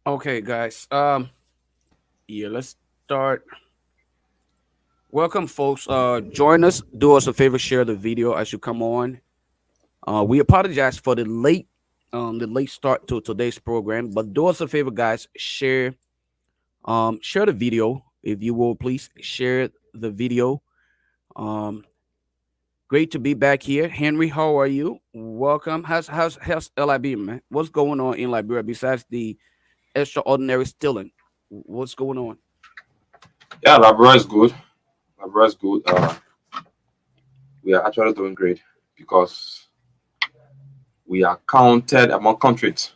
Okay, guys. Yeah, let's start. Welcome, folks. Join us. Do us a favor. Share the video as you come on. We apologize for the late start to today's program, but do us a favor, guys. Share the video if you will, please share the video. Um, Great to be back here, Henry. How are you? Welcome. How's LIB, man? What's going on in Liberia besides the extraordinary stealing? What's going on? Yeah, Labra is good. Labra is good. We are actually doing great because we are counted among countries.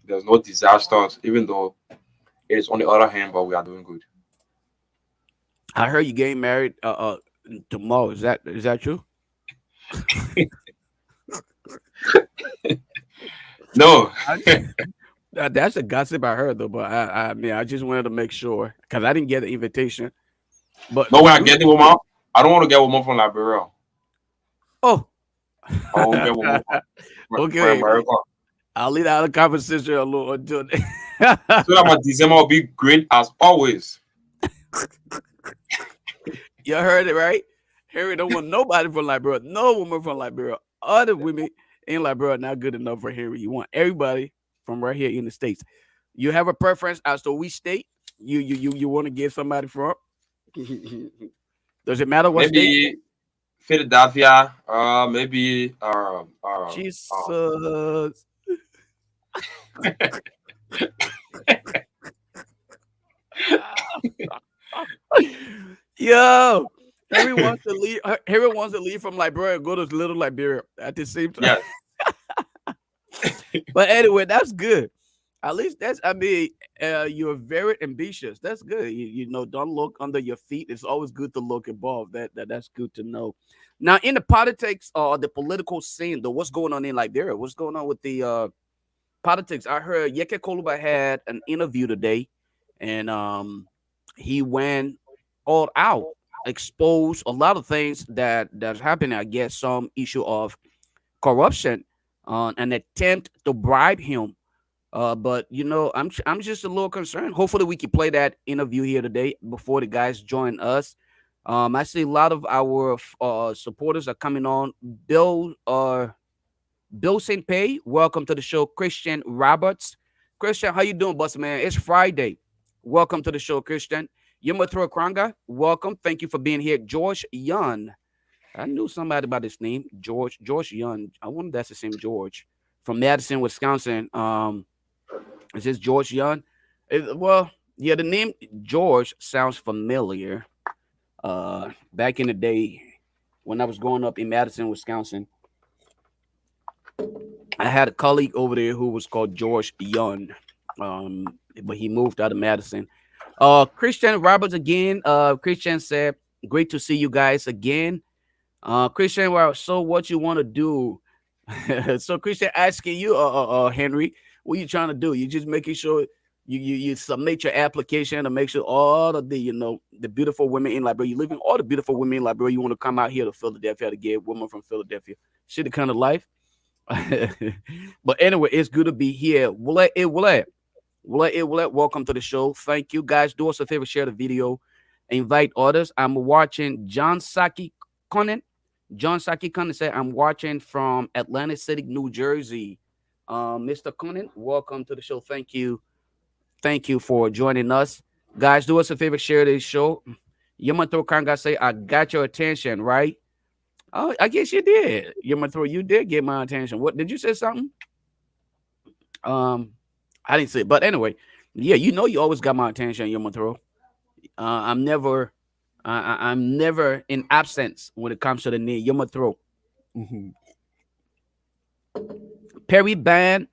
There's no disasters, even though it is on the other hand, but we are doing good. I heard you getting married tomorrow. Is that true? No, I, that's a gossip I heard though, but I mean I just wanted to make sure because I didn't get an invitation. But no, when I get the woman, I don't want to get woman from Liberia. oh, I want to get woman from okay, America. I'll leave out of the conversation a little until. So that my December will be great as always. You heard it right. Harry don't want nobody from Liberia, no woman from Liberia. Other women in Liberia are not good enough for Harry. You want everybody from right here in the states. You have a preference as to which state you want to get somebody from. Does it matter what state? Maybe Philadelphia. Maybe Jesus. Yo, Harry wants to leave. Harry wants to leave from Liberia and go to little Liberia at the same time. yeah. But anyway, that's good. At least that's. I mean, you're very ambitious. That's good. You know, don't look under your feet. It's always good to look above. That's good to know. Now, in the politics or the political scene, though, what's going on in Liberia? What's going on with the politics? I heard Yeke Koluba had an interview today, and he went all out, exposed a lot of things that's happening. I guess some issue of corruption, an attempt to bribe him. But I'm just a little concerned. Hopefully, we can play that interview here today before the guys join us. I see a lot of our supporters are coming on. Bill St. Pay, welcome to the show. Christian Roberts, Christian, how you doing, boss man? It's Friday. Welcome to the show, Christian. Yamathro Kranga, welcome. Thank you for being here. George Yun, I knew somebody by this name, George Yun. I wonder if that's the same George from Madison, Wisconsin. Is this George Yun? Well, yeah, the name George sounds familiar. Back in the day when I was growing up in Madison, Wisconsin, I had a colleague over there who was called George Yun. Um, but he moved out of Madison. Christian Roberts again. Christian said, "Great to see you guys again." Christian, well, so what you want to do? So Christian asking you, Henry, what you trying to do? You just making sure you submit your application to make sure all of the beautiful women in Liberia, you live in all the beautiful women in Liberia, you want to come out here to Philadelphia to get women from Philadelphia. Shit, the kind of life. But anyway, it's good to be here. Welcome to the show. Thank you guys. Do us a favor, share the video, invite others. I'm watching John Saki Conan. John Saki Conan said, I'm watching from Atlantic City, New Jersey. Mr. Conan, welcome to the show. Thank you. Thank you for joining us. Guys, do us a favor, share this show. Yamato Kanga say, I got your attention, right? Oh, I guess you did. Yamato, you did get my attention. What did you say something? Um, I didn't say it. But anyway, yeah, you always got my attention, Yamato. I'm never I'm never in absence when it comes to the name Yamato. Mhm. Perry Ban,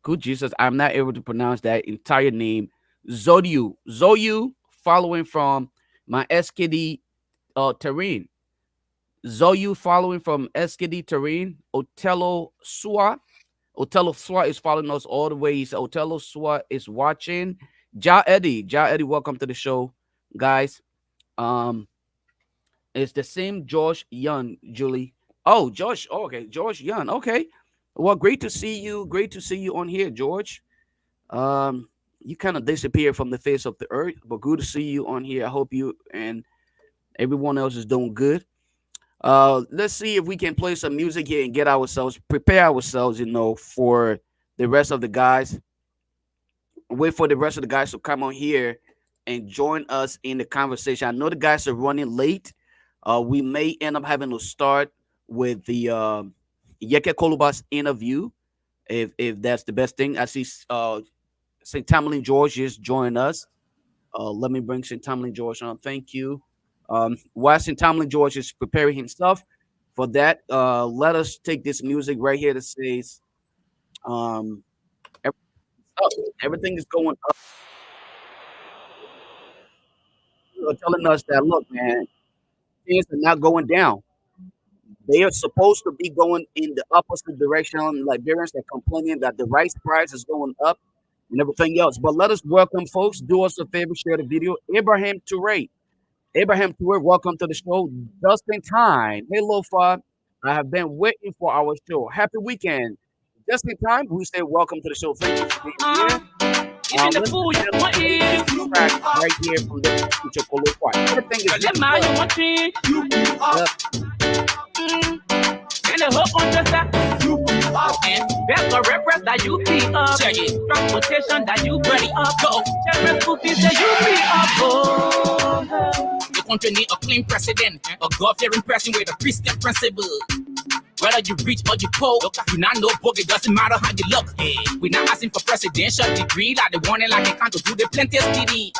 good Jesus, I'm not able to pronounce that entire name. Zoyu, following from my SKD terrain. Zoyu following from SKD terrain. Otello Swa is following us all the way. He said Otello Swa is watching. Ja Eddie, welcome to the show, guys. Um, it's the same Josh Young, Julie. Oh, Josh. Oh, okay, George Young. Okay. Well, great to see you. Great to see you on here, George. Um, You kind of disappeared from the face of the earth, but good to see you on here. I hope you and everyone else is doing good. Let's see if we can play some music here and get ourselves prepare ourselves, for the rest of the guys. Wait for the rest of the guys to come on here and join us in the conversation. I know the guys are running late. We may end up having to start with the Yeke Kolubas interview if that's the best thing. I see St. Tomalin George is joining us. Let me bring St. Tomalin George on. Thank you. While St. Tomalin George is preparing himself for that, let us take this music right here that says, um, everything's up. Everything is going up. Telling us that, look, man, things are not going down. They are supposed to be going in the opposite direction. Liberians are complaining that the rice price is going up and everything else. But let us welcome folks. Do us a favor, share the video. Abraham Toure, welcome to the show. Just in time. Hey, Lofa. I have been waiting for our show. Happy weekend. Just in time, we say welcome to the show. Thank you for being here. Even the Let's food you begin want with eat. this track right here from the future Kolokwa. Everything is Cause let looking my you good. want drink. Uh, And the hook on just that. And that's a reference that you be up. Check it. Transportation that you ready up. Go. Check the fees that you be up. Oh. The country need a clean president. A God-fearing person with a Christian principle. Whether you rich or you poor, you not know book, it doesn't matter how you look. Hey, we not asking for presidential degree, like the one like they can't do the plenty of steady.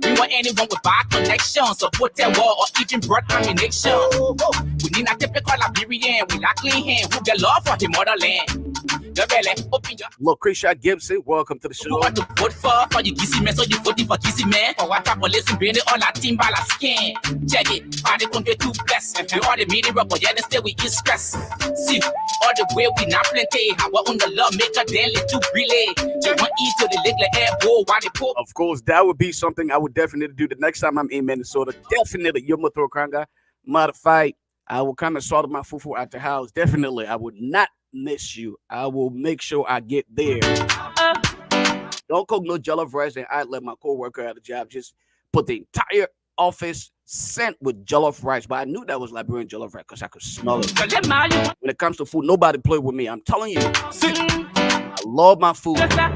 We want anyone with bad connections, support their war or even broad ammunition. We need a typical Liberian with a clean hand who get love for his motherland. The belly, open your look, Krisha Gibson, welcome to the who show. want to vote for you kissy man, so you voting for kissy man. For what type of listen, bring it all our team by la skin. Check it, how they country too blessed. We all the media up, but yeah, they stay with his stress. See, all the way we not plenty. How we on the love make a daily to relay. They want eat to the little air bowl while they pour. Of course, that would be something I would definitely do the next time I'm in Minnesota. Definitely, you're my throw Kranga. Modified. I will kind of sort of my fufu at the house. Definitely, I would not miss you. I will make sure I get there. Don't cook no jollof rice and I let my coworker at the job just put the entire office sent with jollof rice. But I knew that was Liberian jollof rice because I could smell it. Cause let my you want When it comes to food, nobody play with me. I'm telling you, see. I love my food. Just that.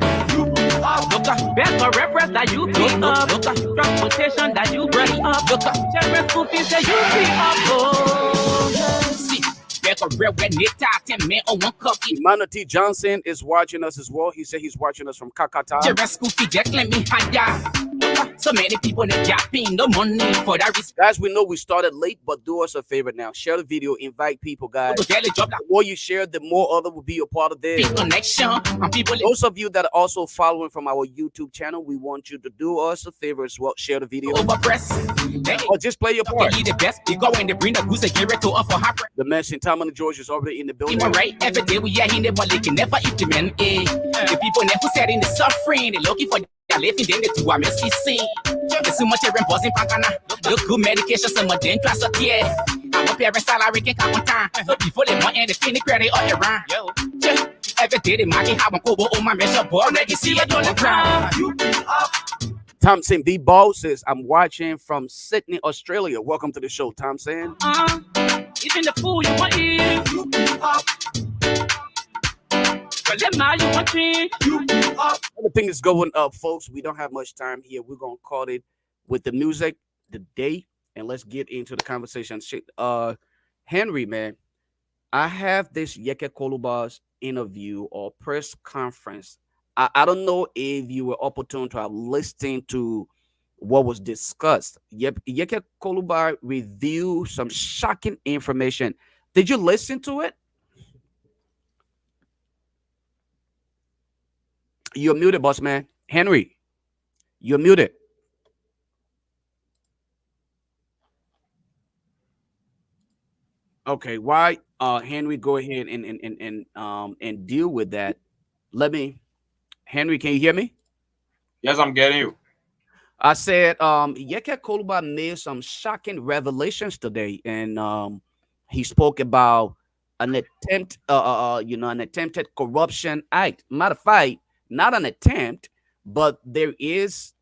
Best for reference that you be up. Transportation that you ready up. Check the fees that you be up. Oh. See, best for real when it time man on one cup. Emmanuel T. Johnson is watching us as well. He said he's watching us from Kakata. Jerry school fee just let me hire. So many people in the paying no money for that risk. Guys, we know we started late, but do us a favor now. Share the video, invite people, guys. Daily job The more you share, the more other will be a part of this. big connection and people Those of you that are also following from our YouTube channel, we want you to do us a favor as well. Share the video over press. They or just play your part. the best. You go when they bring the goose and give it to us for her. The man Shintamani George is already in the building. Even right every day we are in the but they can never eat the man. The people never said in the suffering, they looking for their living, then they do a messy scene. There's so much every boss in Pangana. Look good medication, some of them class of care. I'm a parent salary can come on time. So before they want and they finish credit all around. Yo, every day they marking how I'm cool on my measure board. Let you see it on the ground. Thompson B. Ball says, I'm watching from Sydney, Australia. Welcome to the show, Thompson. Even the food you want eat. But let my you want drink. Everything is going up, folks. We don't have much time here. We're going to call it with the music, the day, and let's get into the conversation. Henry, man, I have this Yeke Kolubas interview or press conference. I don't know if you were opportune to have listened to what was discussed. Yeke Koluba revealed some shocking information. Did you listen to it? You're muted, boss man. Henry, you're muted. Okay, why Henry go ahead and deal with that. Let me Henry, can you hear me? Yes, I'm getting you. I said Yeke Koluba made some shocking revelations today, and he spoke about an attempt an attempted corruption act. Matter of fact, not an attempt, but there is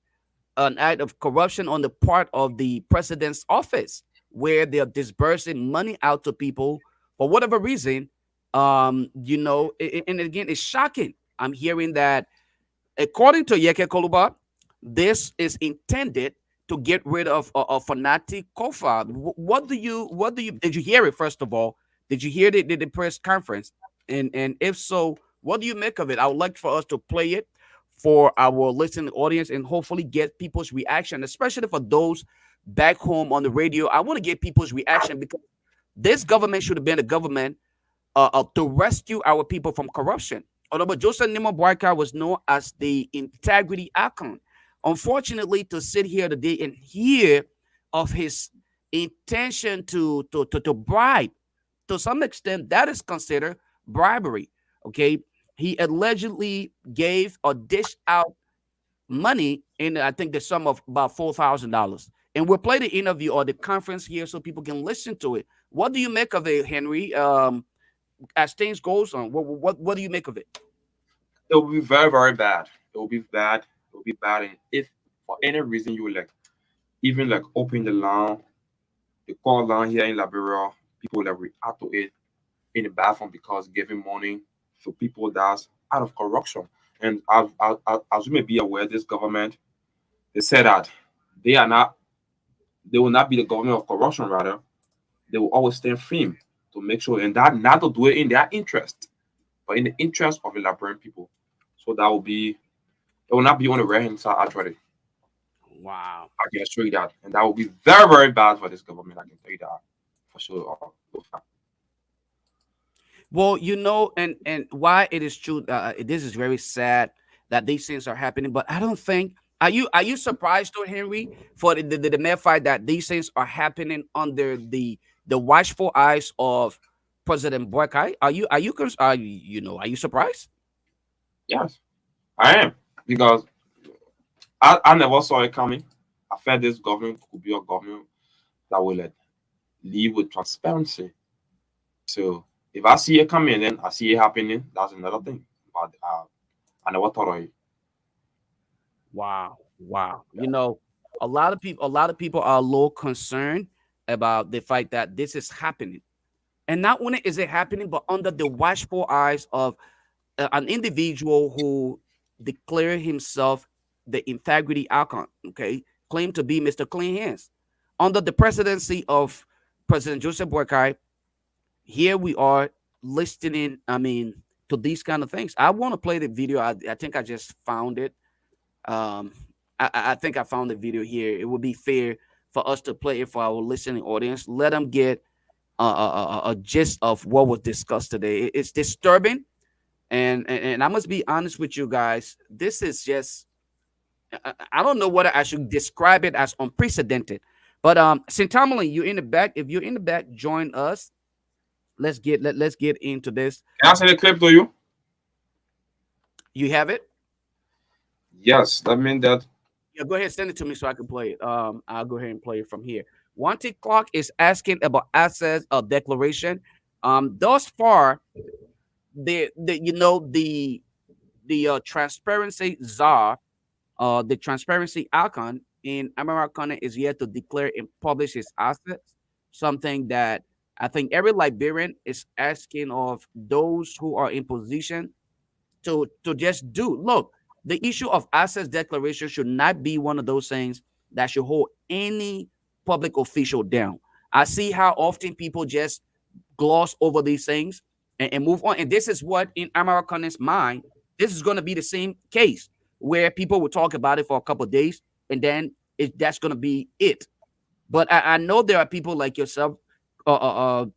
an act of corruption on the part of the president's office where they're disbursing money out to people for whatever reason. And again, it's shocking. I'm hearing that, according to Yeke Koluba, this is intended to get rid of Fanatic Kofa. Did you hear it? First of all, did you hear the press conference? And if so, what do you make of it? I would like for us to play it for our listening audience and hopefully get people's reaction, especially for those back home on the radio. I want to get people's reaction because this government should have been a government to rescue our people from corruption. Although Joseph Nimo Boyka was known as the integrity icon. Unfortunately, to sit here today and hear of his intention to bribe, to some extent, that is considered bribery. Okay. He allegedly gave or dished out money in, I think, the sum of about $4,000. And we'll play the interview or the conference here so people can listen to it. What do you make of it, Henry? As things goes on, what do you make of it? It will be very, very bad. It will be bad. It will be bad. And if for any reason you like even like open the call line here in Liberia, people that react to it in the bathroom because giving money to people that's out of corruption. And as you may be aware, this government, they said that they are not, they will not be the government of corruption. Rather, they will always stand firm to make sure, and that not to do it in their interest, but in the interest of the Liberian people. So that will be, it will not be on the right hand side actually. Wow. I can assure you that, and that will be very, very bad for this government. I can tell you that for sure. Well, and why it is true. This is very sad that these things are happening. But I don't think. Are you surprised, though, Henry, for the mere fact that these things are happening under the watchful eyes of President Boykai? Are you surprised? Yes, I am, because I never saw it coming. I felt this government could be a government that will live with transparency. So if I see it coming, then I see it happening. That's another thing. But I never thought of it. Wow, wow. Yeah. A lot of people are a little concerned about the fact that this is happening, and not only is it happening, but under the watchful eyes of an individual who declared himself the integrity icon. Okay, claimed to be Mr. Clean Hands under the presidency of President Joseph Boakai. Here we are listening. I mean, to these kind of things. I want to play the video. I think I just found it. Um, I think I found the video here. It would be fair for us to play it for our listening audience. Let them get a gist of what was discussed today. It's disturbing, and I must be honest with you guys. This is just I don't know whether I should describe it as unprecedented. But St. Tomalin, you in the back. If you're in the back, join us. Let's get into this. Can I send a clip to you? You have it? Yes, that means that. Yeah, go ahead, send it to me so I can play it. I'll go ahead and play it from here. Wanted Clock is asking about assets of declaration. Thus far, the transparency czar, the transparency icon in America is yet to declare and publish his assets. Something that I think every Liberian is asking of those who are in position to just do. Look, the issue of assets declaration should not be one of those things that should hold any public official down. I see how often people just gloss over these things and move on. And this is what in Americans' mind, this is going to be the same case where people will talk about it for a couple of days and then that's going to be it. But I know there are people like yourself,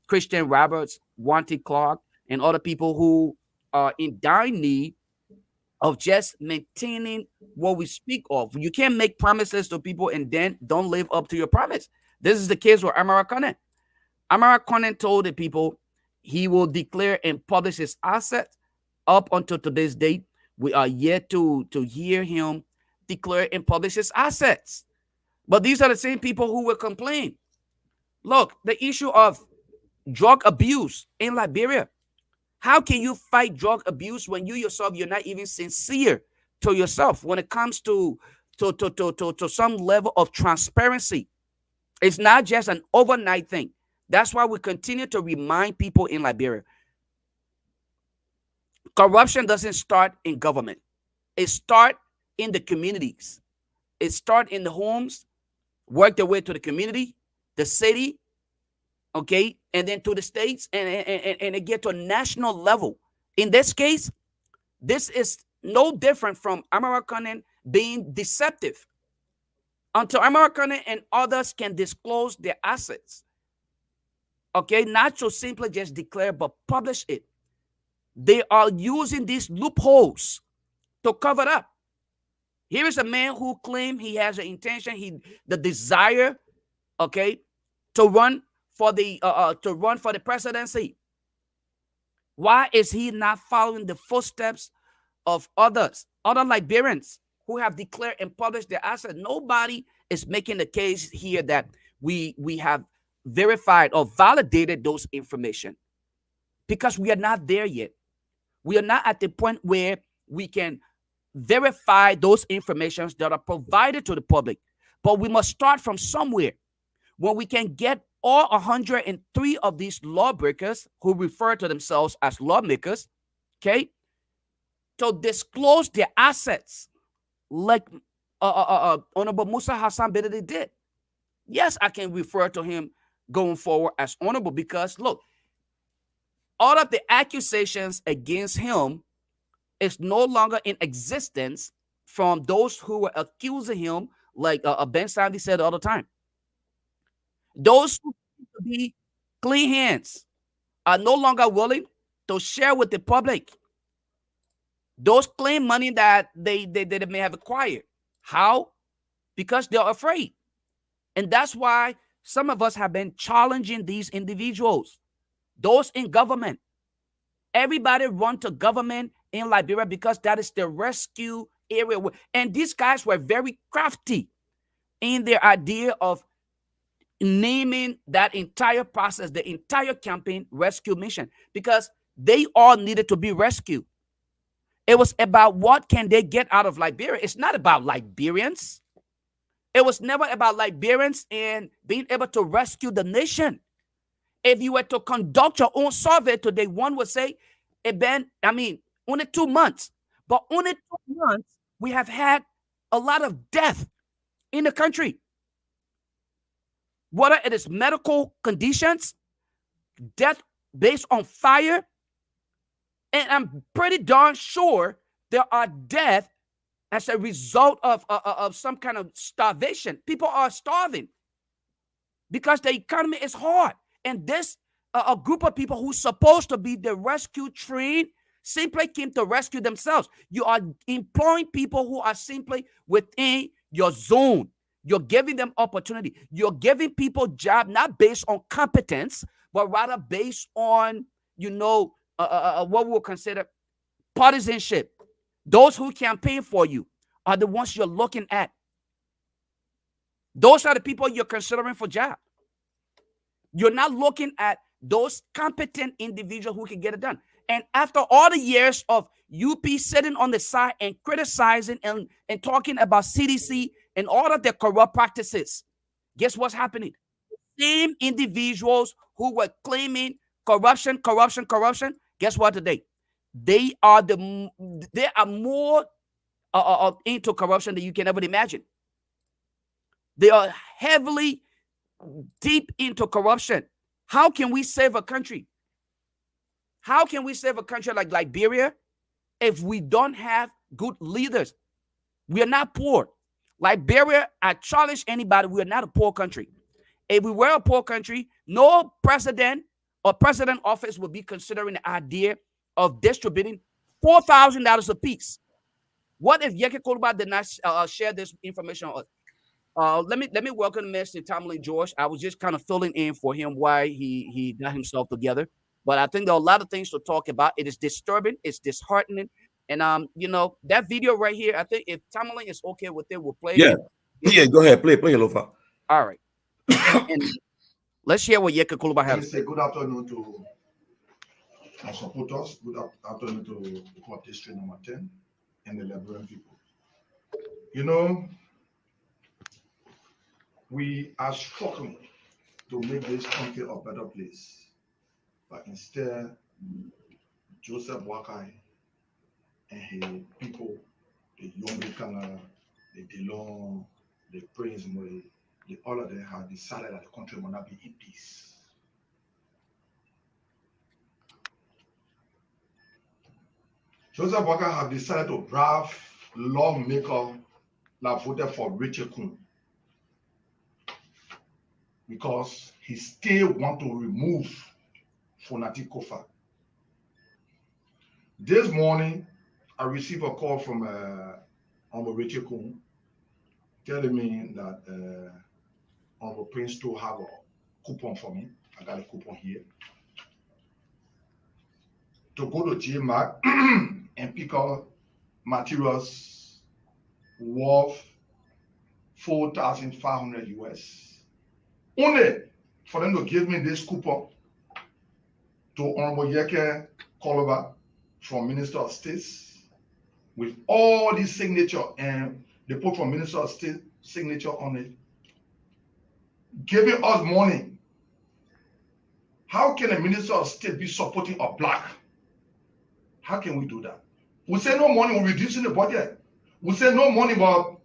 Christian Roberts, Wanted Clark, and other people who are in dire need of just maintaining what we speak of. You can't make promises to people and then don't live up to your promise. This is the case with Amara Conan. Amara Conan told the people he will declare and publish his assets. Up until today's date, we are yet to hear him declare and publish his assets. But these are the same people who will complain. Look, the issue of drug abuse in Liberia. How can you fight drug abuse when you yourself, you're not even sincere to yourself when it comes to some level of transparency. It's not just an overnight thing. That's why we continue to remind people in Liberia. Corruption doesn't start in government. It starts in the communities. It starts in the homes, work their way to the community, the city, okay, and then to the states, and it get to a national level. In this case, this is no different from American being deceptive. Until American and others can disclose their assets, okay, not to simply just declare, but publish it. They are using these loopholes to cover it up. Here is a man who claimed he has the intention, the desire, okay, to run for the presidency. Why is he not following the footsteps of other Liberians who have declared and published their assets? Nobody is making the case here that we have verified or validated those information, because we are not there yet. We are not at the point where we can verify those informations that are provided to the public. But we must start from somewhere. When we can get all 103 of these lawbreakers who refer to themselves as lawmakers, okay, to disclose their assets, like Honorable Musa Hassan Benedict did. Yes, I can refer to him going forward as honorable, because look, all of the accusations against him is no longer in existence from those who were accusing him, like Ben Sanvee said all the time. Those who seem to be clean hands are no longer willing to share with the public those claim money that they may have acquired. How? Because they're afraid. And that's why some of us have been challenging these individuals, those in government. Everybody run to government in Liberia because that is the rescue area. And these guys were very crafty in their idea of naming that entire process, the entire campaign, rescue mission, because they all needed to be rescued. It was about what can they get out of Liberia. It's not about Liberians. It was never about Liberians and being able to rescue the nation. If you were to conduct your own survey today, one would say, only 2 months. But only 2 months, we have had a lot of death in the country. Whether it is medical conditions, death based on fire, and I'm pretty darn sure there are deaths as a result of some kind of starvation. People are starving because the economy is hard. And this a group of people who's supposed to be the rescue train simply came to rescue themselves. You are employing people who are simply within your zone. You're giving them opportunity. You're giving people job not based on competence, but rather based on, what we'll consider partisanship. Those who campaign for you are the ones you're looking at. Those are the people you're considering for job. You're not looking at those competent individuals who can get it done. And after all the years of UP sitting on the side and criticizing and talking about CDC and all of their corrupt practices, guess what's happening? Same individuals who were claiming corruption, guess what today? They are more into corruption than you can ever imagine. They are heavily deep into corruption. How can we save a country? How can we save a country like Liberia if we don't have good leaders? We are not poor. Liberia, I challenge anybody, we are not a poor country. If we were a poor country, no president or president office would be considering the idea of distributing $4,000 apiece. What if Yeke Koluba did not share this information on us? Let me welcome Mr. Tomalin George. I was just kind of filling in for him why he got himself together. But I think there are a lot of things to talk about. It is disturbing. It's disheartening. And that video right here, I think if Tomalin is okay with it, we'll play it. Yeah, go ahead. Play Lofa. All right. And let's hear what Yeke Koluba has to say. Good afternoon to our supporters. Good afternoon to Report District number 10. and the Liberian people. You know, we are struggling to make this country a better place. But instead, Joseph Boakai and his people, the young Kanga, the DeLong, the Prince, all of them have decided that the country will not be in peace. Joseph Boakai have decided to draft lawmaker that voted for Richard Kuhn because he still want to remove Fonati Kofa. This morning, I received a call from Honorable Richard Kuhn telling me that Honorable Prince to have a coupon for me. I got a coupon here. To go to GMAT and pick up materials worth 4,500 US. Only for them to give me this coupon to Honorable Yeke Kolova from Minister of States with all these signature, and they put from Minister of State signature on it, giving us money. How can a Minister of State be supporting a black? How can we do that? We say no money, we're reducing the budget. We say no money, but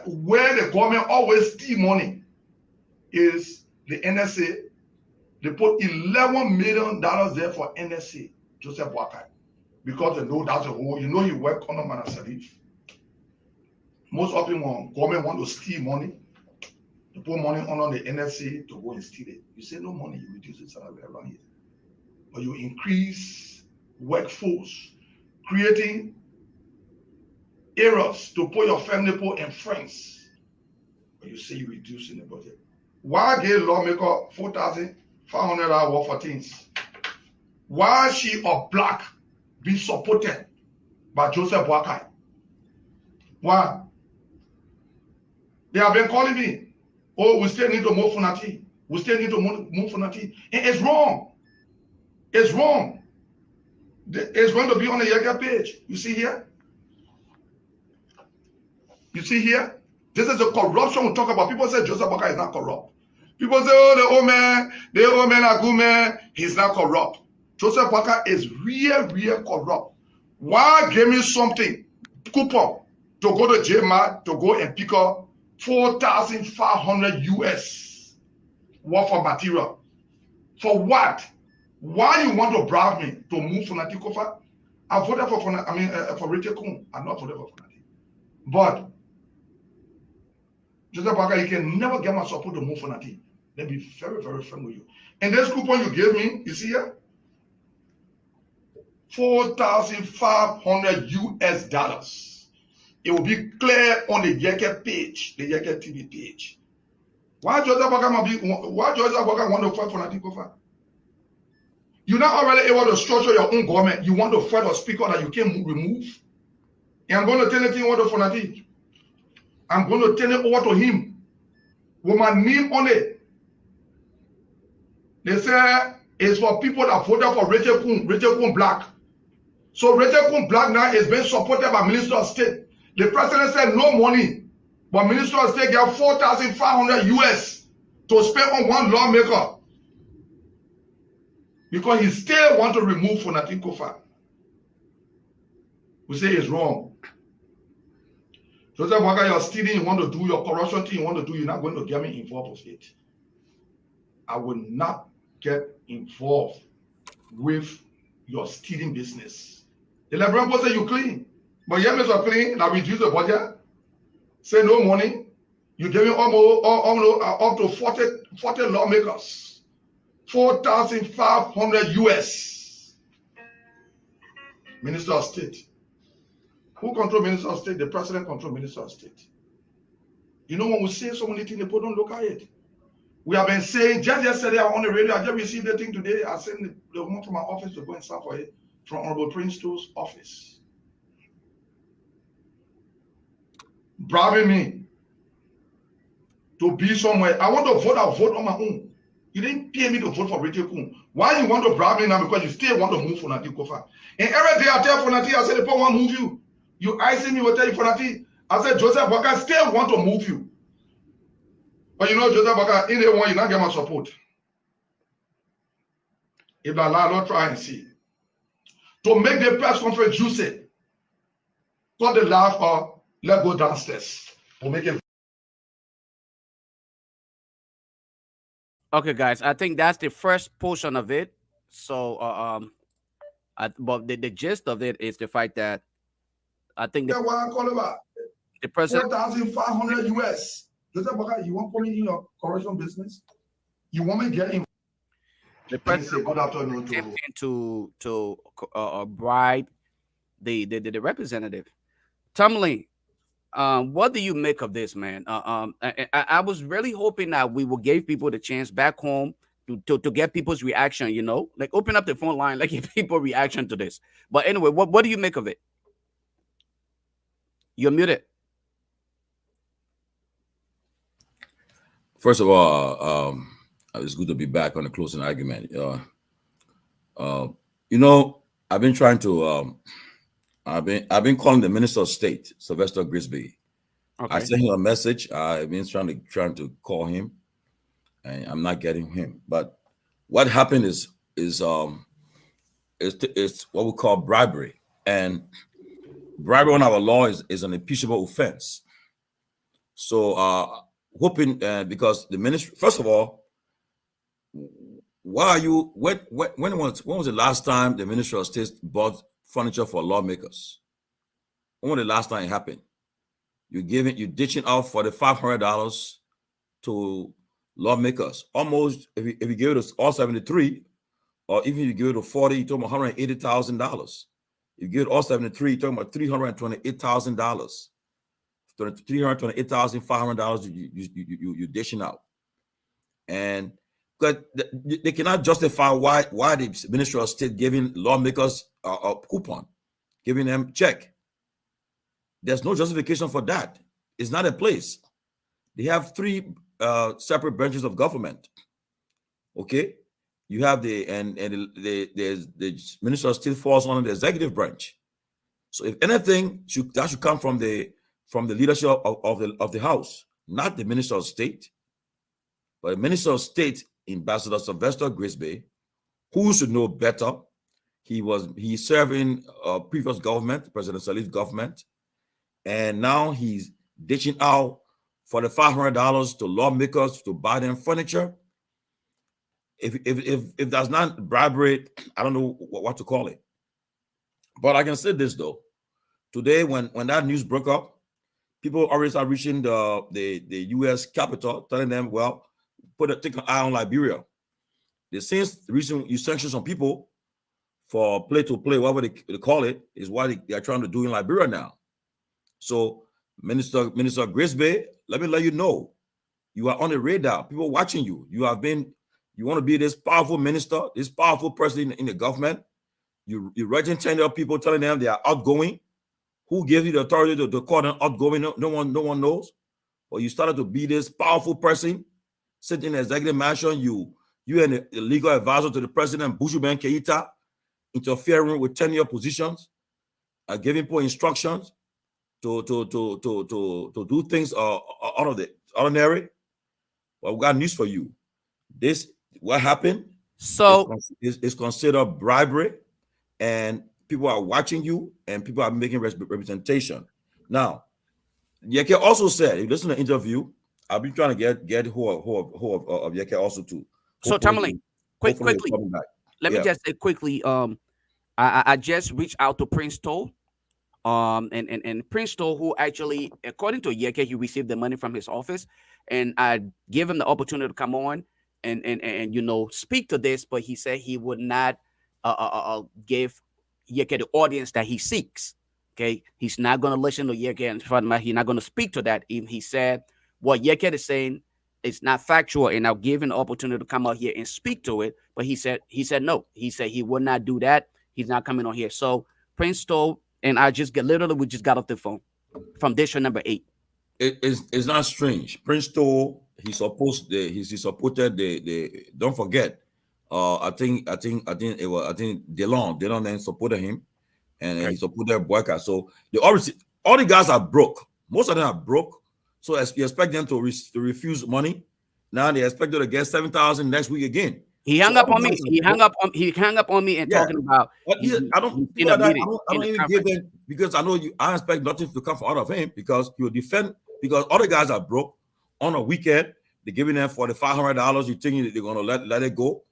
where the government always steal money is the NSA. They put $11 million there for NSA, Joseph Boakai, because they know that's a whole, you know, he worked on a man as Salif. Most of them government want to steal money. They put money on the NSA to go and steal it. You say no money, you reduce the salary around here. But you increase workforce, creating areas to put your family and friends. But you say you're reducing the budget. Why give lawmaker 4,500 hours for things? Why she or black be supported by Joseph Boakai? Why? They have been calling me. Oh, we still need to move Funati. We still need to move Funati. And it's wrong. It's wrong. It's going to be on the Yaga page. You see here? You see here? This is the corruption we talk about. People say Joseph Boakai is not corrupt. People say, oh, the old man are good man. He's not corrupt. Joseph Boakai is real corrupt. Why give me something, coupon, to go to JMA to go and pick up 4,500 US worth of material? For what? Why you want to bribe me to move Funati Kofa? I voted for Richard Kuhn. I'm not voted for Funati. But Joseph Boakai, you can never get my support to move Funati. They'll be very firm with you. And this coupon you gave me, you see here? 4,500 US dollars. It will be clear on the Yeke page, the Yeke TV page. Why Joseph Boakai want to fight for Funati Kofa? You're not already able to structure your own government. You want to fight a speaker that you can't remove. And I'm going to tell you what to Funati. I'm going to turn it over to him with my name on it. They say it's for people that voted for Richard Kuhn Black. So Richard Kuhn Black now is being supported by Minister of State. The president said no money, but Minister of State got 4,500 US to spend on one lawmaker because he still want to remove Funati Kofa. We say it's wrong. Joseph Boakai, you're stealing, you want to do your corruption thing, you want to do, you're not going to get me involved with it. I will not get involved with your stealing business. The Liberian people say you clean, but you are clean, now reduce the budget, say no money, you give me up to 40 lawmakers, 4,500 US. Minister of State. Who control Minister of State? The president control Minister of State. You know, when we say so many things, people don't look at it. We have been saying, just yesterday on the radio, I just received the thing today. I sent the woman from my office to go and sign for it from Honorable Prince To's office. Bribing me to be somewhere. I want to vote, I'll vote on my own. You didn't pay me to vote for Richard Kuhn. Why you want to bribe me now? Because you still want to move Funati Kofa. And every day I tell Funati, I say, the people want to move you. You icing me hotel for nothing. I said, Joseph Walker still want to move you. But you know, Joseph Walker, in the one, you not get my support. If the Lord try and see. To make the press conference juicy, cut the laugh or let go downstairs. We'll make it. Okay, guys, I think that's the first portion of it. So, but the gist of it is the fact that I think What I call about the president 4,500 US. Joseph Walker, you want me in your corruption business? You want me getting? the president Good afternoon attempting to bribe the representative. Tomalin, what do you make of this, man? I was really hoping that we will give people the chance back home to get people's reaction, you know, like open up the phone line, like give people reaction to this. But anyway, what do you make of it? You're muted. First of all, it's good to be back on the closing argument. You know, I've been trying to, I've been calling the Minister of State, Sylvester Grisby. Okay. I sent him a message. I've been trying to call him, and I'm not getting him. But what happened is what we call bribery, and bribery on our law is an impeachable offense. So, hoping because the ministry, first of all, why are you when was the last time the Ministry of State bought furniture for lawmakers? When was the last time it happened? You ditching out for the $500 to lawmakers. Almost if you give it all 73, or even if you give it to 40, you're talking about $180,000. You give it all 73, you're talking about $328,000. $328,500 you dishing out, and because they cannot justify why the Ministry of State giving lawmakers a coupon, giving them check. There's no justification for that. It's not a place. They have three separate branches of government. Okay, you have the Ministry of State falls under the executive branch. So if anything, that should come from the leadership of the House, not the Minister of State, but the Minister of State, Ambassador Sylvester Grisby, who should know better. He served in previous government, President Salih's government, and now he's ditching out for the $500 to lawmakers to buy them furniture. If that's not bribery, I don't know what to call it. But I can say this though: today, when that news broke up, people always are reaching the U.S. Capitol, telling them, well, take an eye on Liberia. The since recent sanctions on people for play-to-play, whatever they call it, is what they are trying to do in Liberia now. So, Minister Grisby, let me let you know, you are on the radar. People watching you. You want to be this powerful minister, this powerful person in the government. You're writing tender people, telling them they are outgoing. Who gave you the authority to call them outgoing? No one knows. But you started to be this powerful person, sitting in the executive mansion. You and the legal advisor to the president, Bujuben Keita, interfering with tenure positions, giving people instructions to do things out of the ordinary. Well, we got news for you. What happened? So is considered bribery, and people are watching you, and people are making representation. Now, Yeke also said, if you listen to the interview, I've been trying to get who of Yeke also too. So Tomalin, quickly, let me just say quickly. I just reached out to Prince Toll, and Prince Toll, who actually, according to Yeke, he received the money from his office, and I gave him the opportunity to come on and speak to this, but he said he would not give Yeke the audience that he seeks. Okay, he's not going to listen to Yeke in front of me. He's not going to speak to that. He said what Yeke is saying is not factual, and I'll give him the opportunity to come out here and speak to it. But he said no. He said he would not do that. He's not coming on here. So Prince Stoll and I we just got off the phone from district number 8. It's not strange. Prince Stoll, he supported the don't forget. I think Delon then supported him, and Okay. he's to put their boycott. So they obviously all the guys are broke. Most of them are broke. So as you expect them to refuse money, now they expect them to get 7,000 next week again. He So hung up all the on me. guys are He hung broke. up on. He hung up on me and Yeah. talking about. But I don't He's in people a like that. meeting. I In don't a even give conference. them because I know you. I expect nothing to come out of him because he will defend. Because other guys are broke on a weekend. They're giving them $4,500. You think they're gonna let it go?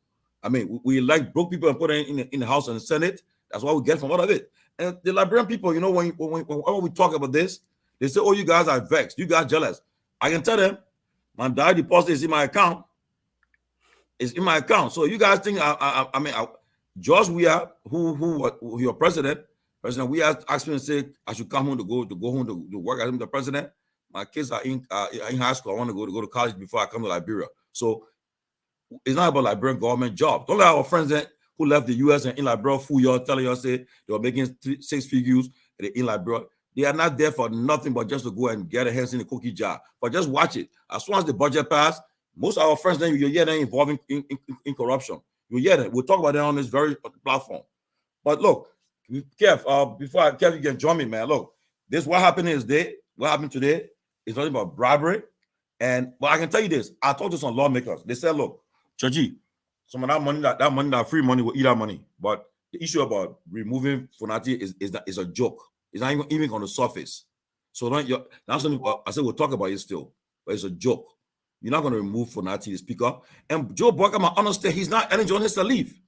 I mean, we like broke people and put them in the House and the Senate. That's what we get from all of it. And the Liberian people, you know, whenever we talk about this, they say, "Oh, you guys are vexed. You guys jealous." I can tell them, my direct deposit is in my account. It's in my account. So you guys think I mean, George Weah, who your President we asked me to say I should come home to go home to work as the president. My kids are in high school. I want to go to college before I come to Liberia. So it's not about Liberian government jobs. Don't let our friends who left the US and in Liberia fool you telling you say they were making 6 figures in Liberia. They are not there for nothing but just to go and get their hands in the cookie jar. But just watch it. As soon as the budget passed, most of our friends then you hear them involving in corruption. You hear them. We'll talk about that on this very platform. But look, Kev, Kev, you can join me, man. Look, this what happened what happened today is nothing about bribery. But I can tell you this. I talked to some lawmakers. They said, look, Chachi, some of that money, that free money will eat our money. But the issue about removing Fonati is a joke. It's not even on the surface. So that's something I said we'll talk about it still, but it's a joke. You're not going to remove Fonati, the speaker. And Joe Boyka might understand he's not Ellen Jones to leave.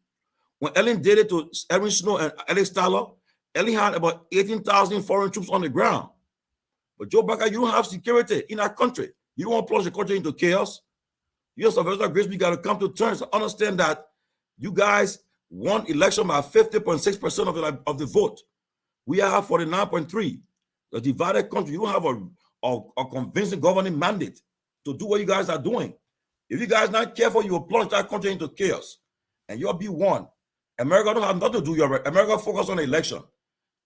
When Ellen did it to Erin Snow and Alex Tyler, Ellen had about 18,000 foreign troops on the ground. But Joe Boyka, you don't have security in our country. You don't want to plunge the country into chaos. You as Sylvester Grisby got to come to terms and understand that you guys won election by 50.6% of the vote. We have 49.3%. A divided country. You don't have a convincing governing mandate to do what you guys are doing. If you guys not careful, you will plunge that country into chaos. And you'll be one. America don't have nothing to do with your America focus on the election.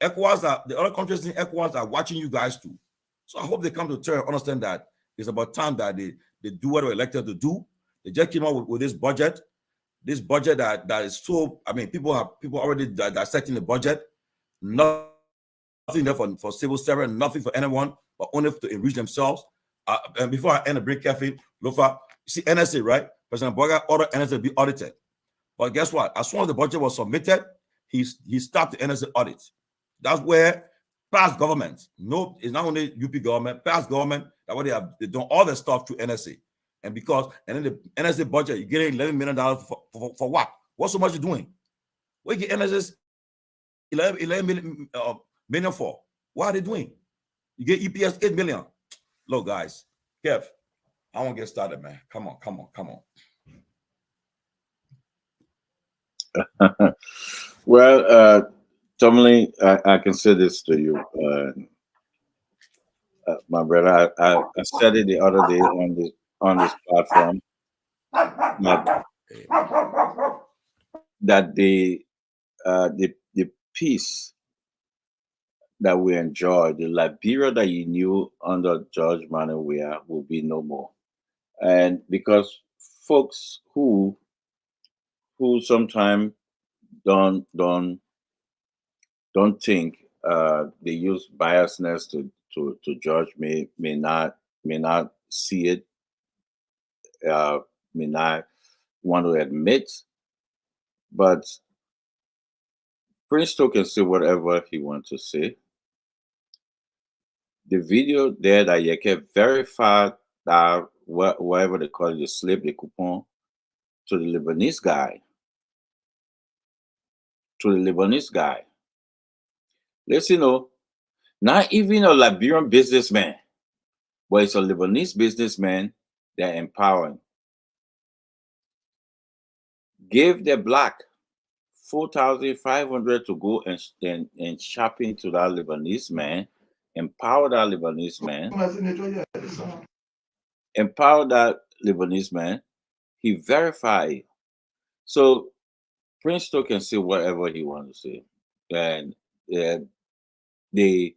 ECOWAS, the other countries in ECOWAS are watching you guys too. So I hope they come to terms and understand that it's about time that they do what they're elected to do. They just came out with this budget that is so, I mean, people already dissecting the budget. Nothing there for civil servant, nothing for anyone, but only to enrich themselves. And before I end, bring Keff in, Lofa, you see NSA, right? President Boyka ordered NSA to be audited. But guess what? As soon as the budget was submitted, he stopped the NSA audit. That's where past governments, it's not only UP government, past government, that what they done all the stuff through NSA. And then the NSA budget, you're getting $11 million for what? What's so much you're doing? What you get NSA $11 million for? What are they doing? You get EPS $8 million. Look, guys, Kev, I want to get started, man. Come on. Well, Tomalin, I can say this to you, my brother. I said it the other day on this platform that the peace that we enjoy, the Liberia that you knew under George Manuel Weah, will be no more, and because folks who sometimes don't think they use biasness to judge may not see it, may not want to admit, but Prince can say whatever he wants to say. The video there that you can verify that whatever they call it, the slip, the coupon to the Lebanese guy. Listen, not even a Liberian businessman, but it's a Lebanese businessman they're empowering. Give the black 4,500 to go and shopping to that Lebanese man, empower that Lebanese man, he verified. So Prince can say whatever he wants to say. And the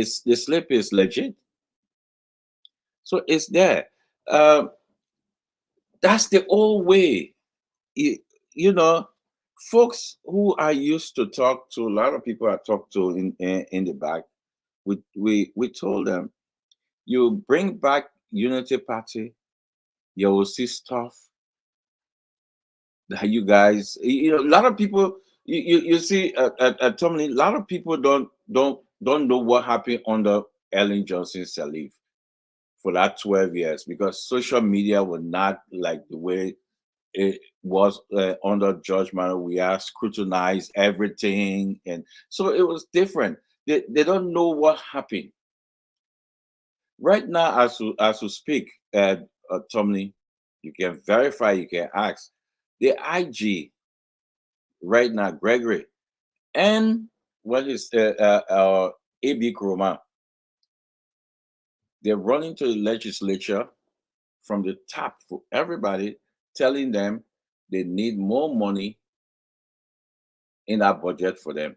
slip is legit. So it's there. That's the old way. folks who I used to talk to, a lot of people I talked to in the back, we told them, you bring back Unity Party, you will see stuff that you guys, a lot of people, you see at Tomalin, a lot of people don't know what happened under Ellen Johnson's leave for that 12 years, because social media was not like the way it was under George Manuel. We are scrutinized everything, and so it was different. They don't know what happened. Right now, as we speak, Tomalin, you can verify, you can ask the IG right now, Gregory, and what is AB Kuroma. They're running to the legislature from the top for everybody, telling them they need more money in that budget for them.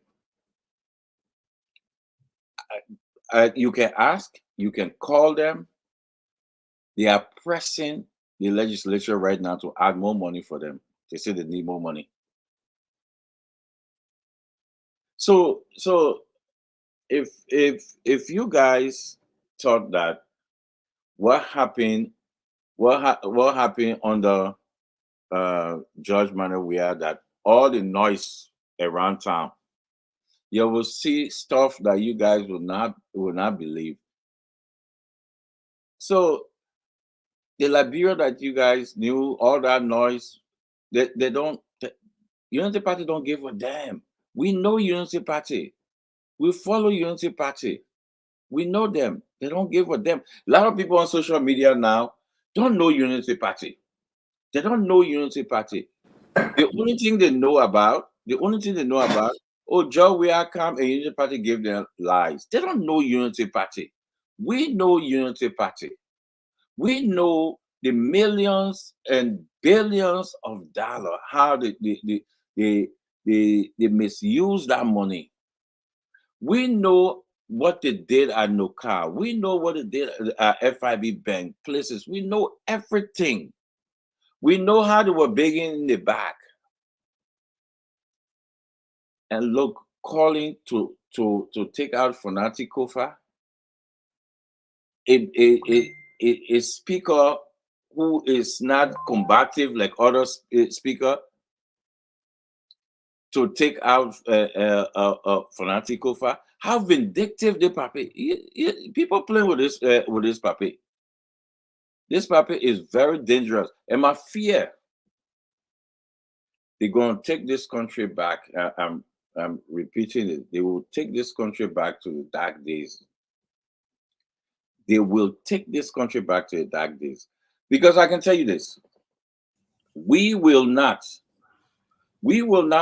You can ask, you can call them. They are pressing the legislature right now to add more money for them. They say they need more money. So if you guys thought that what happened under George Manuel, we had that all the noise around town, you will see stuff that you guys will not believe. So the Liberia that you guys knew, all that noise, they don't. Unity Party don't give a damn. We know Unity Party. We follow Unity Party. We know them. They don't give a damn. A lot of people on social media now don't know Unity Party. They don't know Unity Party. The only thing they know about, oh, Joe, we are come and Unity Party give them lies. They don't know Unity Party. We know Unity Party. We know the millions and billions of dollars, how they misuse that money. We know what they did at Noka. We know what they did at FIB Bank, places. We know everything. We know how they were begging in the back. And look, calling to take out Fanati Kofa, a speaker who is not combative like other speaker, to take out Fanati Kofa. How vindictive the papi. People playing with this papi. This papi is very dangerous. And my fear, they're going to take this country back. I'm repeating it. They will take this country back to the dark days. They will take this country back to the dark days. Because I can tell you this, we will not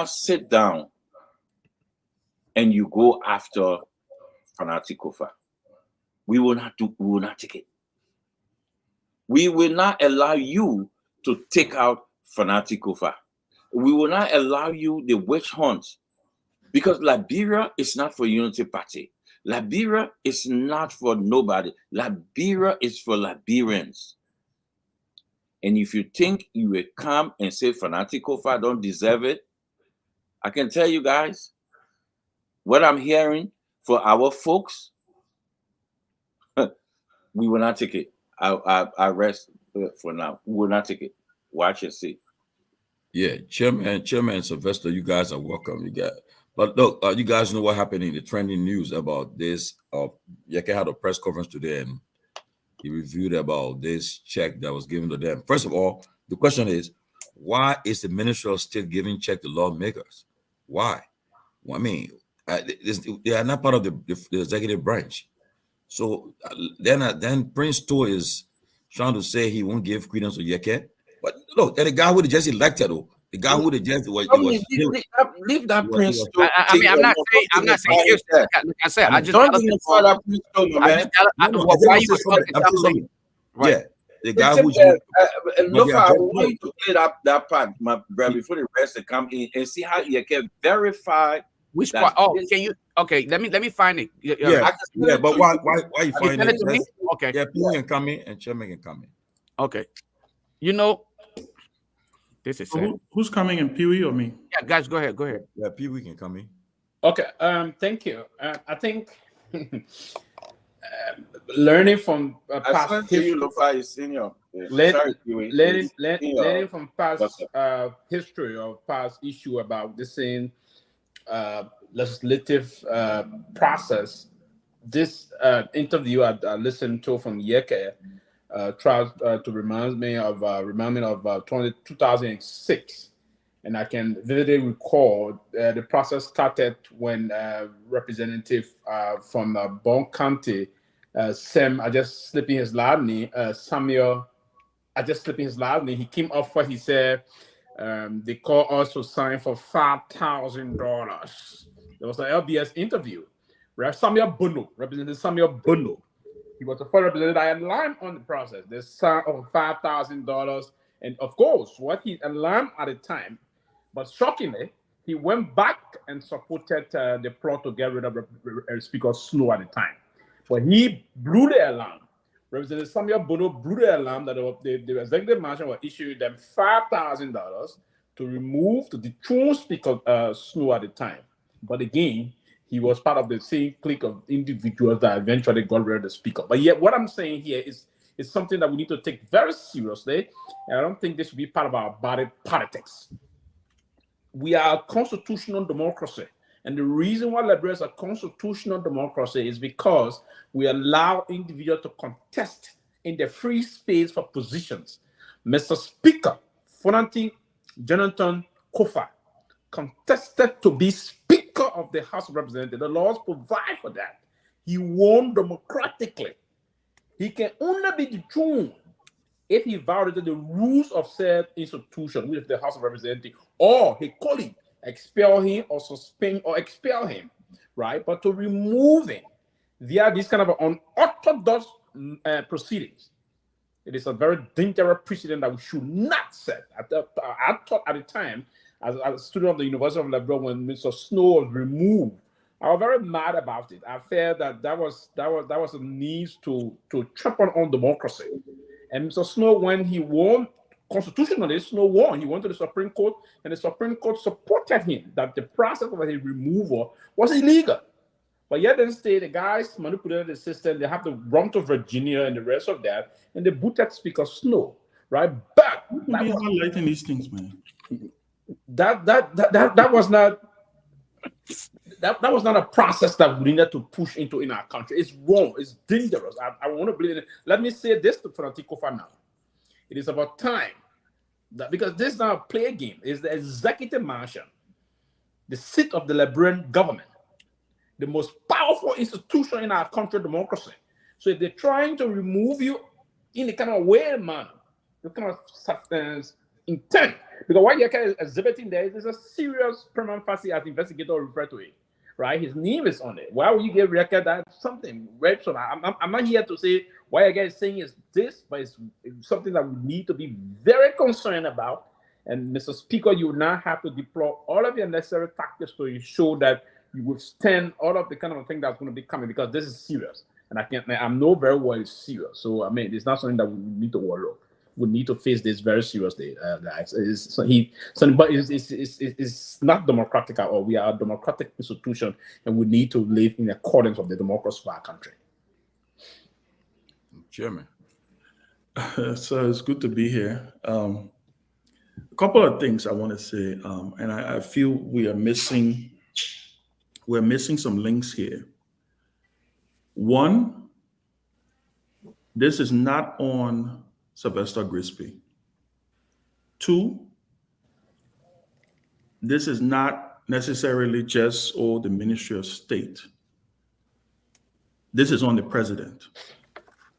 sit down and you go after Fanati Kofa. We will not take it. We will not allow you to take out Fanati Kofa. We will not allow you the witch hunt, because Liberia is not for Unity Party. Liberia is not for nobody. Liberia is for Liberians. And if you think you will come and say Fanati Kofa don't deserve it, I can tell you guys, what I'm hearing for our folks, we will not take it. I rest for now. We will not take it. Watch and see. Yeah, Chairman Sylvester, you guys are welcome. But look, you guys know what happened in the trending news about this. Yeke had a press conference today, and he reviewed about this check that was given to them. First of all, the question is, why is the Ministry of State giving check to lawmakers? Why? Well, I mean, they are not part of the executive branch. So then Prince Tour is trying to say he won't give credence to Yeke. But look, the guy who they just elected, the guy who they just was leave that Prince. I mean, I'm not saying here's like I said, I just don't even call that Prince Tour, man. Why you were talking, right? Yeah, the guy who's look, I want you to play that part, my brother, before the rest to come in and see how you can verify. Which part? Oh, can you? Okay, let me find it. Yeah, but why you find it? Okay. Yeah, people can come in and Chairman can come in. Okay. You know, This is So sad. who's coming in, Pee-wee or me? Yeah, guys, go ahead. Go ahead. Yeah, Peabody can come in. Okay. Thank you. I think learning from I past sent to you, history, Lofa is senior. learning, Kiwi, learning, is learn- senior. learning from past Doctor. history or past issue about the same legislative process. This interview I listened to from Yeke tries to remind me of 2006, and I can vividly recall the process started when representative from Bon County, Sam, I just slipping his last name, Samuel, I just slipping his last name. He came up for, he said, they called us to sign for $5,000. There was an LBS interview. Samuel Bono, Representative Samuel Bono. He was the first representative I aligned on the process. They signed over $5,000. And of course, what he aligned at the time, but shockingly, he went back and supported the plot to get rid of Speaker Snow at the time. But he blew the alarm. Representative Samuel Bono blew the alarm that the executive mansion was issuing them $5,000 to remove, to dethrone Speaker Snow at the time. But again, he was part of the same clique of individuals that eventually got rid of the speaker. But yet, what I'm saying here is something that we need to take very seriously. And I don't think this should be part of our body politics. We are a constitutional democracy. And the reason why Liberia is a constitutional democracy is because we allow individuals to contest in the free space for positions. Mr. Speaker, Fonanti Jonathan Kofa contested to be Speaker of the House of Representatives. The laws provide for that. He won democratically. He can only be dethroned if he violated the rules of said institution, which is the House of Representatives, or his colleague expel him or suspend or expel him, right? But to remove him via this kind of unorthodox proceedings, it is a very dangerous precedent that we should not set. I thought at the time, as a student of the University of Liberia, when Mr. Snow was removed, I was very mad about it. I felt that was a need to trample on democracy. And Mr. Snow, when he won constitutionally, Snow won. He went to the Supreme Court, and the Supreme Court supported him that the process of his removal was illegal. But yet, then state the guys manipulated the system. They have to run to Virginia and the rest of that, and they booted Speaker Snow, right? But That was highlighting these things, man. That was not. That was not a process that we needed to push into in our country. It's wrong. It's dangerous. I want to believe it. Let me say this to Francisco for now. It is about time that, because this is not a play game. It's the executive mansion, the seat of the Liberian government, the most powerful institution in our country, democracy. So if they're trying to remove you in a kind of weird manner, the kind of substance intent, because what you're exhibiting there is a serious prima facie, as investigators refer to it, right? His name is on it. Why would you get record that something? Right? So I'm not here to say why you guys saying is this, but it's something that we need to be very concerned about. And Mr. Speaker, you will now have to deploy all of your necessary tactics to ensure that you withstand all of the kind of thing that's going to be coming, because this is serious. And I know very well it's serious. So, I mean, it's not something that we need to worry about. We need to face this very seriously, guys. But it's not democratic at all. We are a democratic institution, and we need to live in accordance with the democracy of our country. Chairman. So it's good to be here. A couple of things I want to say, and I feel we're missing some links here. One, this is not on Sylvester Grisby. Two, this is not necessarily just the Ministry of State. This is on the president.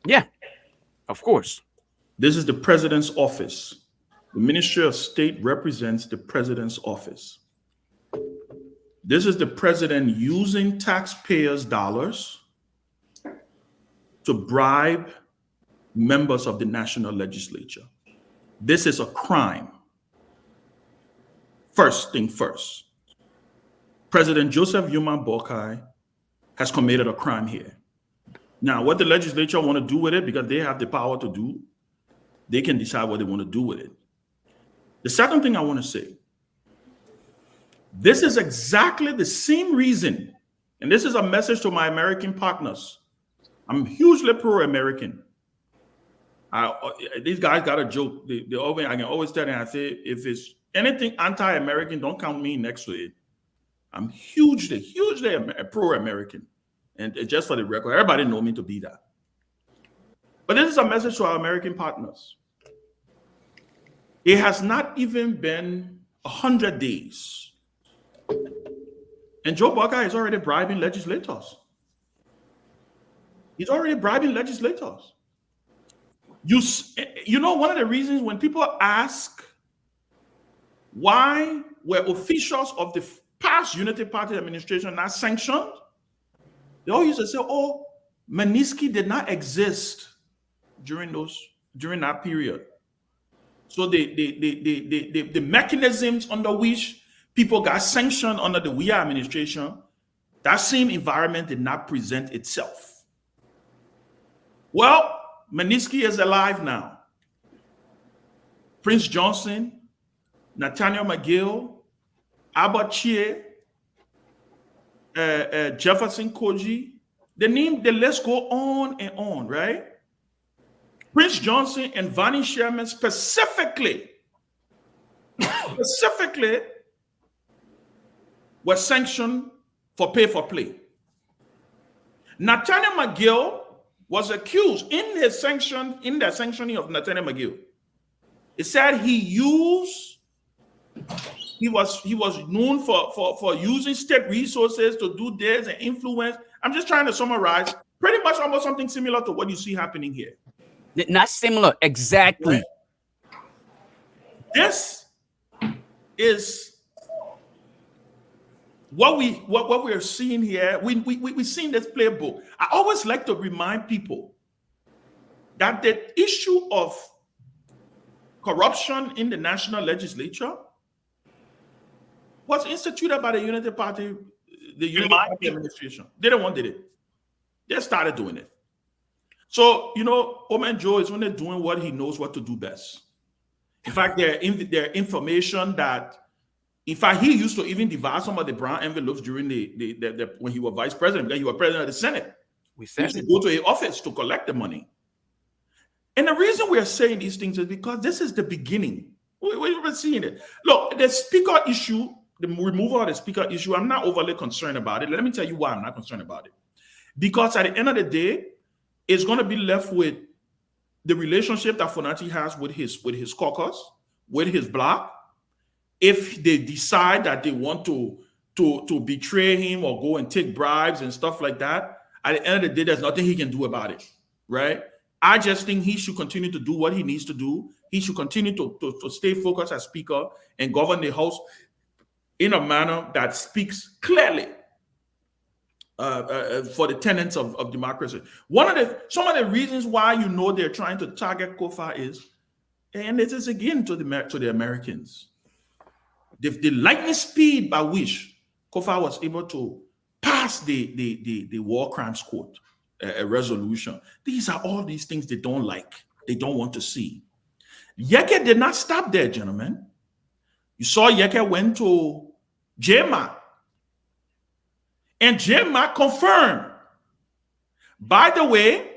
Yeah, of course. This is the president's office. The Ministry of State represents the president's office. This is the president using taxpayers' dollars to bribe members of the national legislature. This is a crime. First thing first, President Joseph Yuma Boakai has committed a crime here. Now, what the legislature want to do with it, because they have the power to do, they can decide what they want to do with it. The second thing I want to say, this is exactly the same reason, and this is a message to my American partners. I'm hugely pro-American. These guys got a joke. I can always tell them, I say, if it's anything anti-American, don't count me next to it. I'm hugely pro-American. And just for the record, everybody know me to be that. But this is a message to our American partners. It has not even been 100 days. And Joe Bucker is already bribing legislators. He's already bribing legislators. You know, one of the reasons when people ask why were officials of the past Unity Party administration not sanctioned, they all used to say, oh, Manisky did not exist during that period. So the mechanisms under which people got sanctioned under the Weah administration, that same environment did not present itself. Well, Manisky is alive now. Prince Johnson, Nathaniel McGill, Albert Chie, Jefferson Koji, the list go on and on, right? Prince Johnson and Vonnie Sherman specifically were sanctioned for pay for play. Nathaniel McGill was accused in the sanctioning of Nathaniel McGill. It said he was known for using state resources to do this and influence. I'm just trying to summarize pretty much almost something similar to what you see happening here. Not similar, exactly. Right? This is what we're seeing here. We've seen this playbook. I always like to remind people that the issue of corruption in the national legislature was instituted by the Unity Party, administration. They don't want it. They started doing it. So, you know, Oman Joe is only doing what he knows what to do best. In fact, there information that, in fact, he used to even divide some of the brown envelopes during the when he was vice president, because he was president of the Senate. He used to go to an office to collect the money. And the reason we are saying these things is because this is the beginning. We've been seeing it. Look, the speaker issue, the removal of the speaker issue, I'm not overly concerned about it. Let me tell you why I'm not concerned about it. Because at the end of the day, it's going to be left with the relationship that Fonati has with his caucus, with his bloc. If they decide that they want to betray him or go and take bribes and stuff like that, at the end of the day, there's nothing he can do about it, right? I just think he should continue to do what he needs to do. He should continue to stay focused as speaker and govern the House in a manner that speaks clearly for the tenets of democracy. Some of the reasons why you know they're trying to target Kofa is, and it is again to the Americans, the lightning speed by which Kofa was able to pass the war crimes court a resolution. These are all these things they don't like, they don't want to see. Yeke did not stop there, gentlemen. You saw Yeke went to JMA. And JMA confirmed. By the way,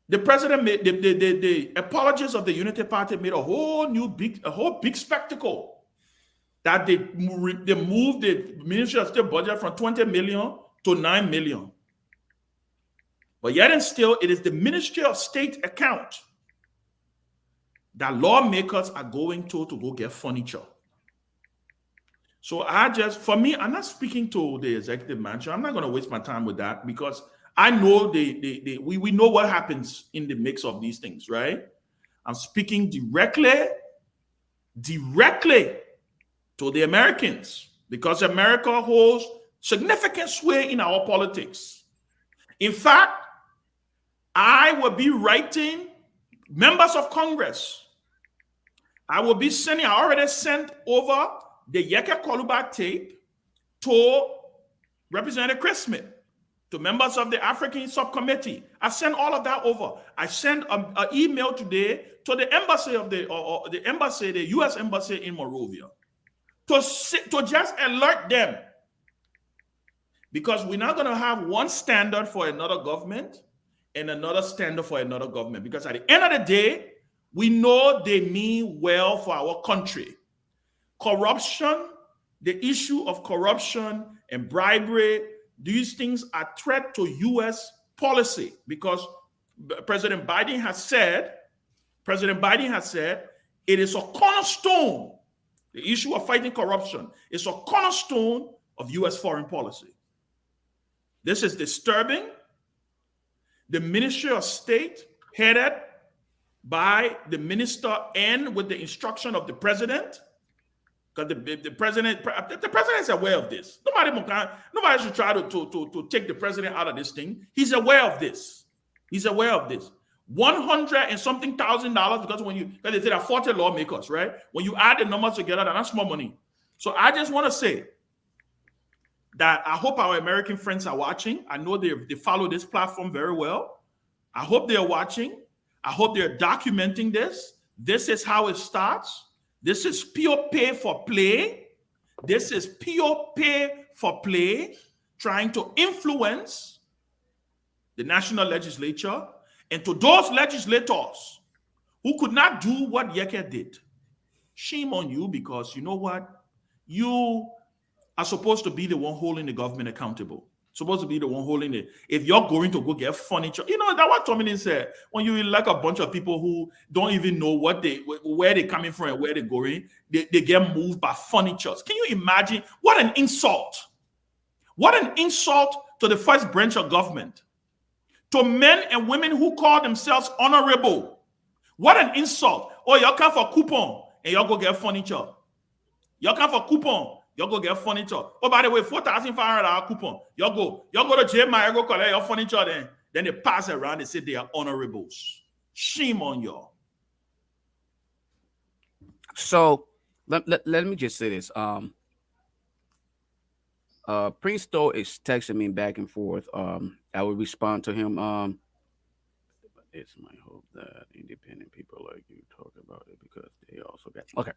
the president made the apologists of the Unity Party made a whole big spectacle that they moved the Ministry of State budget from 20 million to 9 million. But yet and still, it is the Ministry of State account that lawmakers are going to go get furniture. So for me, I'm not speaking to the executive manager. I'm not going to waste my time with that because I know we know what happens in the mix of these things, right? I'm speaking directly to the Americans because America holds significant sway in our politics. In fact, I will be writing members of Congress. I already sent over the Yeke Koluba tape to Representative Chris Smith to members of the African subcommittee. I sent all of that over. I sent an email today to the embassy of the U.S. embassy in Monrovia to just alert them, because we're not going to have one standard for another government and another standard for another government, because at the end of the day, we know they mean well for our country. Corruption, the issue of corruption and bribery, these things are threat to U.S. policy, because President Biden has said it is a cornerstone. The issue of fighting corruption is a cornerstone of U.S. foreign policy. This is disturbing. The Ministry of State, headed by the minister and with the instruction of the president, because the president is aware of this. Nobody should try to take the president out of this thing. He's aware of this. 100 and something $1,000, because they say there are 40 lawmakers, right? When you add the numbers together, that's more money. So I just want to say that I hope our American friends are watching. I know they follow this platform very well. I hope they're watching. I hope they're documenting this. This is how it starts. This is pure pay for play. Trying to influence the national legislature. And to those legislators who could not do what Yeke did, shame on you, because you know what? You are supposed to be the one holding the government accountable. Supposed to be the one holding it. If you're going to go get furniture, you know, that's what Tomalin said. When you elect a bunch of people who don't even know where they're coming from and where they're going, they get moved by furniture. Can you imagine? What an insult. What an insult to the first branch of government. To men and women who call themselves honorable. What an insult. Oh, y'all come for coupon and y'all go get furniture. Y'all come for coupon, y'all go get furniture. Oh, by the way, $4,500 coupon. Y'all go to jail, my go collect your furniture then they pass it around, they say they are honorables. Shame on y'all. So let me just say this. Prince Stowe is texting me back and forth. I will respond to him. It's my hope that independent people like you talk about it, because they also got okay.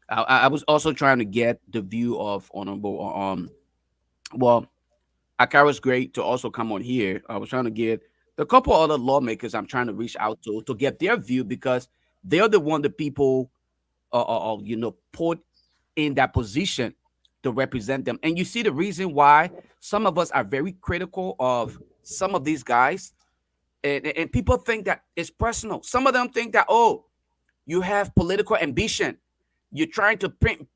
I was also trying to get the view of Honorable. Well, Akara's great to also come on here. I was trying to get the couple other lawmakers I'm trying to reach out to get their view, because they're the one the people, put in that position to represent them. And you see the reason why some of us are very critical of some of these guys, and people think that it's personal. Some of them think that, oh, you have political ambition. You're trying to print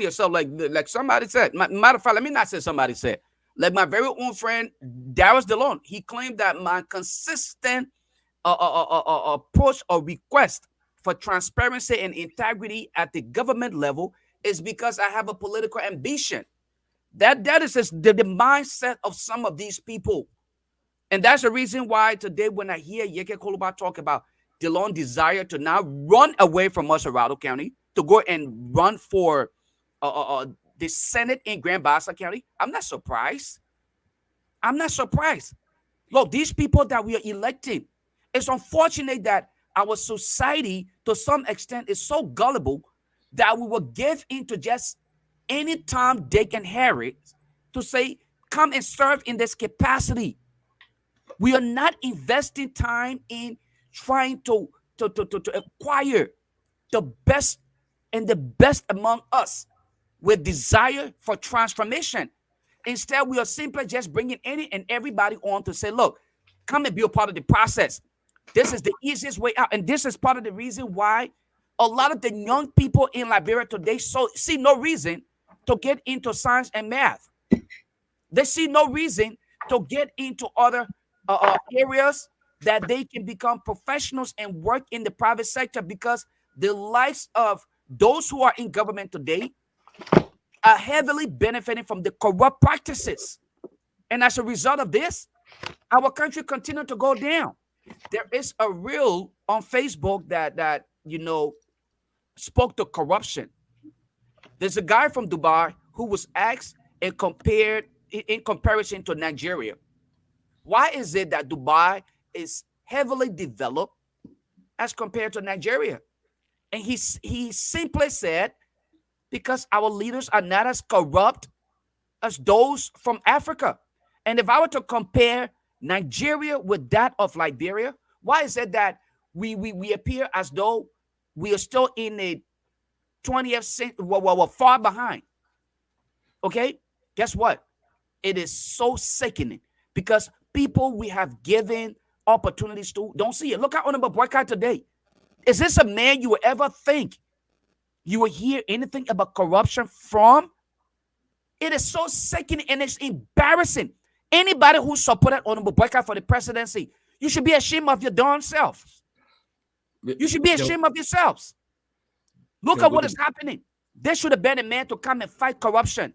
yourself, like somebody said. Matter of fact, let me not say somebody said. Like my very own friend Darius DeLone, he claimed that my consistent approach or request for transparency and integrity at the government level is because I have a political ambition. That is the mindset of some of these people. And that's the reason why today when I hear Yeke Koluba talk about DeLone's desire to now run away from Musarado County, to go and run for the Senate in Grand Bassa County, I'm not surprised. Look, these people that we are electing, it's unfortunate that our society, to some extent, is so gullible that we will give into just any Tom, Dick, and Harry to say, come and serve in this capacity. We are not investing time in trying to acquire the best and the best among us with desire for transformation. Instead, we are simply just bringing any and everybody on to say, look, come and be a part of the process. This is the easiest way out. And this is part of the reason why a lot of the young people in Liberia today see no reason to get into science and math. They see no reason to get into other areas that they can become professionals and work in the private sector, because the likes of those who are in government today are heavily benefiting from the corrupt practices. And as a result of this, our country continues to go down. There is a reel on Facebook that spoke to corruption. There's a guy from Dubai who was asked and compared in comparison to Nigeria? Why is it that Dubai is heavily developed as compared to Nigeria? And he simply said, because our leaders are not as corrupt as those from Africa. And if I were to compare Nigeria with that of Liberia, why is it that we appear as though we are still in the 20th century, we're far behind? Okay, guess what? It is so sickening because people we have given opportunities to don't see it. Look at Honorable Boycott today. Is this a man you would ever think you will hear anything about corruption from? It is so sickening and it's embarrassing. Anybody who supported Honorable Boycott for the presidency, you should be ashamed of your darn selves. You should be ashamed of yourselves. Look at what is happening. There should have been a man to come and fight corruption.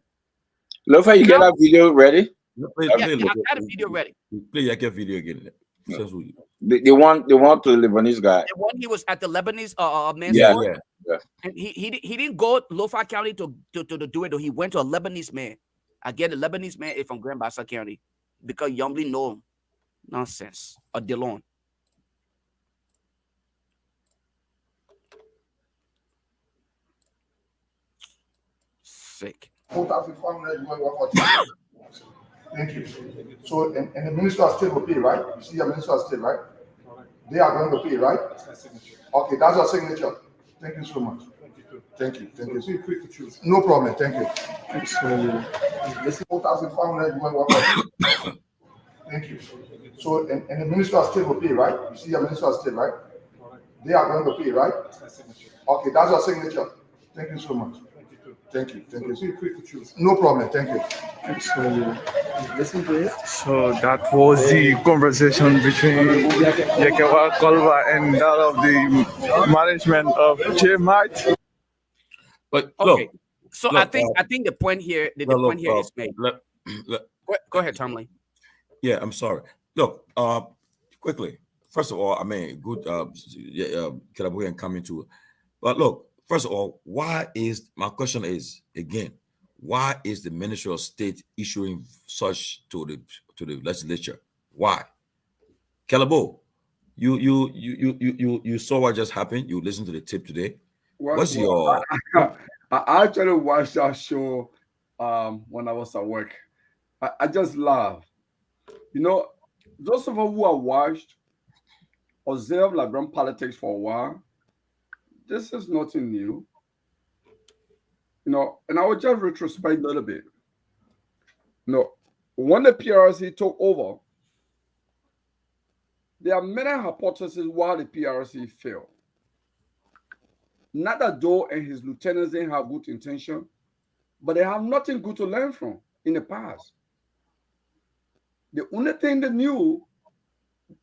Lofa, you get that video ready? Yeah, I got a video ready. Play your video again. The one to the Lebanese guy. The one he was at the Lebanese man's Yeah. court. And he didn't go to Lofa County to do it. Though. He went to a Lebanese man. Again, the Lebanese man is from Grand Bassa County because you only know him. Nonsense. A Delon. Sick. Thank you. So, and the Minister of State will pay, right? You see your Minister of State, right? They are going to pay, right? Okay, that's your signature. Thank you so much. Thank you. Thank you. Feel free to choose. No problem. Thank you. This is 4,500. Thank you. So, and the Minister of State will pay, right? You see your Minister of State, right? They are going to pay, right? Okay, that's your signature. Thank you so much. Thank you. Thank you. Feel free to choose. No problem. Thank you. Listen to it. So that was the conversation between Yekewa Kolva and that of the management of JMite. But okay, look, so look, I think the point here, the point here is made. Go ahead, Tomalin. Yeah, I'm sorry. Look, quickly. First of all, I mean, good, Kelabu coming to, but look. First of all, my question is again, why is the Ministry of State issuing such to the legislature? Why? Kelabo, you saw what just happened. You listened to the tip today. What's your? I actually watched that show when I was at work. I just laugh. You know, those of us who have watched, observed Liberian politics for a while. This is nothing new, you know, and I will just retrospect a little bit. You know, when the PRC took over, there are many hypotheses why the PRC failed. Not that Doe and his lieutenants didn't have good intention, but they have nothing good to learn from in the past. The only thing they knew,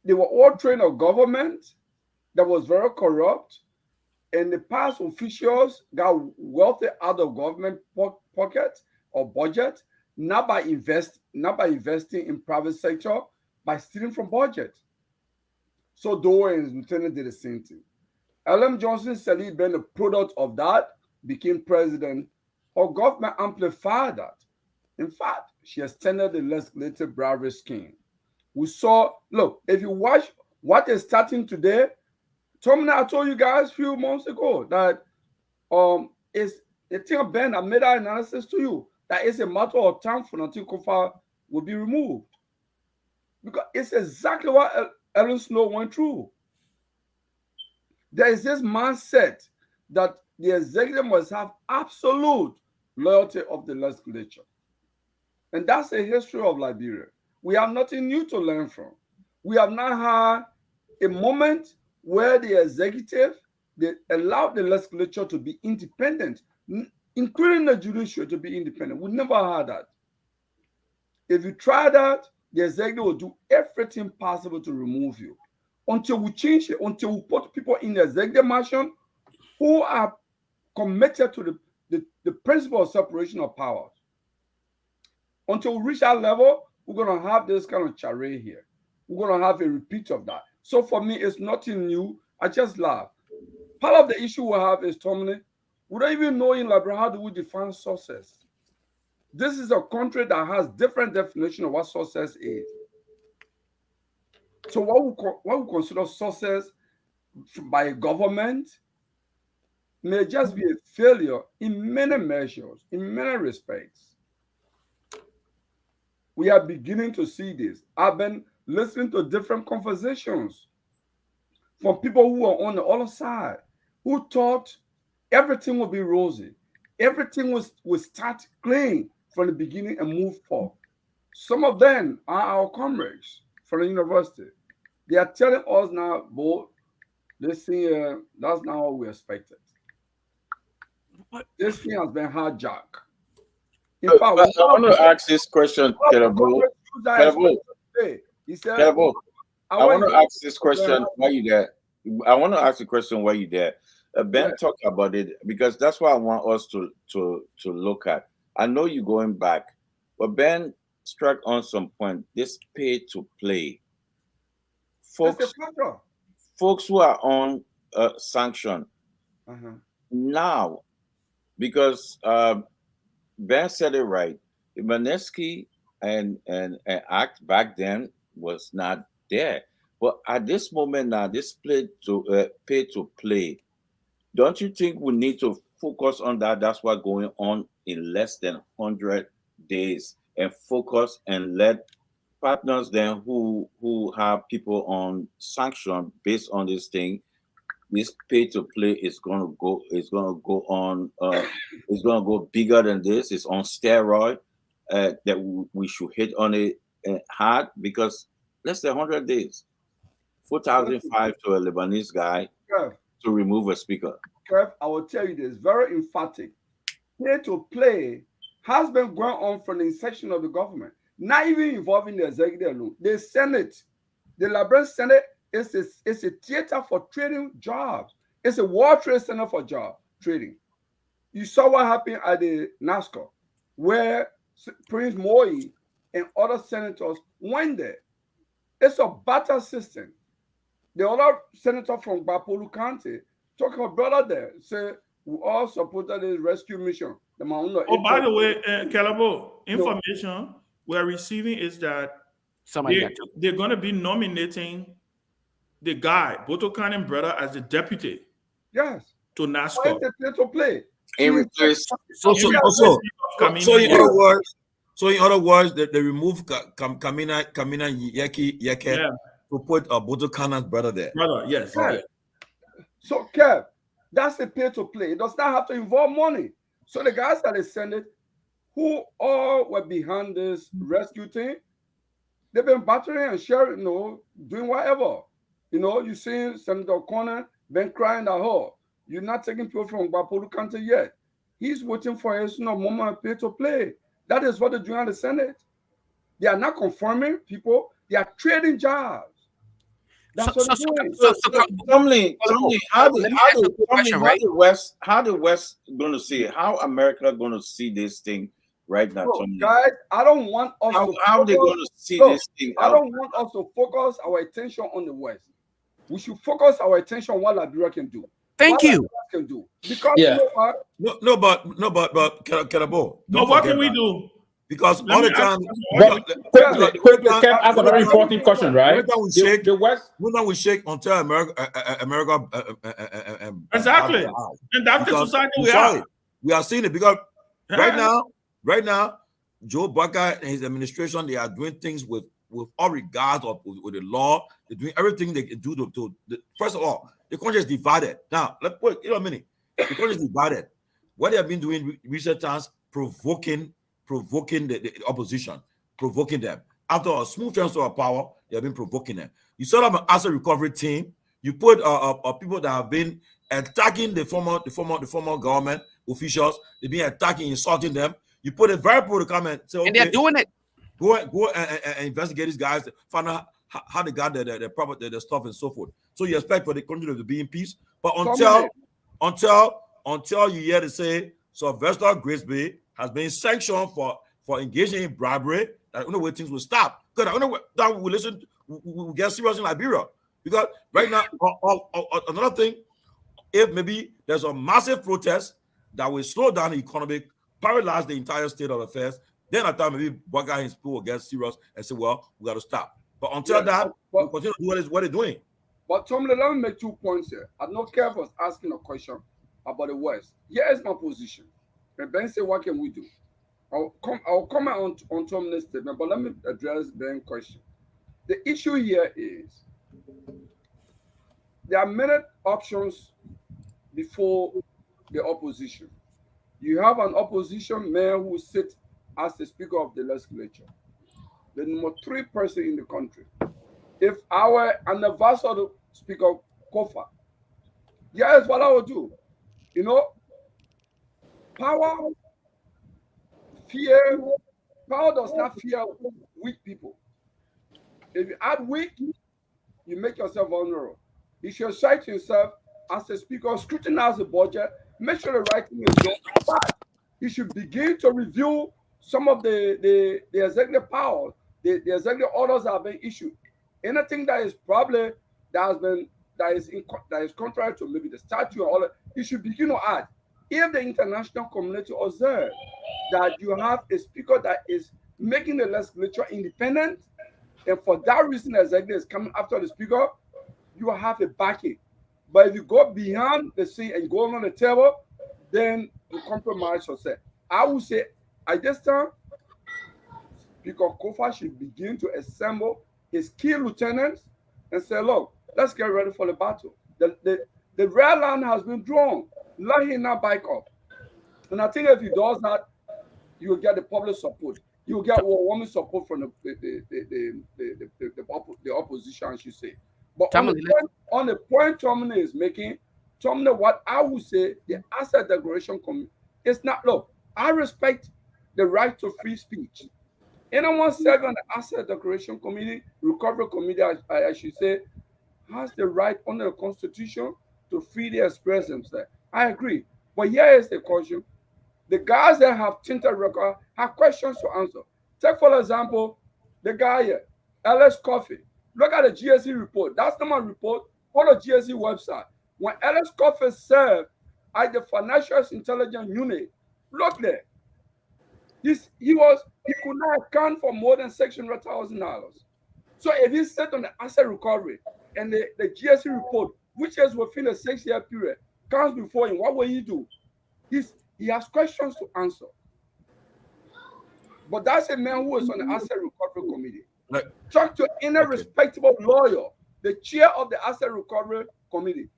they were all trained a government that was very corrupt. And the past officials got wealthy out of government pocket or budget, not by investing in private sector, by stealing from budget. So Doe and his lieutenant did the same thing. L.M. Johnson Sally, being a product of that, became president. Her government amplified that. In fact, she extended the legislative bribery scheme. We saw, look, if you watch what is starting today, Tomalin, I told you guys a few months ago that it's the thing of Ben, I made that analysis to you, that it's a matter of time for Nanti Kofa will be removed. Because it's exactly what Ellen Snow went through. There is this mindset that the executive must have absolute loyalty of the legislature. And that's the history of Liberia. We have nothing new to learn from. We have not had a moment where the executive, they allowed the legislature to be independent, including the judiciary to be independent. We never had that. If you try that, the executive will do everything possible to remove you. Until we change it, until we put people in the executive mansion who are committed to the principle of separation of powers. Until we reach that level, we're going to have this kind of charade here. We're going to have a repeat of that. So for me, it's nothing new. I just laugh. Part of the issue we have is, Tomalin, we don't even know in Liberia how do we define success. This is a country that has different definition of what success is. So what we consider success by a government may just be a failure in many measures, in many respects. We are beginning to see this. I've been listening to different conversations from people who are on the other side, who thought everything would be rosy. Everything would start clean from the beginning and move forward. Some of them are our comrades from the university. They are telling us now, boy, this thing, that's not what we expected. This thing has been hijacked. In fact, I want to ask this question, Kelebo. He said, Kelebo, I want to ask this question while you there. I want to ask the question while you there. Ben talked about it because that's what I want us to look at. I know you're going back, but Ben struck on some point. This pay to play, folks who are on sanction now, because Ben said it right. The Manesky and act back then was not there. But at this moment now, this pay to play, don't you think we need to focus on that? That's what's going on in less than 100 days, and focus and let partners then who have people on sanction based on this thing. This pay to play is gonna go on. It's gonna go bigger than this. It's on steroid. That we should hit on it hard, because less than 100 days, 4,005 to a Lebanese guy to remove a speaker. Kev, I will tell you this, very emphatic. Pay to play has been going on from the inception of the government, not even involving the executive alone. The Senate, the Liberian Senate, is a theater for trading jobs. It's a World Trade Center for job trading. You saw what happened at the NASCAR, where Prince Moi and other senators went there. It's a barter system. The other senator from Bapolu County took her brother there, said, we all supported this rescue mission. Oh, by the way, Kelebo, information we're receiving is that they're going to be nominating the guy, Boto Kanem brother, as the deputy. Yes. To NASCAR. To play. In replace. So in other words, they remove Kamina Yeke to put Boto Kanen's brother there. Brother, yes. Yeah. So, Kev, that's a pay to play. It does not have to involve money. So the guys that they send it, who all were behind this rescue thing, they've been battering and sharing, doing whatever. You see Senator Connor been crying that, you're not taking people from Bapolu County yet. He's waiting for his moment pay to play. That is what they're doing in the Senate. They are not confirming people. They are trading jobs. That's what they're doing. Tomalin, how the West going to see it? How America going to see this thing right now, Tomalin? Guys, I don't want us to how they going to see this thing I don't want us to focus our attention on the West. We should focus our attention on what Liberia can do. Thank you. Can do. Because you know what? But Kelebo. But what can we do? Because all the time, quickly, Kev asked a very important question, right? The West, we shake until America. Exactly, and that's the society we are. We are seeing it because right now, Joe Biden and his administration, they are doing things with all regards with the law. They're doing everything they can do to first of all, the country is divided. Now, let's wait a minute. The country is divided. What they have been doing recent times, provoking the opposition, provoking them. After a smooth transfer of power, they have been provoking them. You set up an asset recovery team. You put people that have been attacking the former government officials. They've been attacking, insulting them. You put a very political comment. Say, okay, and they're doing it. Go and investigate these guys. Find out how they got the stuff and so forth. So you expect for the country to be in peace, but until you hear to say Sylvester Grisby has been sanctioned for engaging in bribery, I don't know where things will stop. Because I don't know that we will get serious in Liberia. Because right now, another thing, if maybe there's a massive protest that will slow down the economic paralyze the entire state of affairs. Then I thought maybe one guy his people will get serious and say, well, we got to stop. But until that, we continue to do what they're doing. But Tomalin, let me make 2 points here. I know Kev was asking a question about the West. Here is my position. And Ben said, what can we do? I'll comment on Tomalin's statement, but let me address Ben's question. The issue here is there are many options before the opposition. You have an opposition mayor who sits as the Speaker of the Legislature, the number 3 person in the country. If I were an advisor to Speaker Kofa, here's what I would do. You know, power does not fear weak people. If you add weak, you make yourself vulnerable. You should say to yourself, as a speaker, scrutinize the budget, make sure the right thing is done. But you should begin to review some of the executive powers, the executive orders that have been issued. Anything that is probably that is contrary to maybe the statute or all that, you should begin to add. If the international community observes that you have a speaker that is making the legislature independent, and for that reason the executive is coming after the speaker, you will have a backing. But if you go beyond the scene and go on the table, then you compromise yourself. I would say at this time, Speaker Kofa should begin to assemble his key lieutenants and say, look, let's get ready for the battle. The red line has been drawn. Let him not back up. And I think if he does that, you will get the public support. You will get overwhelming support from the opposition, I should say. But on the point Tomalin is making, Tomalin, what I would say, the Asset Declaration Committee, it's not, look, I respect the right to free speech. Anyone serving on the Asset Declaration Committee, Recovery Committee, I should say, has the right under the Constitution to freely express themselves. I agree. But here is the question. The guys that have tinted record have questions to answer. Take, for example, the guy here, Alex Coffey. Look at the GSE report. That's not my report on the GSE website. When Alex Coffey served at the Financial Intelligence Unit, look there. He could not account for more than $600,000. So if he sat on the asset recovery and the GSE report, which is within a 6-year period, comes before him, what will he do? He has questions to answer. But that's a man who is on the Asset Recovery Committee. Talk to any respectable lawyer, the chair of the Asset Recovery Committee.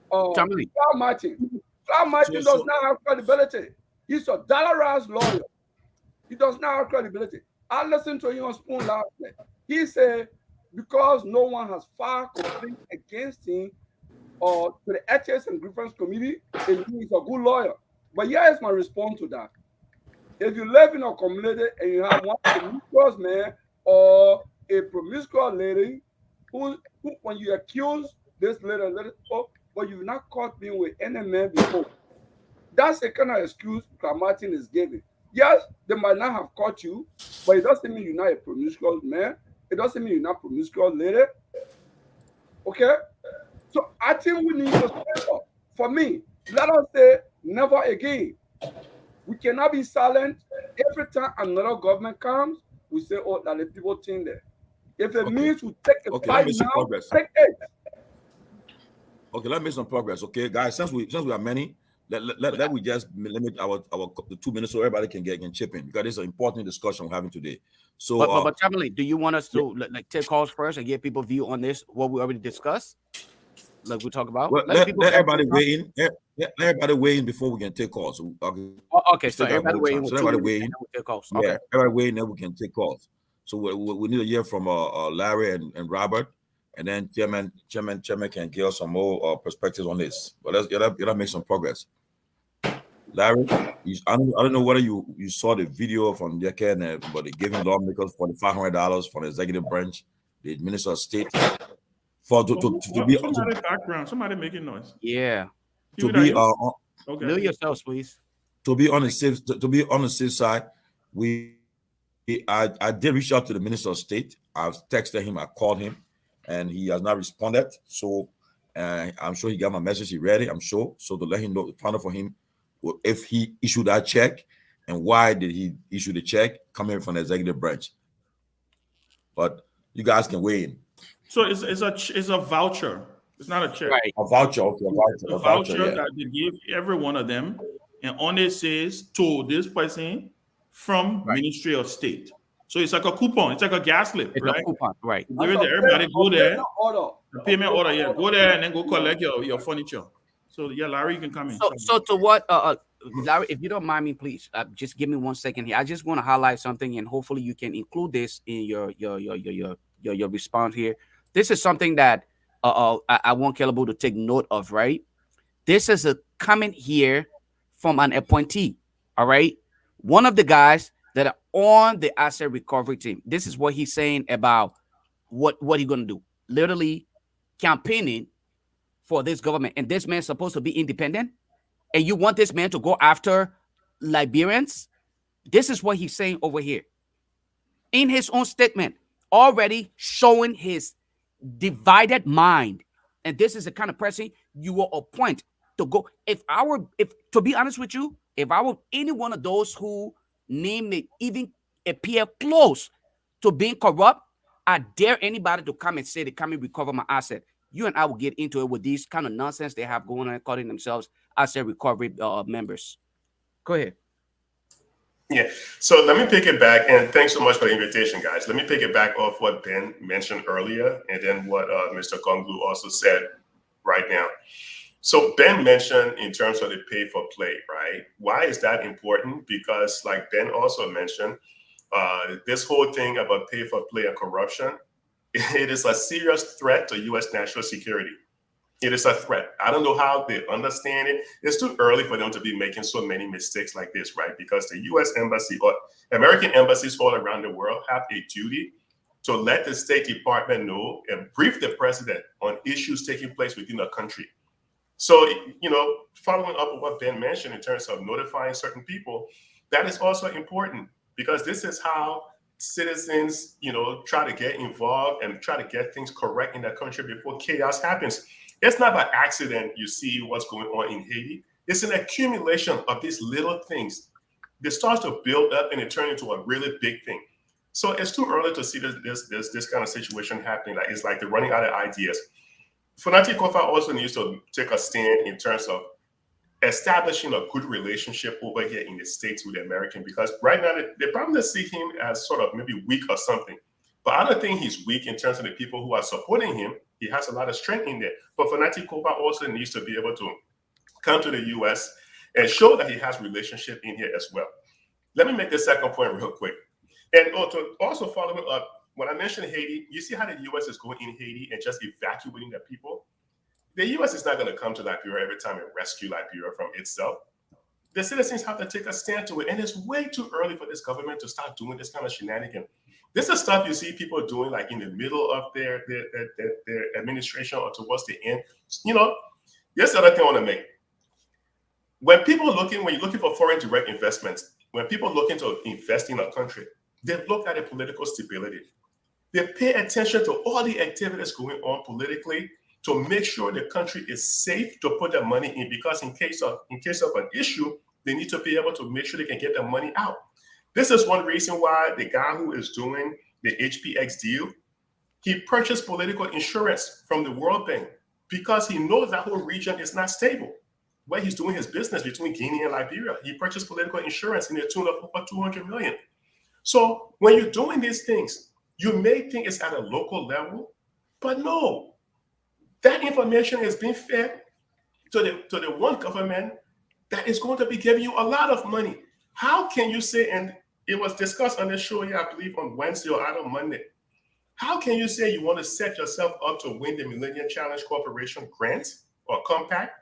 Cloud Martin. Cloud Martin does not have credibility. He's a dollarized lawyer. He does not have credibility. I listened to him on Spoon last night. He said, because no one has filed complaint against him or to the Ethics and Grievance Committee, he's a good lawyer. But here is my response to that. If you live in a community and you have one promiscuous man or a promiscuous lady who when you accuse this lady, but you've not caught me with any man before, that's the kind of excuse Cloud Martin is giving. Yes, they might not have caught you, but it doesn't mean you're not a promiscuous man. It doesn't mean you're not a promiscuous lady. Okay? So I think we need to step up. For me, let us say never again. We cannot be silent. Every time another government comes, we say, oh, that the people think that. If it means we take a fight now, take it. Okay, let's make some progress. Okay, guys, since we are many, let we just limit our 2 minutes so everybody can chip in, because it's an important discussion we're having today. So, but Tomalin, do you want us to take calls first and get people view on this what we already discussed? Like we talk about. Well, let everybody weigh in. Let everybody weigh in before we can take calls. Okay, so everybody weigh in. So everybody weigh in. Take calls. Okay. Yeah, everybody weigh in, then we can take calls. So we need to hear from Larry and Robert, and then Chairman can give us some more perspectives on this. But let's make some progress. Larry, I don't know whether you saw the video from Jeken, but they gave him lawmakers $4,500 from the executive branch, the Minister of State, to be somebody background, somebody making noise. Yeah. To be okay. Know yourselves, please. To be on the safe side, I did reach out to the Minister of State. I've texted him, I called him, and he has not responded. So I'm sure he got my message. He read it, I'm sure. So to let him know, find out for him if he issued that check and why did he issue the check coming from the executive branch. But you guys can weigh in. So it's a voucher. It's not a check. Right. A voucher, okay, A voucher that they give every one of them, and on it says to this person from Ministry of State. So it's like a coupon. It's like a gas slip, It's right? a coupon, right? Give it to everybody. Go there. Order. The payment order. Yeah, go there and then go collect your furniture. So yeah, Larry, you can come in. So to what, Larry, if you don't mind me, please, just give me 1 second here. I just want to highlight something, and hopefully you can include this in your response here. This is something that I want Caleb to take note of, right? This is a comment here from an appointee, all right? One of the guys that are on the asset recovery team. This is what he's saying about what he's going to do. Literally campaigning for this government. And this man's supposed to be independent. And you want this man to go after Liberians? This is what he's saying over here. In his own statement, already showing his divided mind. And this is the kind of person you will appoint to go. If to be honest with you, if I were any one of those who name it even appear close to being corrupt, I dare anybody to come and say they come and recover my asset. You and I will get into it with these kind of nonsense they have going on, calling themselves asset recovery members. Go ahead. Yeah. So let me pick it back, and thanks so much for the invitation, guys. Let me pick it back off what Ben mentioned earlier, and then what Mr. Konglu also said right now. So Ben mentioned in terms of the pay for play, right? Why is that important? Because like Ben also mentioned, this whole thing about pay for play and corruption, it is a serious threat to U.S. national security. It is a threat. I don't know how they understand it. It's too early for them to be making so many mistakes like this, right? Because the U.S. embassy or American embassies all around the world have a duty to let the State Department know and brief the president on issues taking place within the country. So, following up on what Ben mentioned in terms of notifying certain people, that is also important because this is how citizens, try to get involved and try to get things correct in that country before chaos happens. It's not by accident you see what's going on in Haiti. It's an accumulation of these little things. It starts to build up and it turns into a really big thing. So it's too early to see this kind of situation happening. Like it's like they're running out of ideas. Fonati Kofa also needs to take a stand in terms of establishing a good relationship over here in the States with the American, because right now they probably see him as sort of maybe weak or something. But I don't think he's weak in terms of the people who are supporting him. He has a lot of strength in there. But Fonati Kofa also needs to be able to come to the U.S. and show that he has relationship in here as well. Let me make the second point real quick. And also following up, when I mentioned Haiti, you see how the U.S. is going in Haiti and just evacuating the people? The U.S. is not going to come to Liberia every time and rescue Liberia from itself. The citizens have to take a stand to it. And it's way too early for this government to start doing this kind of shenanigan. This is stuff you see people doing like in the middle of their administration or towards the end. Here's the other thing I want to make. When you're looking for foreign direct investments, when people looking to invest in a country, they look at the political stability. They pay attention to all the activities going on politically to make sure the country is safe to put their money in, because in case of an issue, they need to be able to make sure they can get their money out. This is one reason why the guy who is doing the HPX deal, he purchased political insurance from the World Bank because he knows that whole region is not stable. Where he's doing his business between Guinea and Liberia, he purchased political insurance in the tune of over 200 million. So when you're doing these things, you may think it's at a local level, but no. That information is being fed to the one government that is going to be giving you a lot of money. How can you say, and it was discussed on this show here, I believe on Wednesday or on Monday, how can you say you want to set yourself up to win the Millennium Challenge Corporation grant or compact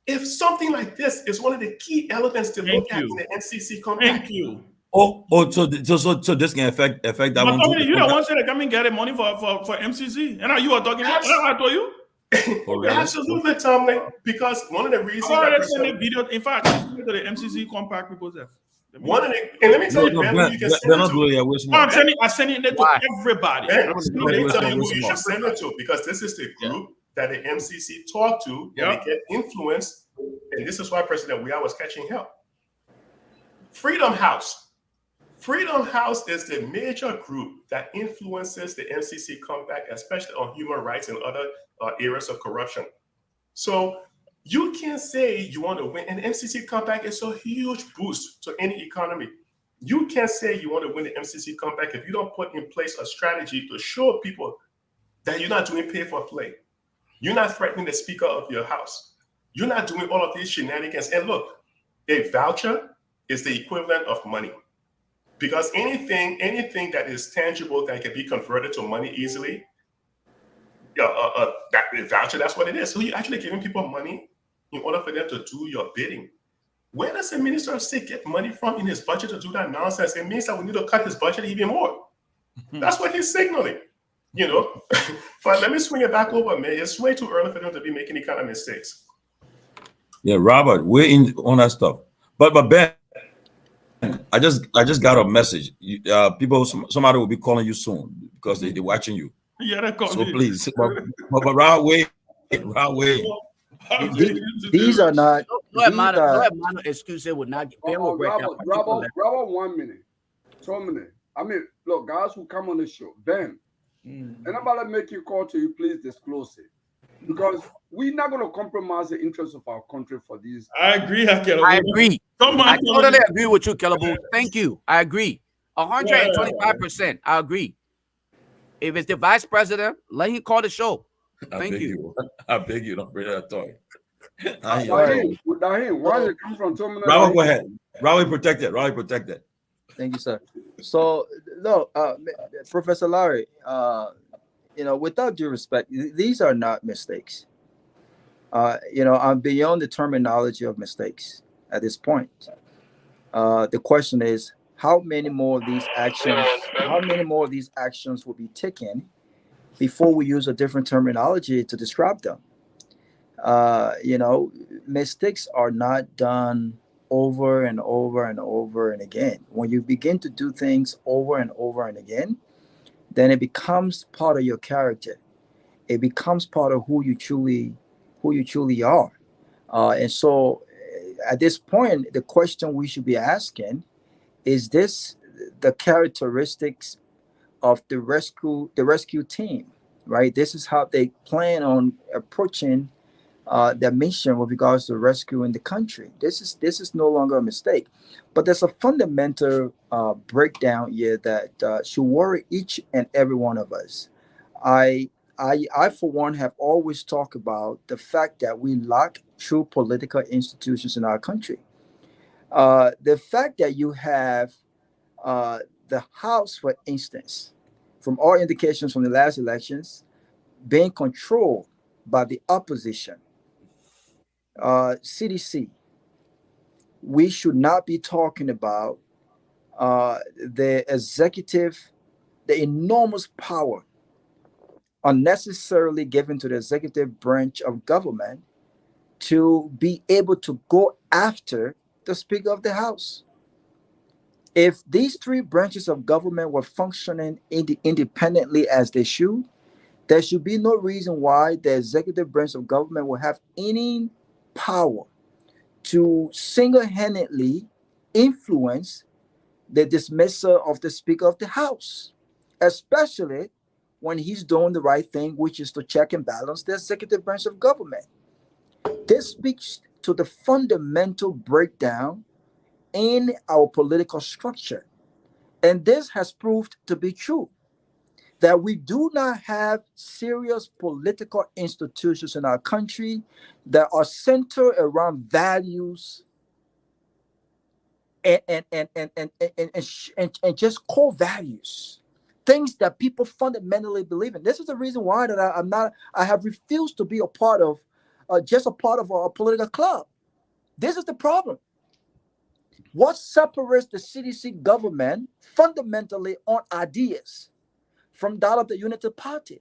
if something like this is one of the key elements to look at in the NCC compact? Thank you. So this can affect that but one. Tommy, you don't want to come and get the money for MCC, and you are talking. I told you. Absolutely, Tomalin, because one of the reasons send a video. In fact, to the MCC compact people there. And let me tell you, Ben, you can send it to. I'm sending it to everybody. Ben, let me tell you who you should send it to, because this is the group that the MCC talk to, and they get influence and this is why President Weah was catching hell. Freedom House. Freedom House is the major group that influences the MCC Compact, especially on human rights and other areas of corruption. So you can't say you want to win. And MCC Compact is a huge boost to any economy. You can't say you want to win the MCC Compact if you don't put in place a strategy to show people that you're not doing pay for play. You're not threatening the Speaker of your House. You're not doing all of these shenanigans. And look, a voucher is the equivalent of money. Because anything that is tangible that can be converted to money easily, that voucher, that's what it is. So you're actually giving people money in order for them to do your bidding. Where does the Minister of State get money from in his budget to do that nonsense? It means that we need to cut his budget even more. That's what he's signaling, you know. But let me swing it back over, man. It's way too early for them to be making any kind of mistakes. Yeah, Robert, we're in on that stuff. But Ben, I just got a message. People, somebody will be calling you soon because they're watching you. Yeah, that call So me. please, but Round way. These are not. No amount of excuses would not. Ben will break down. Robert, 1 minute, 2 minutes. I mean, look, guys who come on the show, Ben, anybody make you call to you, please disclose it. Because we're not going to compromise the interests of our country for these. I agree, Hakeem. I agree. I totally agree with you, Kellebu. Thank you. I agree. 125%. I agree. If it's the vice president, let him call the show. Thank you. I beg you, don't bring that talk. Dahin, why you come from Tomalin? Raul, go ahead. Raul, protect it. Thank you, sir. So, no, Professor Larry, without due respect, these are not mistakes. I'm beyond the terminology of mistakes at this point. The question is, how many more of these actions will be taken before we use a different terminology to describe them? Mistakes are not done over and over and over and again. When you begin to do things over and over and again, then it becomes part of your character. It becomes part of who you truly are. And so at this point, the question we should be asking is this the characteristics of the rescue team, right? This is how they plan on approaching their mission with regards to rescuing the country. This is no longer a mistake, but there's a fundamental breakdown here that should worry each and every one of us. I for one have always talked about the fact that we lack true political institutions in our country. The fact that you have the House, for instance, from all indications from the last elections, being controlled by the opposition, CDC, we should not be talking about the executive, the enormous power unnecessarily given to the executive branch of government to be able to go after the Speaker of the House. If these three branches of government were functioning independently as they should, there should be no reason why the executive branch of government will have any power to single-handedly influence the dismissal of the Speaker of the House, especially when he's doing the right thing, which is to check and balance the executive branch of government. This speaks to the fundamental breakdown in our political structure. And this has proved to be true, that we do not have serious political institutions in our country that are centered around values and just core values, things that people fundamentally believe in. This is the reason why that I have refused to be a part of just a part of a political club. This is the problem. What separates the CDC government fundamentally on ideas from that of the Unity Party?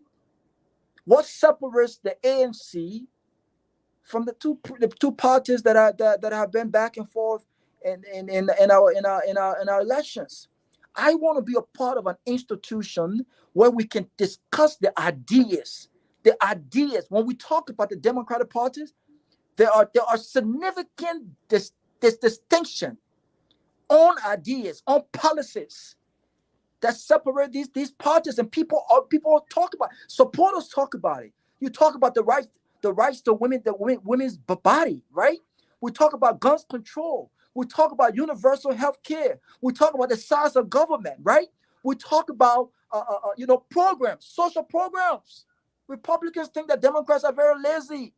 What separates the ANC from the two parties that have been back and forth in our elections? I want to be a part of an institution where we can discuss the ideas. When we talk about the Democratic parties, There are significant distinction on ideas, on policies that separate these parties, and people talk about it. Supporters talk about it. You talk about the rights to women, women's body, right? We talk about guns control. We talk about universal health care. We talk about the size of government, right? We talk about programs, social programs. Republicans think that Democrats are very lazy.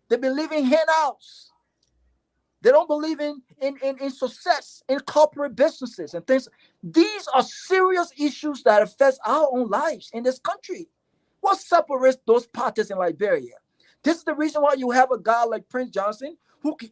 They believe in handouts. They don't believe in success in corporate businesses and things. These are serious issues that affect our own lives in this country. What separates those parties in Liberia? This is the reason why you have a guy like Prince Johnson who could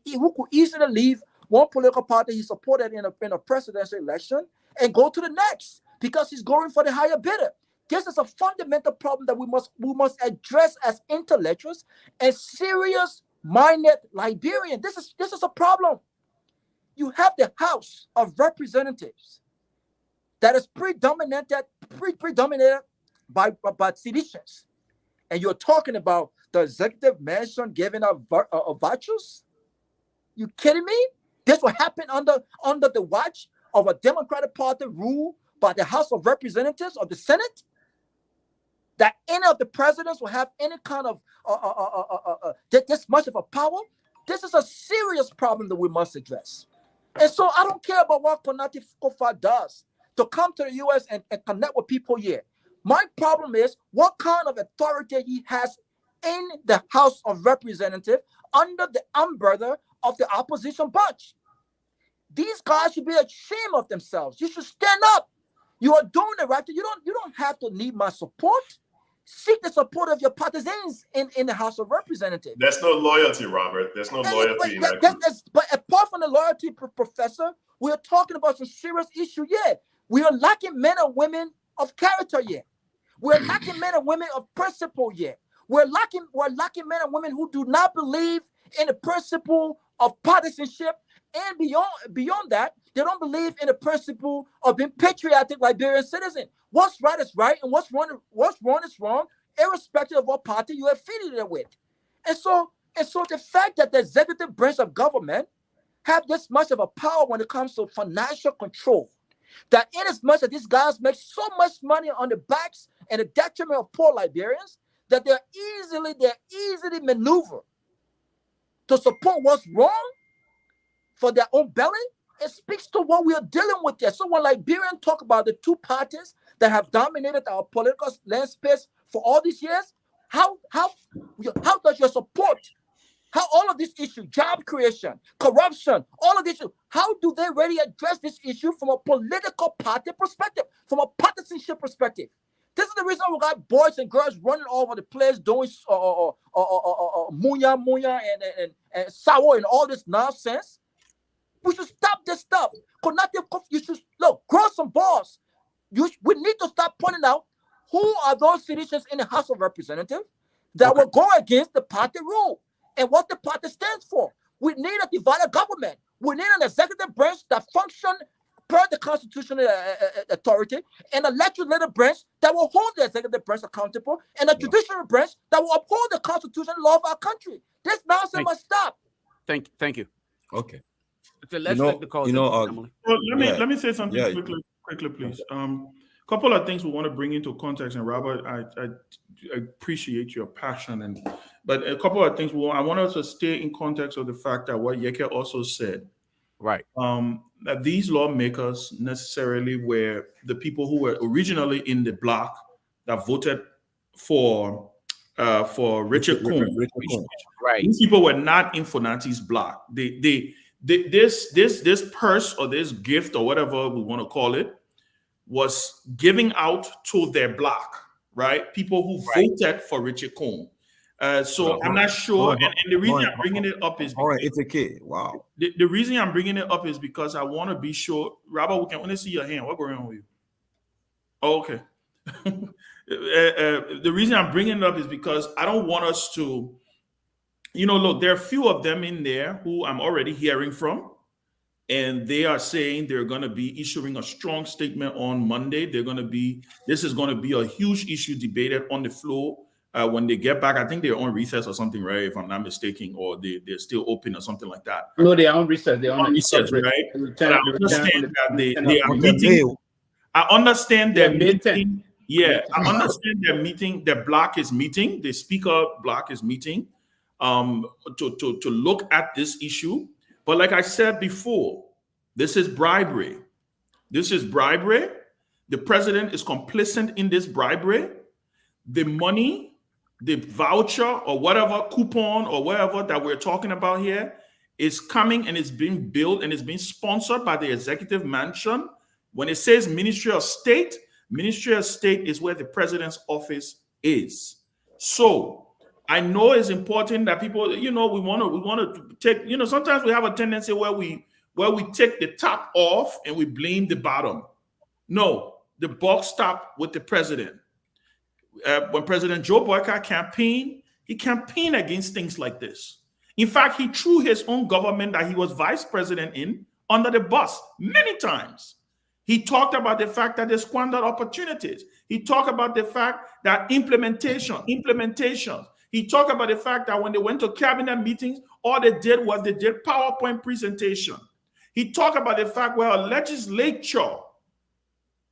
easily leave one political party he supported in a presidential election and go to the next because he's going for the higher bidder. This is a fundamental problem that we must address as intellectuals and serious-minded Liberians. This is a problem. You have the House of Representatives that is predominated by seditionists, and you're talking about the executive mansion giving out vouchers? You kidding me? This will happen under the watch of a Democratic Party rule by the House of Representatives or the Senate? That any of the presidents will have any kind of this much of a power? This is a serious problem that we must address. And so I don't care about what Konati Kofa does to come to the U.S. and connect with people here. My problem is what kind of authority he has in the House of Representatives under the umbrella of the opposition bunch. These guys should be ashamed of themselves. You should stand up. You are doing the right thing. You don't have to need my support. Seek the support of your partisans in the House of Representatives. There's no loyalty, Robert. There's no loyalty in that group. But apart from the loyalty, Professor, we're talking about some serious issue here. We are lacking men and women of character here. We're lacking men and women of principle here. We're lacking men and women who do not believe in the principle of partisanship, and beyond that, they don't believe in the principle of being patriotic Liberian citizens. What's right is right, and what's wrong is wrong, irrespective of what party you are affiliated with. And so the fact that the executive branch of government have this much of a power when it comes to financial control, that in as much as these guys make so much money on the backs and the detriment of poor Liberians, that they're easily maneuver to support what's wrong for their own belly, it speaks to what we are dealing with there. So when Liberians talk about the two parties that have dominated our political landscape for all these years, how does your support, how all of these issues, job creation, corruption, all of these issues, how do they really address this issue from a political party perspective, from a partisanship perspective? This is the reason we got boys and girls running all over the place doing munya and sour and all this nonsense. We should stop this stuff. You should grow some balls. We need to start pointing out who are those citizens in the House of Representatives that will go against the party rule and what the party stands for. We need a divided government. We need an executive branch that function per the constitutional authority, and a legislative branch that will hold the executive branch accountable, and a judicial branch that will uphold the constitutional law of our country. This nonsense must stop. Thank you. Okay. So let's take the call. Well, let me say something quickly, please. Couple of things we want to bring into context, and Robert, I appreciate your passion, but a couple of things I want us to stay in context of the fact that what Yeke also said, right? That these lawmakers necessarily were the people who were originally in the bloc that voted for Richard Cohen. Right. These people were not in Fonati's bloc. This purse or this gift or whatever we want to call it was giving out to their bloc, right? People who voted for Richard Cohen. So I'm not sure, and the reason I'm bringing it up is it's a kid. Wow. The reason I'm bringing it up is because I want to be sure, Robert. We can only see your hand. What's going on with you? Oh, okay. The reason I'm bringing it up is because I don't want us to, look, there are a few of them in there who I'm already hearing from, and they are saying they're going to be issuing a strong statement on Monday. This is going to be a huge issue debated on the floor when they get back, I think they're on recess or something, right? If I'm not mistaken, or they're still open or something like that. No, they are on recess. They're on recess, right? But I understand that they are Okay, meeting. I understand Yeah, they're May meeting. Yeah, I understand they're meeting. The block is meeting. The speaker block is meeting to look at this issue. But like I said before, this is bribery. This is bribery. The president is complicit in this bribery. The money, the voucher or whatever coupon or whatever that we're talking about here is coming and it's being built and it's being sponsored by the executive mansion. When it says Ministry of State is where the president's office is. So I know it's important that people, we want to take, sometimes we have a tendency where we take the top off and we blame the bottom. No, the buck stopped with the president. When President Joe Boyka campaigned, he campaigned against things like this. In fact, he threw his own government that he was vice president in under the bus many times. He talked about the fact that they squandered opportunities. He talked about the fact that implementation. He talked about the fact that when they went to cabinet meetings, all they did was they did PowerPoint presentation. He talked about the fact where a legislature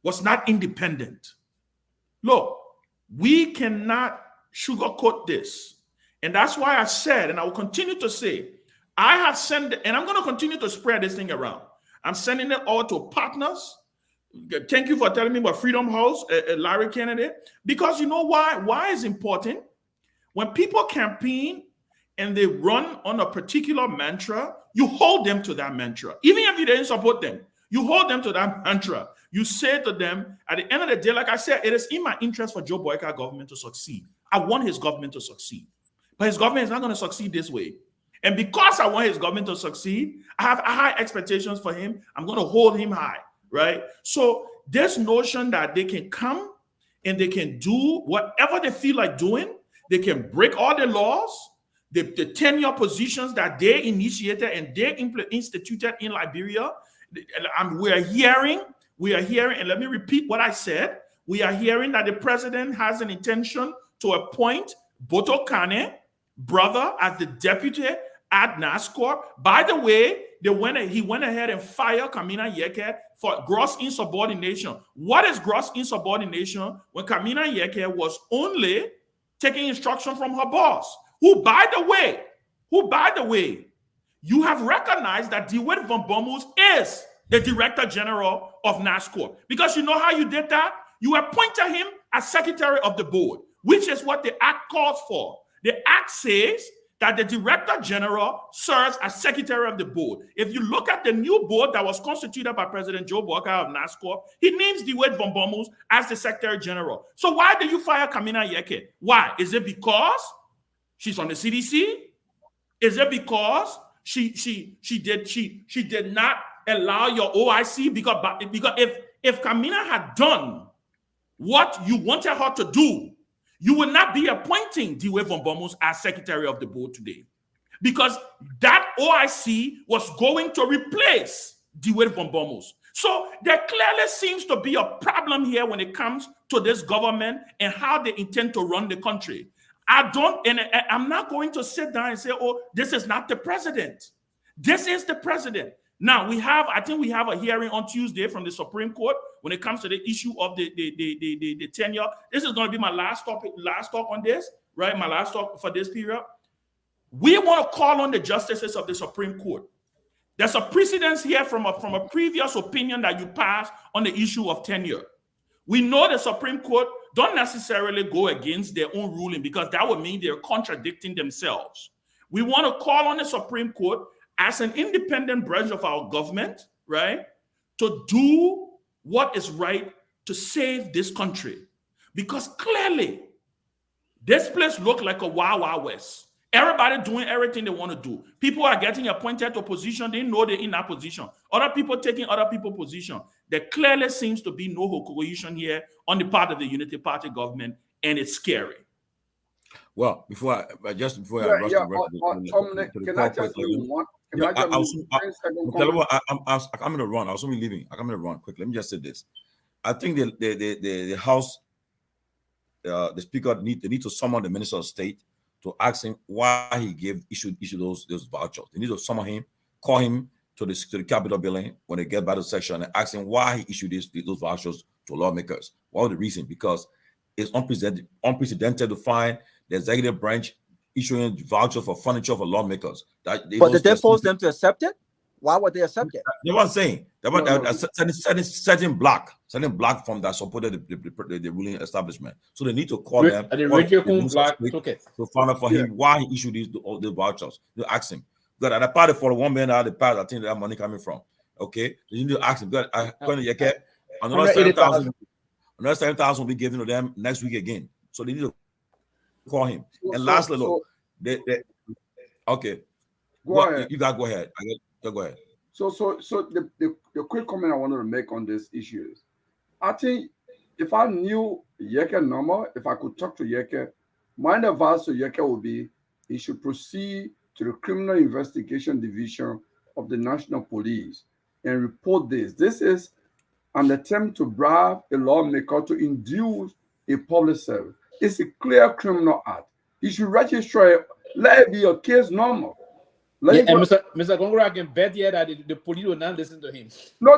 was not independent. Look, we cannot sugarcoat this. And that's why I said, and I will continue to say, I have sent, and I'm going to continue to spread this thing around. I'm sending it all to partners. Thank you for telling me about Freedom House, Larry Kennedy. Because you know why? Why is important? When people campaign and they run on a particular mantra, you hold them to that mantra. Even if you didn't support them, you hold them to that mantra. You say to them, at the end of the day, like I said, it is in my interest for Joe Boyka government to succeed. I want his government to succeed. But his government is not going to succeed this way. And because I want his government to succeed, I have high expectations for him. I'm going to hold him high, right? So this notion that they can come and they can do whatever they feel like doing, they can break all the laws, the tenure positions that they initiated and they instituted in Liberia. And we are hearing, and let me repeat what I said. We are hearing that the president has an intention to appoint Boto Kane, brother, as the deputy at NASCOR. By the way, he went ahead and fired Kamina Yeke for gross insubordination. What is gross insubordination? When Kamina Yeke was only taking instruction from her boss, who, by the way, you have recognized that DeWitt Van Bommels is the Director General of NASCOR. Because you know how you did that? You appointed him as Secretary of the Board, which is what the Act calls for. The Act says that the Director General serves as Secretary of the Board. If you look at the new board that was constituted by President Joe Boyka of NASCOR, he names DeWitt Van Bommels as the Secretary General. So why did you fire Kamina Yeke? Why? Is it because she's on the CDC? Is it because she did not allow your OIC? Because if Kamina had done what you wanted her to do, you would not be appointing DeWitt Van Bommels as Secretary of the Board today. Because that OIC was going to replace DeWitt Van Bommels. So there clearly seems to be a problem here when it comes to this government and how they intend to run the country. I'm not going to sit down and say, oh, this is not the president. This is the president. Now, I think we have a hearing on Tuesday from the Supreme Court when it comes to the issue of the tenure. This is going to be my last talk on this, right? My last talk for this period. We want to call on the justices of the Supreme Court. There's a precedence here from a previous opinion that you passed on the issue of tenure. We know the Supreme Court don't necessarily go against their own ruling because that would mean they're contradicting themselves. We want to call on the Supreme Court as an independent branch of our government, right, to do what is right to save this country. Because clearly, this place looks like a Wild Wild West. Everybody doing everything they want to do. People are getting appointed to a position. They know they're in that position. Other people taking other people's position. There clearly seems to be no cohesion here on the part of the Unity Party government, and it's scary. Well, before I rush to Tomalin, can I just one? I'm going to run. I was only leaving. I'm going to run quickly. Let me just say this. I think the House the speaker need to summon the Minister of State to ask him why he issued those vouchers. They need to summon him, call him to the Capitol building when they get by the section and ask him why he issued those vouchers to lawmakers. What was the reason? Because it's unprecedented to find the executive branch issuing vouchers for furniture for lawmakers. But did they force them to accept it? Why would they accept it? They weren't saying. They were setting block from that supported the ruling establishment. So they need to call them to find out for him why he issued the vouchers. They ask him. Because at the party for the $1 million out of the past, I think that money coming from. Okay, you need to ask him. Because another 7,000 will be given to them next week again. So they need to call him. And lastly, look, okay, go ahead. You gotta go ahead. Go ahead. So the quick comment I wanted to make on this issue is, I think if I knew Yeke number, if I could talk to Yeke, my advice to Yeke would be he should proceed to the Criminal Investigation Division of the National Police and report this. This is an attempt to bribe a lawmaker to induce a public service. It's a clear criminal act. You should register it. Let it be a case number. And Mr. Gongora, I can bet here that the police will not listen to him. No.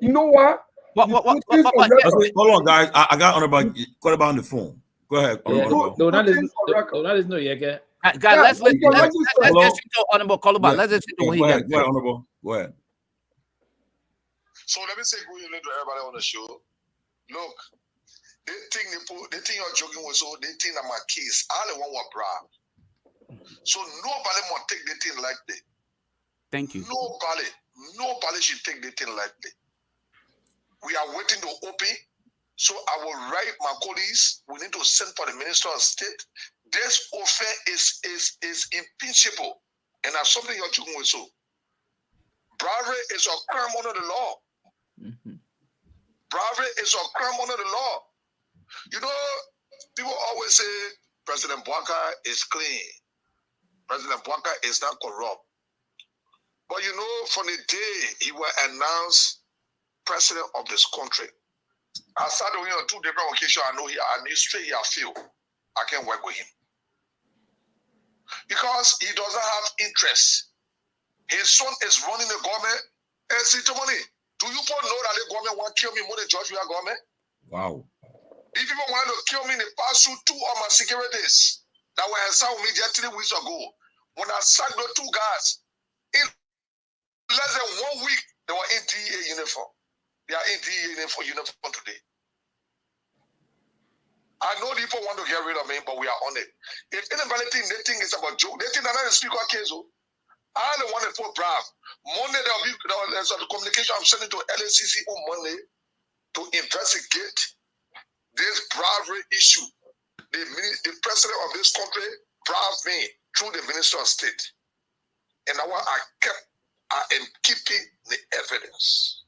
You know what? Hold on, guys. I got Honorable on the phone. Go ahead. No, not listen to Yeke. Guys, let's listen to Honorable Koluba. Let's listen to what he got. Go ahead, Honorable. Go ahead. So let me say good evening to everybody on the show. Look, they think you're joking with, so they think I'm a case. I don't want brave. So nobody will take the thing like that. Thank you. Nobody should take the thing like that. We are waiting to open. So I will write my colleagues. We need to send for the Minister of State. This offense is impeachable, and that's something you're joking with. So bravery is a crime under the law. Bravery is a crime under the law. You know, people always say President Bwaka is clean. President Bwaka is not corrupt. But you know, from the day he was announced president of this country, I started on 2 different occasions. I know straight I feel I can work with him. Because he doesn't have interest. His son is running the government. And see, Tomalin, do you know that the government want to kill me more than George Weah government? Wow. These people wanted to kill me in the past 2 of my securities that were assigned with me just 3 weeks ago. When I sacked the 2 guys, in less than 1 week, they were in DEA uniform. They are in DEA uniform today. I know people want to get rid of me, but we are on it. If anybody think they think it's about joke, they think that I speak on case. I don't want to put brave. Monday there's a communication I'm sending to LACC on Monday to investigate this bravery issue. The president of this country braved me through the Minister of State. And now I am keeping the evidence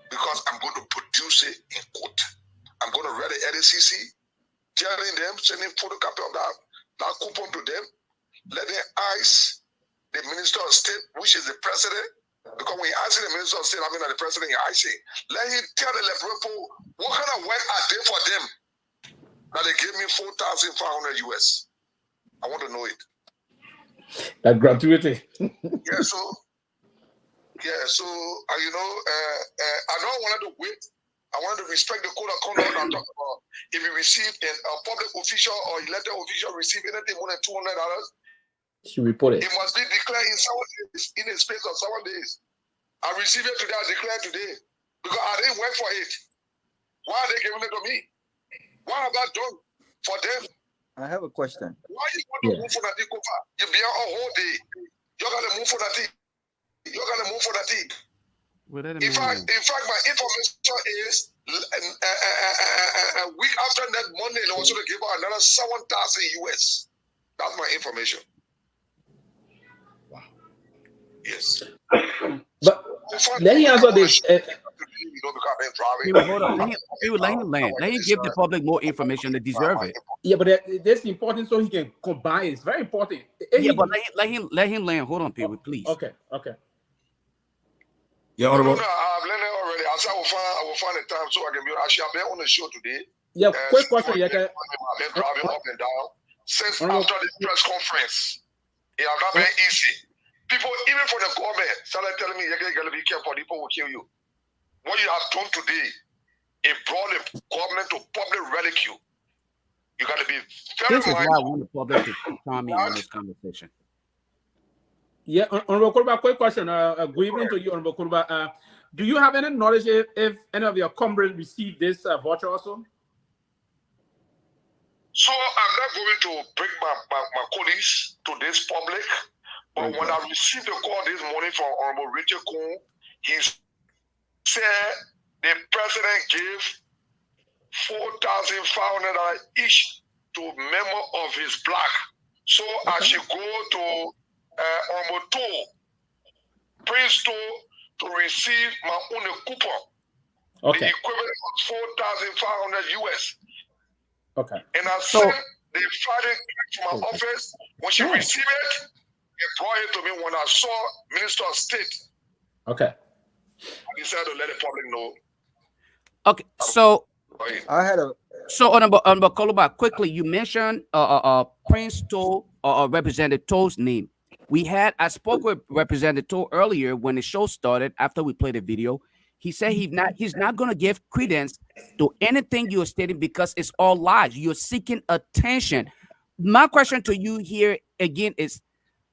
because I'm going to produce it in court. I'm going to read the LACC, telling them, sending photocopy of that coupon to them, let them ice the Minister of State, which is the president, because when you ask the Minister of State, I mean the president, you're icing. Let him tell the people what kind of work I did for them that they gave me $4,500 US. I want to know it. That gratuity. So you know, I don't want to wait. I want to respect the code of conduct I'm talking about. If you receive a public official or elected official receive anything more than $200, she report it. It must be declared in a space of 7 days. I received it today, I declared today. Because I didn't work for it. Why are they giving it to me? What have I done for them? I have a question. Why you want to move for that thing? You be out a whole day. You gotta move for that thing. You gotta move for that thing. In fact, my information is a week after that Monday, they also give out another 7,000 US. That's my information. Wow. Yes. But let me answer this. Hold on. Let him land. Let him give the public more information. They deserve it. Yeah, but that's important so he can combine it. It's very important. But let him land. Hold on, people, please. Okay. Yeah, Honorable. No, I've learned it already. I said I will find the time so I can be. Actually, I've been on the show today. Yeah, quick question. Yeah, I've been driving up and down since after the press conference. It has not been easy. People, even from the government, started telling me, you're going to be careful, people will kill you. What you have done today, it brought the government to public ridicule. You got to be very This is why I mindful. want the public to chime in on this conversation. Yeah, Honorable Kurba, quick question. Good evening to you, Honorable Kurba. Do you have any knowledge if any of your comrades received this voucher also? So I'm not going to bring my colleagues to this public, but when I received the call this morning from Honorable Richard Kuhn, he said the president gave $4,500 each to member of his block. So I should go to Honorable Toll, Prince Toll, to receive my own coupon. Okay. The equivalent of 4,500 US. Okay. And I sent the filing to my office. When she received it, they brought it to me when I saw Minister of State. Okay. I decided to let the public know. Okay, so I had a on Koluba, quickly, you mentioned Prince Toll Representative Toll's name. I spoke with Representative Toll earlier when the show started after we played the video. He said he's not going to give credence to anything you're stating because it's all lies. You're seeking attention. My question to you here again is,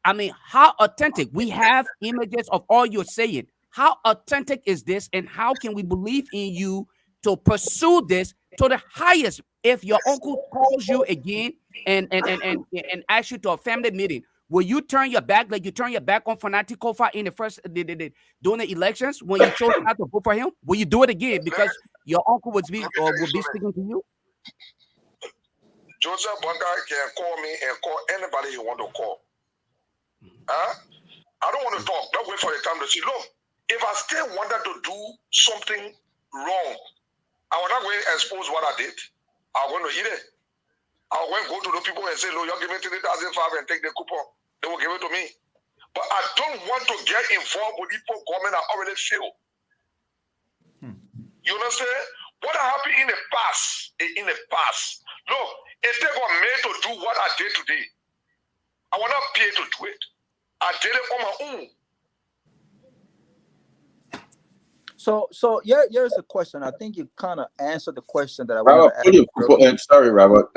I mean, how authentic? We have images of all you're saying. How authentic is this, and how can we believe in you to pursue this to the highest? If your uncle calls you again and asks you to a family meeting, will you turn your back like you turn your back on Fanati Kofa in the first during the elections when you chose not to vote for him? Will you do it again because your uncle would be speaking to you? Joseph Bonga can call me and call anybody he want to call. I don't want to talk. Don't wait for the time to see. Look, if I still wanted to do something wrong, I was not going to expose what I did. I was going to eat it. I was going to go to the people and say, look, you're giving 30,005 and take the coupon. They will give it to me. But I don't want to get involved with people government that already failed. You understand? What happened in the past, look, it take on me to do what I did today. I was not paid to do it. I did it on my own. So here's a question. I think you kind of answered the question that I wanted to ask. Sorry, Robert.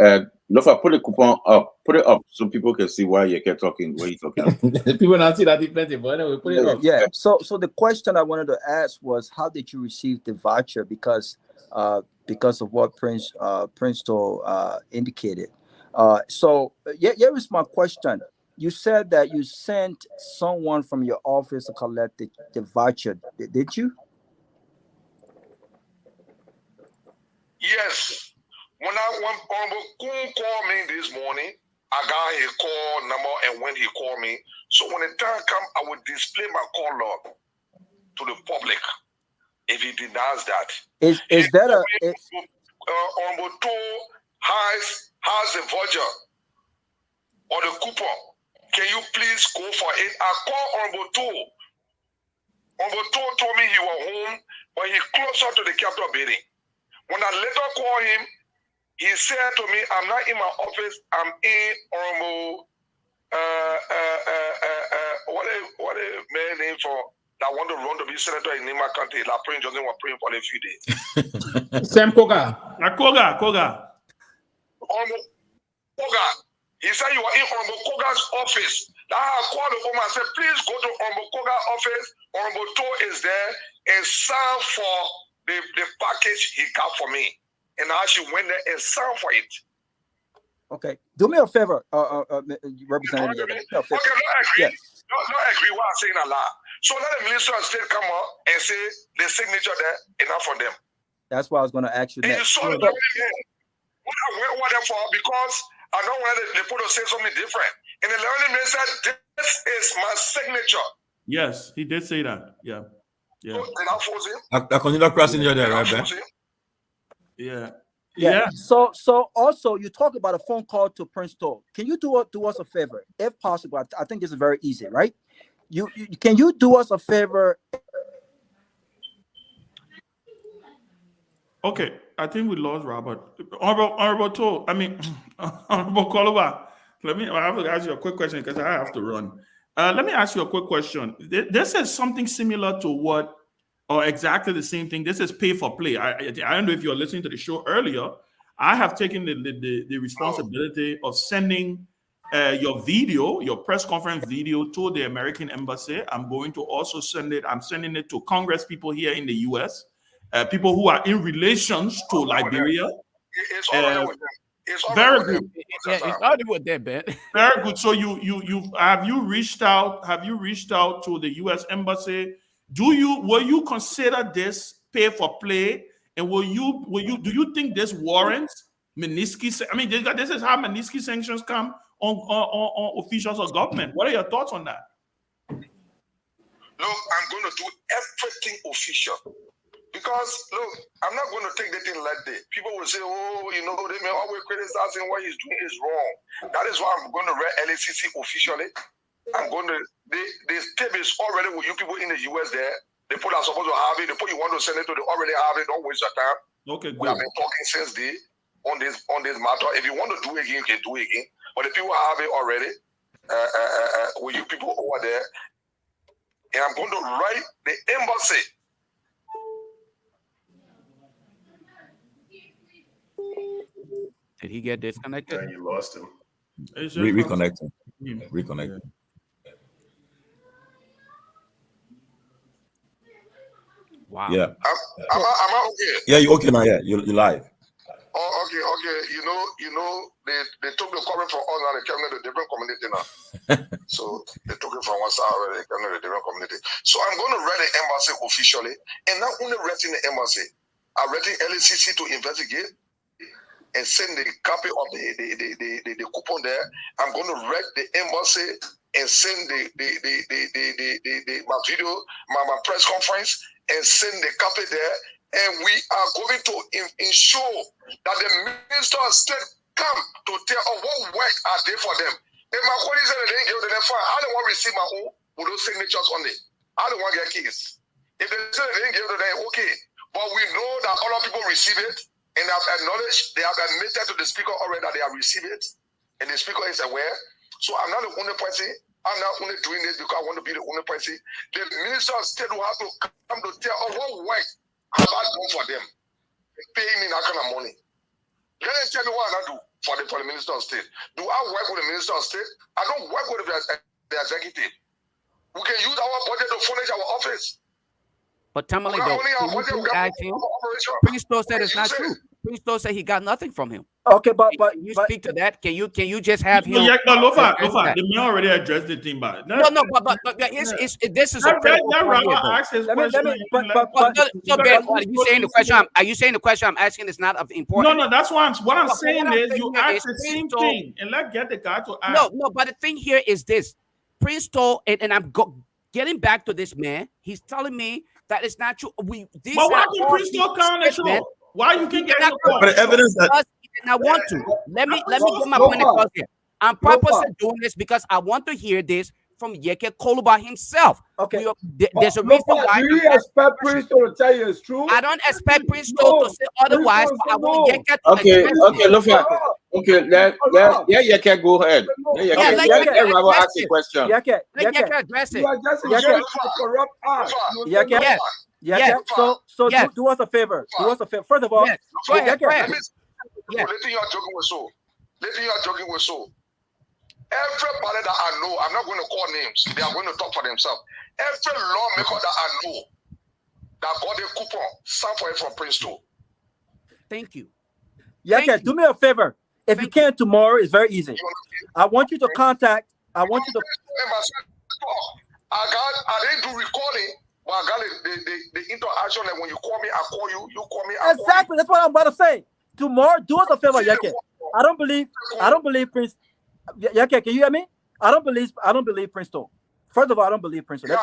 Lofa, put the coupon up. Put it up so people can see why you kept talking. What you talking about? People not see that difference, but anyway, put it up. Yeah. So the question I wanted to ask was, how did you receive the voucher? Because of what Prince Toll indicated. So here is my question. You said that you sent someone from your office to collect the voucher. Did you? Yes. When Honorable Kuhn called me this morning, I got his call number and when he called me. So when the time comes, I will display my call log to the public if he denies that. Is that Honorable Toll has the voucher or the coupon. Can you please go for it? I called Honorable Toll. Honorable Toll told me he was home, but he closer to the Capitol building. When I later called him, he said to me, I'm not in my office, I'm in Honorable, what a man name for that want to run to be senator in Nima County. La praying just want praying for a few days. Sam Koga. Honorable Koga. He said you are in Honorable Koga's office. Now I called the home and said, please go to Honorable Koga's office. Honorable Toll is there and sign for the package he got for me. And I actually went there and signed for it. Okay. Do me a favor, Representative. Okay, not agree. Yes. Not agree what I'm saying a lot. So let the Minister of State come up and say the signature there, enough for them. That's why I was going to ask you and next. You saw the what I went there for, because I don't want the people to say something different. And the learning minister said, this is my signature. Yes, he did say that. Yeah. Yeah. So, did I force him? I continue crossing there, right, Ben? Yeah. Yeah. So also you talk about a phone call to Prince Toll. Can you do us a favor, if possible? I think this is very easy, right? Can you do us a favor? Okay, I think we lost Robert. Honorable Toll, Honorable Kolova. I have to ask you a quick question because I have to run. Let me ask you a quick question. This is something similar to what, or exactly the same thing. This is pay for play. I don't know if you're listening to the show earlier. I have taken the responsibility of sending your video, your press conference video, to the American Embassy. I'm going to also send it. I'm sending it to Congress people here in the U.S., people who are in relations to Liberia. It's already with them. It's already Very with good. them. Yeah, it's already with that, Ben. Very good. So you have you reached out? Have you reached out to the U.S. Embassy? Will you consider this pay for play? And do you think this warrants Magnitsky? I mean, this is how Magnitsky sanctions come on officials of government. What are your thoughts on that? Look, I'm going to do everything official. Because, look, I'm not going to take the thing like that. People will say, oh, they may always criticizing what he's doing is wrong. That is why I'm going to read LACC officially. I'm going to, the tape is already with you people in the US there. The people are supposed to have it. The people you want to send it to, they already have it. Don't waste your time. Okay, good. We have been talking since on this matter. If you want to do it again, you can do it again. But the people have it already with you people over there. And I'm going to write the embassy. Did he get disconnected? Yeah, you lost him. Reconnecting. Reconnecting. Wow. Yeah. Am I okay? Yeah, you're okay now. Yeah, you're live. Oh, okay. They took the comment from us and they came to a different community now. So they took it from one side already, they came to a different community. So I'm going to write the embassy officially, and not only writing the embassy, I'm writing LACC to investigate and send the copy of the coupon there. I'm going to write the embassy and send my video, my press conference, and send the copy there. And we are going to ensure that the Minister of State come to tell us what work are they for them. If my colleagues say they didn't give them fine, I don't want to receive my own with those signatures on it. I don't want to get keys. If they say they didn't give them, okay. But we know that other people receive it and have acknowledged, they have admitted to the speaker already that they have received it, and the speaker is aware. So I'm not the only person. I'm not only doing this because I want to be the only person. The Minister of State will have to come to tell us what work have I done for them. They pay me that kind of money. Let them tell me what I do for the Minister of State. Do I work with the Minister of State? I don't work with the executive. We can use our budget to furnish our office. But Tomalin, Prince said it's not true. Prince said he got nothing from him. Okay, but can you speak to that? Can you just have him? Yeah, no, Lofa, the man already addressed the thing, but no, but this is a critical point here, are you saying the question? Are you saying the question I'm asking is not of importance? No, that's what I'm saying is you ask the same thing, and let's get the guy to ask. No, but the thing here is this: Prince told, and I'm getting back to this man. He's telling me that it's not true. But why can Prince come on the show? Why you can get no call? But the evidence that I want to let me get my point across here. I'm purposely doing this because I want to hear this from Yeke Koluba himself. Okay, there's a reason why. Do you expect Prince to tell you it's true? I don't expect Prince to say otherwise, but I want Yeke to okay, Lofa. Okay, let Yeke go ahead. Let Robert ask the question. Yeke address it. You are just to corrupt us. Yes. So do us a favor. Do us a favor. First of all, go ahead. Letting you are joking with so. Everybody that I know, I'm not going to call names. They are going to talk for themselves. Every lawmaker that I know that got a coupon, sign for it from Prince 2. Thank you. Yeke, do me a favor. If you can tomorrow, it's very easy. I want you to contact. I didn't do recording. But I got the interaction that when you call me, I call you. You call me. Exactly. That's what I'm about to say. Tomorrow, do us a favor, Yeke. I don't believe Prince. Yeke, can you hear me? I don't believe Prince Toll. First of all, I don't believe Prince Toll.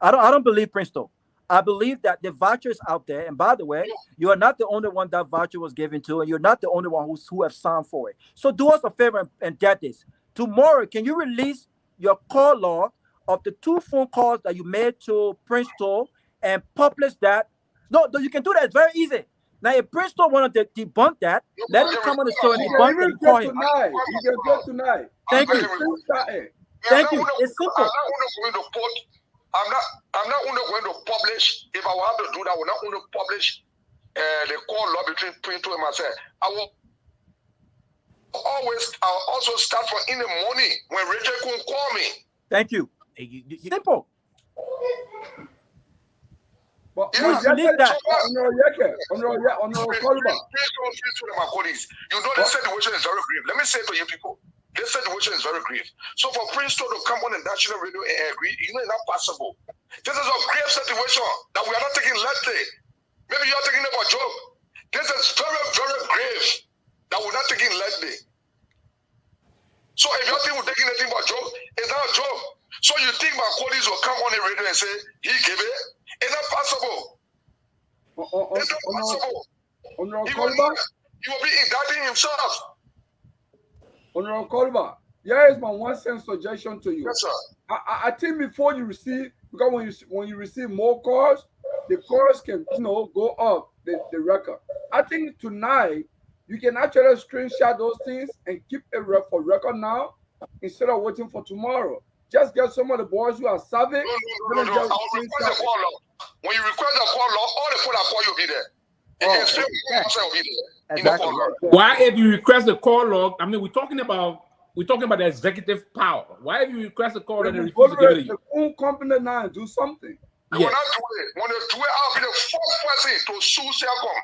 I don't believe Prince Toll. I believe that the voucher is out there. And by the way, you are not the only one that voucher was given to, and you're not the only one who have signed for it. So do us a favor and get this. Tomorrow, can you release your call log of the 2 phone calls that you made to Prince Toll and publish that? No, you can do that. It's very easy. Now, if Prince don't want to debunk that, let him come on the show and debunk it. Call him. You can get tonight. Thank you. Thank you. It's simple. I'm not only going to publish. If I will have to do that, I will not only publish the call law between Pinto and myself. I'll also start from in the morning when Rachel can call me. Thank you. Simple. But yeah, you know, they said the situation is very grave. Let me say to you people, this situation is very grave. So for Princeton to come on the national radio and agree, you know, it's not possible. This is a grave situation that we are not taking lightly. Maybe you are taking it for a joke. This is very, very grave that we're not taking lightly. So if you think we're taking anything for a joke, it's not a joke. So you think my colleagues will come on the radio and say, he gave it? It's not possible. It's not possible. He will be indicting himself. Honorable Kolba, here is my 1 cent suggestion to you. Yes, sir. I think before you receive, because when you receive more calls, the calls can go up the record. I think tonight you can actually screenshot those things and keep a record now instead of waiting for tomorrow. Just get some of the boys who are savvy. No. When you request the call log, all the people that call you will be there. Exactly. Why, if you request the call log? I mean, we're talking about the executive power. Why, if you request a call log and they refuse to give it to you? The own company now do something. They will not do it. When they do it, I'll be the first person to sue Selcom.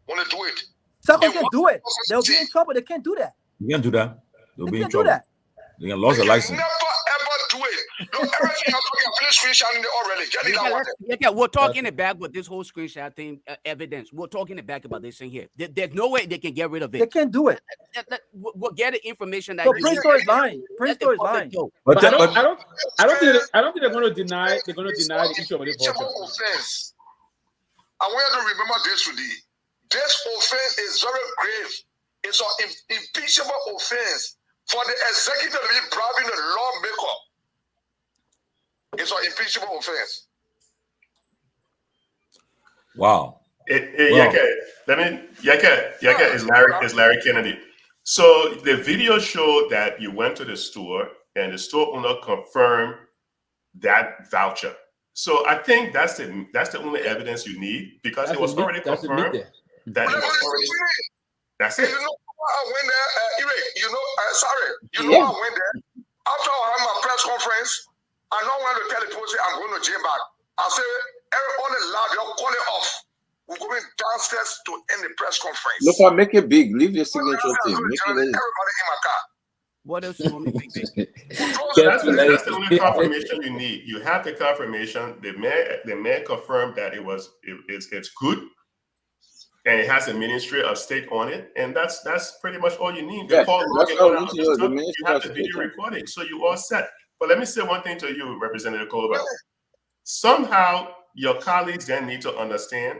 When they do it, Selcom can do it. They'll be in trouble. They can't do that. You can't do that. They'll be in can't trouble. do that. They can lose the license. Never ever do it. No, everything I'm talking, I finish screenshotting it already. Get it out. Yeah, we're talking it back with this whole screenshot thing, evidence. We're talking it back about this thing here. There's no way they can get rid of it. They can't do it. We'll get the information that. So Prince is lying. Prince is lying. But I don't think they're going to deny. They're going to deny the issue of the offense. I want you to remember this today. This offense is very grave. It's an impeachable offense for the executive to be bribing the lawmaker. It's an impeachable offense. Wow. Yaka is Larry Kennedy. So the video showed that you went to the store and the store owner confirmed that voucher. So I think that's the only evidence you need because it was already confirmed that it was already. That's it. You know, I went there, I went there. After I had my press conference, I don't want to tell the people I'm going to jail back. I say, everyone in lab, you're calling off. We're going downstairs to end the press conference. Lofa, make it big. Leave your signature thing. Make it everybody in my car. What else you want me to make? That's the only confirmation you need. You have the confirmation. The man confirmed that it's good, and it has a Ministry of State on it, and that's pretty much all you need. Yeah, you have the video recording, so you all set. But let me say one thing to you, Representative Colbert. Somehow, your colleagues then need to understand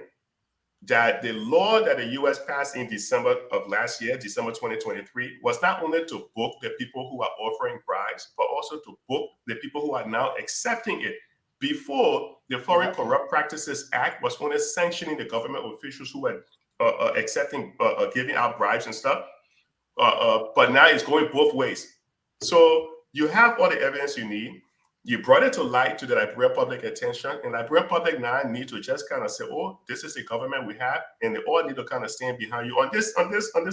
that the law that the U.S. passed in December of last year, December 2023, was not only to book the people who are offering bribes, but also to book the people who are now accepting it. Before, the Foreign Corrupt Practices Act was only sanctioning the government officials who were accepting, giving out bribes and stuff. But now it's going both ways. So you have all the evidence you need. You brought it to light to the Liberian public attention, and Liberian public now need to just kind of say, "Oh, this is the government we have," and they all need to kind of stand behind you on this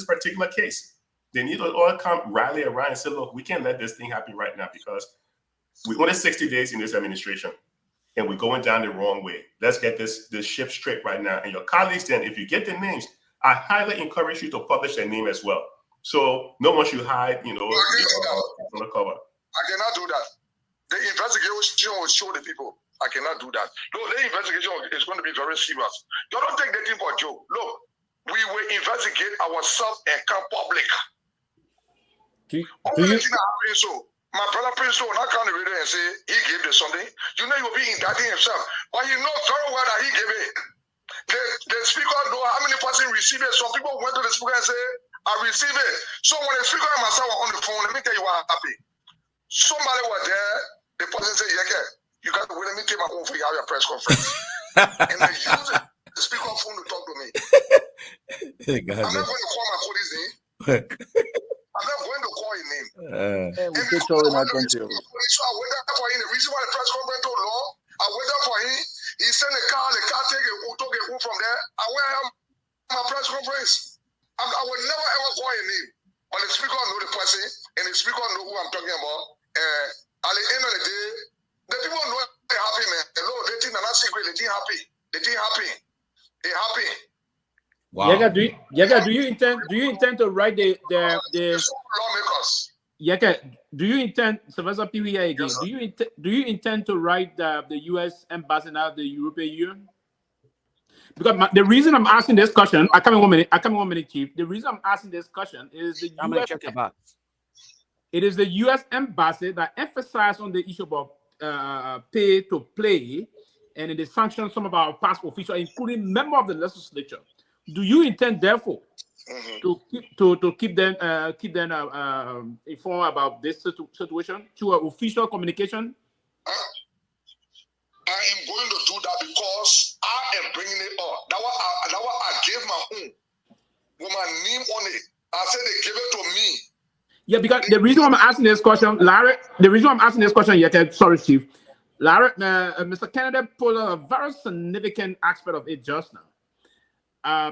particular case. They need to all come rally around and say, "Look, we can't let this thing happen right now because we're only 60 days in this administration, and we're going down the wrong way. Let's get this ship straight right now." And your colleagues, then, if you get the names, I highly encourage you to publish their name as well, so no one should hide, on the cover. I cannot do that. The investigation will show the people. I cannot do that. No, the investigation is going to be very serious. You don't take the thing for a joke. Look, we will investigate ourselves and come public. My brother Prince will not come to the radio and say he gave the something. You know you'll be indicting himself. But you know very well that he gave it. The speaker know how many persons receive it. Some people went to the speaker and say, I received it. So when the speaker and myself were on the phone, let me tell you what happened. Somebody was there. The person said, "Yeah, you got to wait. Let me take my phone for you. Have your press conference." And they use the speaker phone to talk to me. I'm not going to call my colleague's name. I'm not going to call his name. We And take because trouble in I our want to country. respect my police, so I waited for him. The reason why the press conference took long, I waited for him. He sent the car took a move from there. I went to my press conference. I would never ever call his name. But the speaker know the person, and the speaker know who I'm talking about. At the end of the day, the people know they're happy, man. The Lord, they think they're not secret, they think happy. They think happy. They're happy. Wow. Yaga, do you intend to write the lawmakers? Yaga, do you intend, Sylvester PVA again? Yes, Do you intend to write the U.S. embassy now the European Union? Because the reason I'm asking this question, I come in 1 minute, Chief. The reason I'm asking this question is the I'm gonna U.S. check the box. It is the U.S. embassy that emphasized on the issue about pay to play, and it sanctioned some of our past officials, including members of the legislature. Do you intend, therefore, to keep them informed about this situation through official communication? I am going to do that because I am bringing it up. That what I gave my own with my name on it. I said they gave it to me. Yeah, because the reason I'm asking this question, Larry, sorry, Chief. Larry, Mr. Kennedy pulled a very significant aspect of it just now.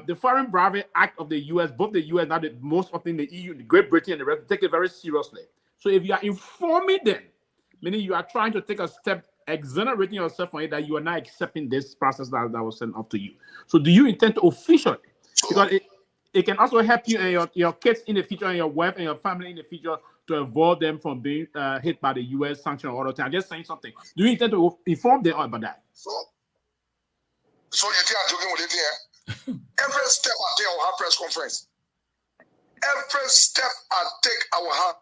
The Foreign Bribery Act of the U.S., both the U.S. and most often the EU, the Great Britain, and the rest, take it very seriously. So if you are informing them, meaning you are trying to take a step, exonerating yourself from it, that you are not accepting this process that was sent up to you. So do you intend to officially, because it can also help you and your kids in the future, and your wife and your family in the future, to avoid them from being hit by the U.S. sanction all the time. Just saying something. Do you intend to inform them about that? So you think I'm joking with it here? Every step I take, I will have press conference. Every step I take, I will have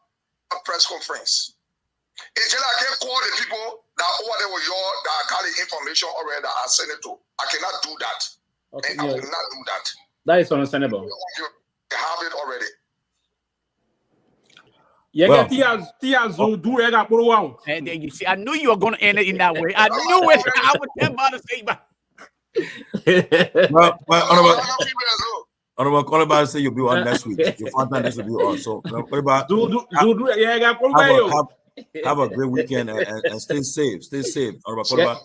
a press conference. It's just I can call the people that over there with that got the information already that I sent it to. I cannot do that. Okay, and I will not do that. That is understandable. You have it already. And then you see, I knew you were going to end it in that way. I knew it. I was about to say, Honorable say you'll be on next week. Your father next will be on. So what about have a great weekend and stay safe. Stay safe. Honorable So Tomalin,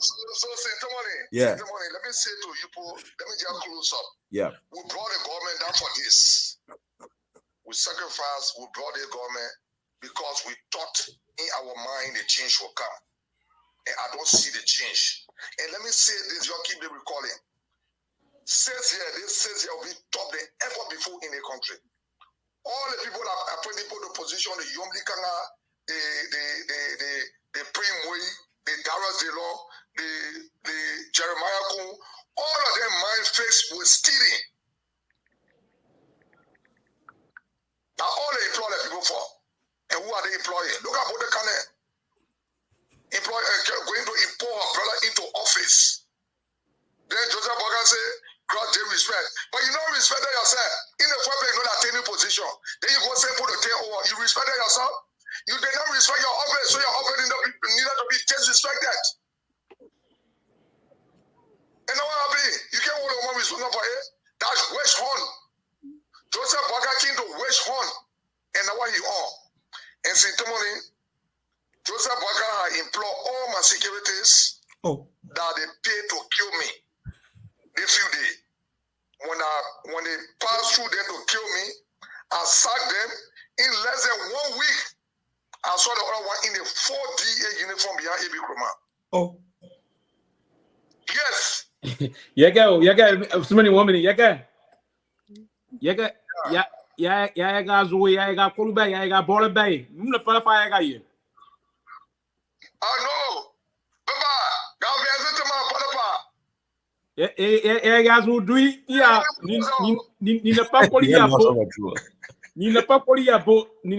yeah. let me say to you, let me just close up. Yeah. We brought the government down for this. We sacrificed, we brought the government because we thought in our mind the change will come. And I don't see the change. And let me say this, you keep the recalling. This says here will be top than ever before in the country. All the people that are putting people in position, the Yomli Kanga, the Primway, the Dara Zelo, the Jeremiah Kung, all of them mind face was stealing. Now all they employ the people for. And who are they employing? Look at what they can employ going to import her brother into office. Then Joseph Bogan say, God they respect. But you don't respect yourself. In the first place, you know that any position. Then you go say put the thing over. You respect yourself. You did not respect your office, so your office needed to be disrespected. And now what happened? You can't hold on with for it. That's West Horn. Joseph Bogan came to West Horn. And now what he on? And St. Tomalin, Joseph Bogan had employed all my securities that they pay to kill me. They few days. When they passed through them to kill me, I sacked them in less than 1 week. I saw the other one in the 4DA uniform behind AB Kroma. Oh. Yes. Yaga, so many women, Yaga, Baller Bay. I know. Baba, now viens to my papa. Guys will do it. Yeah, ni na pa poli ya bo. Ni na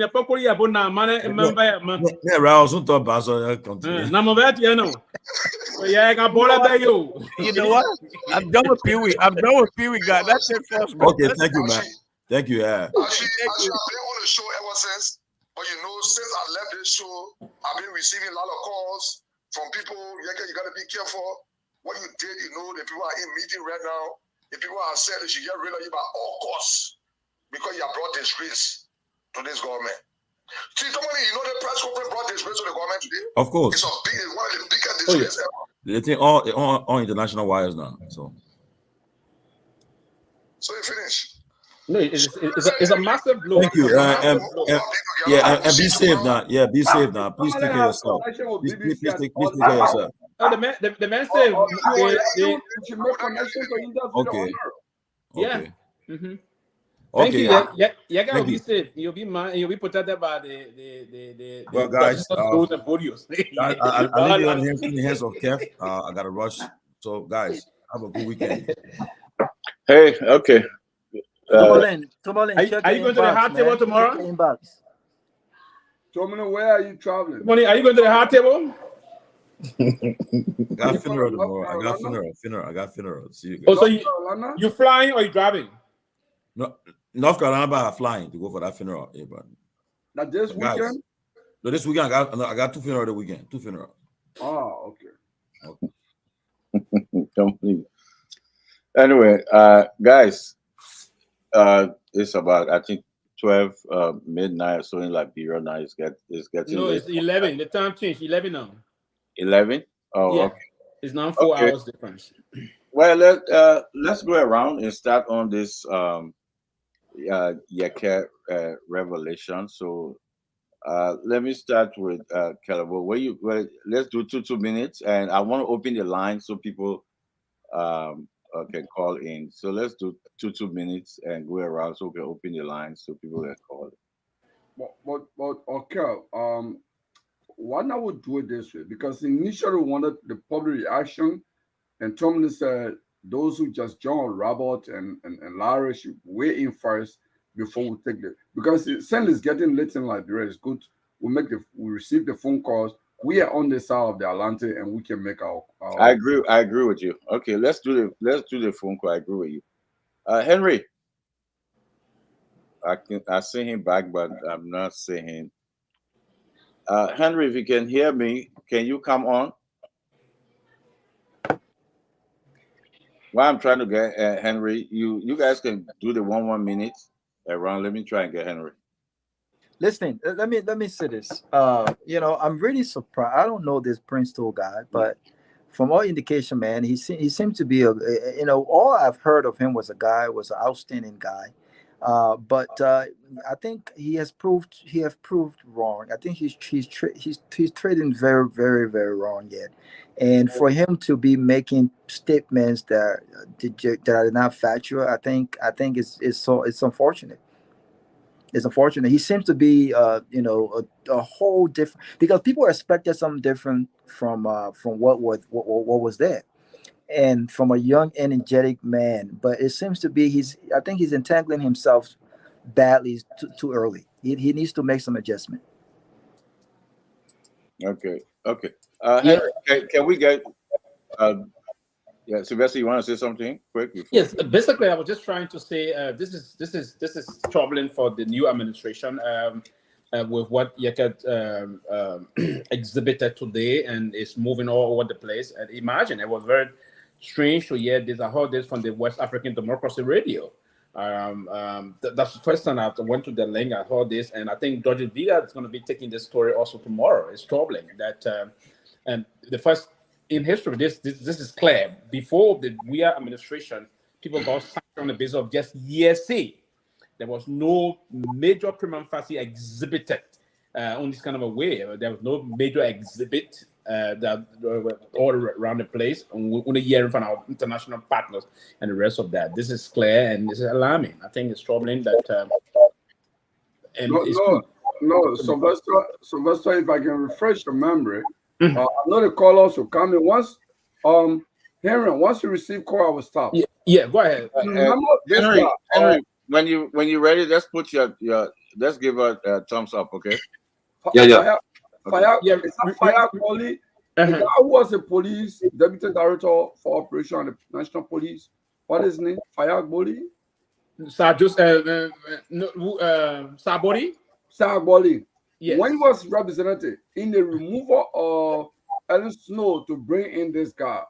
pa poli ya bo na mana member ya man. Yeah, Raul son to baso continue. Na mo vet ya no. Yeah, got Baller Bay yo. You know what? I'm done with Peewee. God. That's it first, bro. Okay, thank you, man. Thank you. Yeah. Actually, I've been on the show ever since. But you know, since I left this show, I've been receiving a lot of calls from people. You got to be careful. What you did, you know, the people are in meeting right now. If people are saying they should get rid of you by all costs because you have brought disgrace to this government. See, Tomalin, you know the press conference brought disgrace to the government today? Of course. It's one of the biggest disgraces ever. They think all international wires now. So you finish. No, it's a massive blow. thank you. And be safe now. Yeah, be safe now. Please take care of yourself. Please take care of yourself. Oh, the man said should make connections to India. Okay. Yeah. Mm-hmm. Okay. Thank you. Yeah, guys will be safe. You'll be protected by the well, guys, schools and podiums. I'll leave you in the hands of Keff. I gotta rush. So, guys, have a good weekend. Hey, okay. Tomalin, are you going to the hard table tomorrow? Tomalin, where are you traveling? Tomalin, are you going to the hard table? I got funeral tomorrow. I got funeral. See you guys. Oh, so you flying or you driving? No, North Carolina, but I'm flying to go for that funeral. Yeah, but now this weekend? No, this weekend I got two funerals the weekend. Two funerals. Oh, okay. Anyway, guys, it's about I think 12 midnight. So in Liberia now it's getting. No, late. it's 11. The time changed. 11 now. 11. Oh, yeah. Okay. It's now 4 hours difference. Well, let's go around and start on this Yeke revelation. So let me start with Calabo. Let's do 2 minutes, and I want to open the line so people can call in. So let's do 2 minutes and go around so we can open the line so people can call. But okay, why not we do it this way? Because initially we wanted the public reaction, and Tomalin said those who just joined, Robert and Larry, should weigh in first before we take it. Because since it's getting late in Liberia, it's good. We receive the phone calls. We are on the side of the Atlantic, and we can make our. I agree with you. Okay, let's do the phone call. I agree with you. Henry, I see him back, but I'm not seeing him. Henry, if you can hear me, can you come on? While I'm trying to get Henry, you guys can do the 1 minute around. Let me try and get Henry. Listen, let me say this. I'm really surprised. I don't know this Prince Tool guy, but from all indication, man, he seemed to be all I've heard of him was an outstanding guy. But I think he has proved wrong. I think he's trading very, very, very wrong yet. And for him to be making statements that are not factual, I think it's unfortunate. It's unfortunate. He seems to be a whole different, because people expected something different from what was there. And from a young, energetic man, but it seems to be I think he's entangling himself badly too early. He needs to make some adjustment. Okay. Henry, can we get? Sylvester, you want to say something quick? Yes. Basically, I was just trying to say this is troubling for the new administration with what Yeke exhibited today, and it's moving all over the place. And imagine, it was very strange to hear this. I heard this from the West African Democracy Radio. That's the first time I went to the link. I heard this, and I think George Villa is going to be taking this story also tomorrow. It's troubling that, and the first in history, this is clear. Before the Weah administration, people got sacked on the basis of just hearsay. There was no major prima facie exhibited on this kind of a way. There was no major exhibit that all around the place. We're only hearing from our international partners and the rest of that. This is clear and this is alarming. I think it's troubling that. Sylvester, if I can refresh your memory, I know the callers will come in once. Henry, once you receive call, I will stop. Yeah, go ahead. Henry, when you're ready, let's put let's give a thumbs up, okay? Fire Koli, the guy who was a police deputy director for operation on the national police. What is his name? Fire Koli? Sabori. Yes. When he was represented in the removal of Ellen Snow to bring in this guy,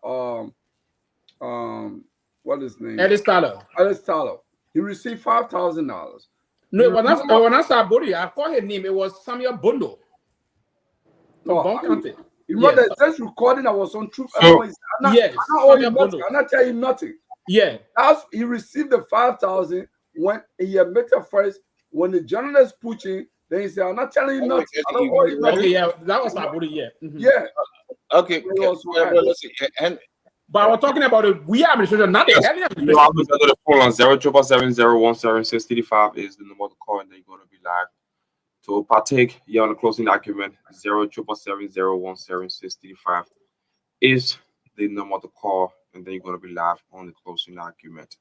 what is his name? Ellis Tyler. Ellis Tyler. He received $5,000. No, when I saw Body, I called his name. It was Samuel Bondo from Bon County. You remember the first recording that was on Truth? Yes, I'm not telling you nothing. Yeah. He received the 5,000 when he admitted first. When the journalist pushing, then he said, "I'm not telling you nothing." Okay, yeah, that was my body. Yeah. Yeah. Okay. But we're talking about the we administration, not the heavy administration. You have to go to the phone on 077701765 is the number to call, and then you're going to be live. To partake here on the closing argument, 077701765 is the number to call, and then you're going to be live on the closing argument.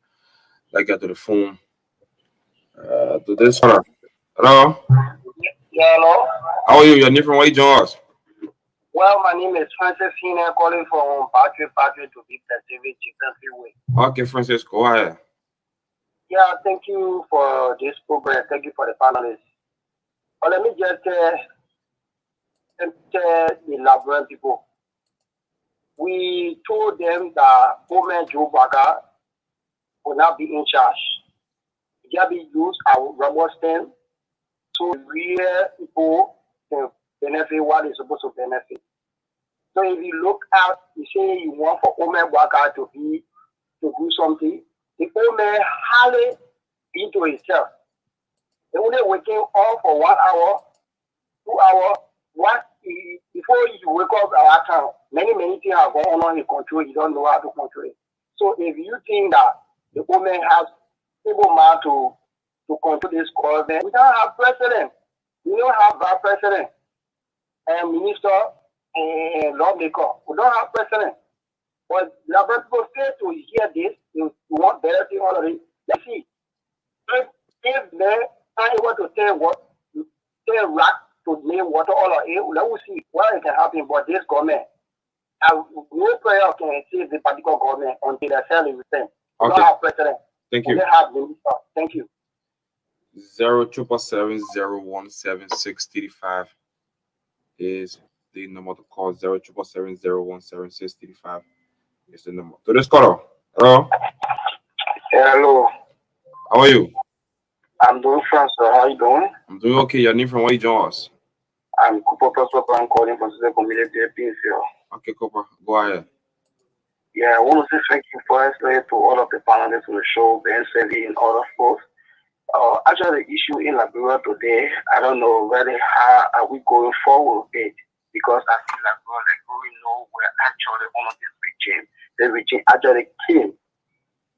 Let's get to the phone. To this one. Hello? Yeah, hello? How are you? Your name from where you join us? Well, my name is Francis Hina, calling from Patrick to be specific, Way. Okay, Francis, go ahead. Yeah, thank you for this program. Thank you for the panelists. But let me just tell the Labrador people. We told them that Woman Joe Baga will not be in charge. It will be used as rubber stamp so real people can benefit what is supposed to benefit. So if you look out, you say you want for Omer Waka to do something, the Omer hardly be to himself. They only waking up for 1 hour, 2 hours. Before you wake up our account, many things are going on in control. You don't know how to control it. So if you think that the Omer has able man to control this government, we don't have president. We don't have vice president and minister and lawmaker. We don't have president. But Labrador people fail to hear this. They want better thing already. Let's see. If they are able to tell rat to name water all of it, let us see what it can happen. But this government, no prayer can save the particular government until they sell everything. We don't have president. Thank you. They have minister. Thank you. 077701765 is the number to call. 077701765 is the number. To this caller. Hello. Hello. How are you? I'm doing fine, sir. How are you doing? I'm doing okay. Your name from where you join us? I'm Cooper Prosper. I'm calling from the community of Pinfield. Okay, Cooper. Go ahead. Yeah, I want to say thank you firstly to all of the panelists on the show, Ben Sanvee and other folks. Actually, the issue in Liberia today, I don't know really how are we going forward with it, because I feel like we're going nowhere actually on this regime. The regime actually came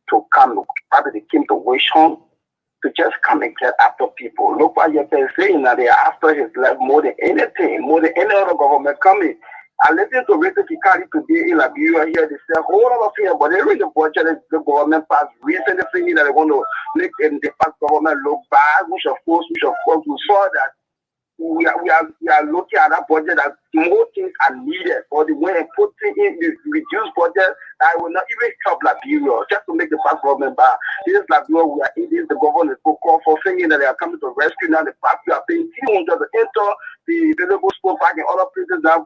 to probably they came to wish home to just come and get after people. Look what you're saying that they are after his life more than anything, more than any other government coming. I listened to Rita Kikari today in Liberia here. They say a whole lot of things, but they read the budget the government passed recently thinking that they want to make the past government look bad, which of course we saw that we are looking at that budget that more things are needed for the way and putting in the reduced budget that will not even help Liberia just to make the past government bad. This Liberia we are in this the government is so called for thinking that they are coming to rescue now the past we are paying 200 to enter the available school park and other places that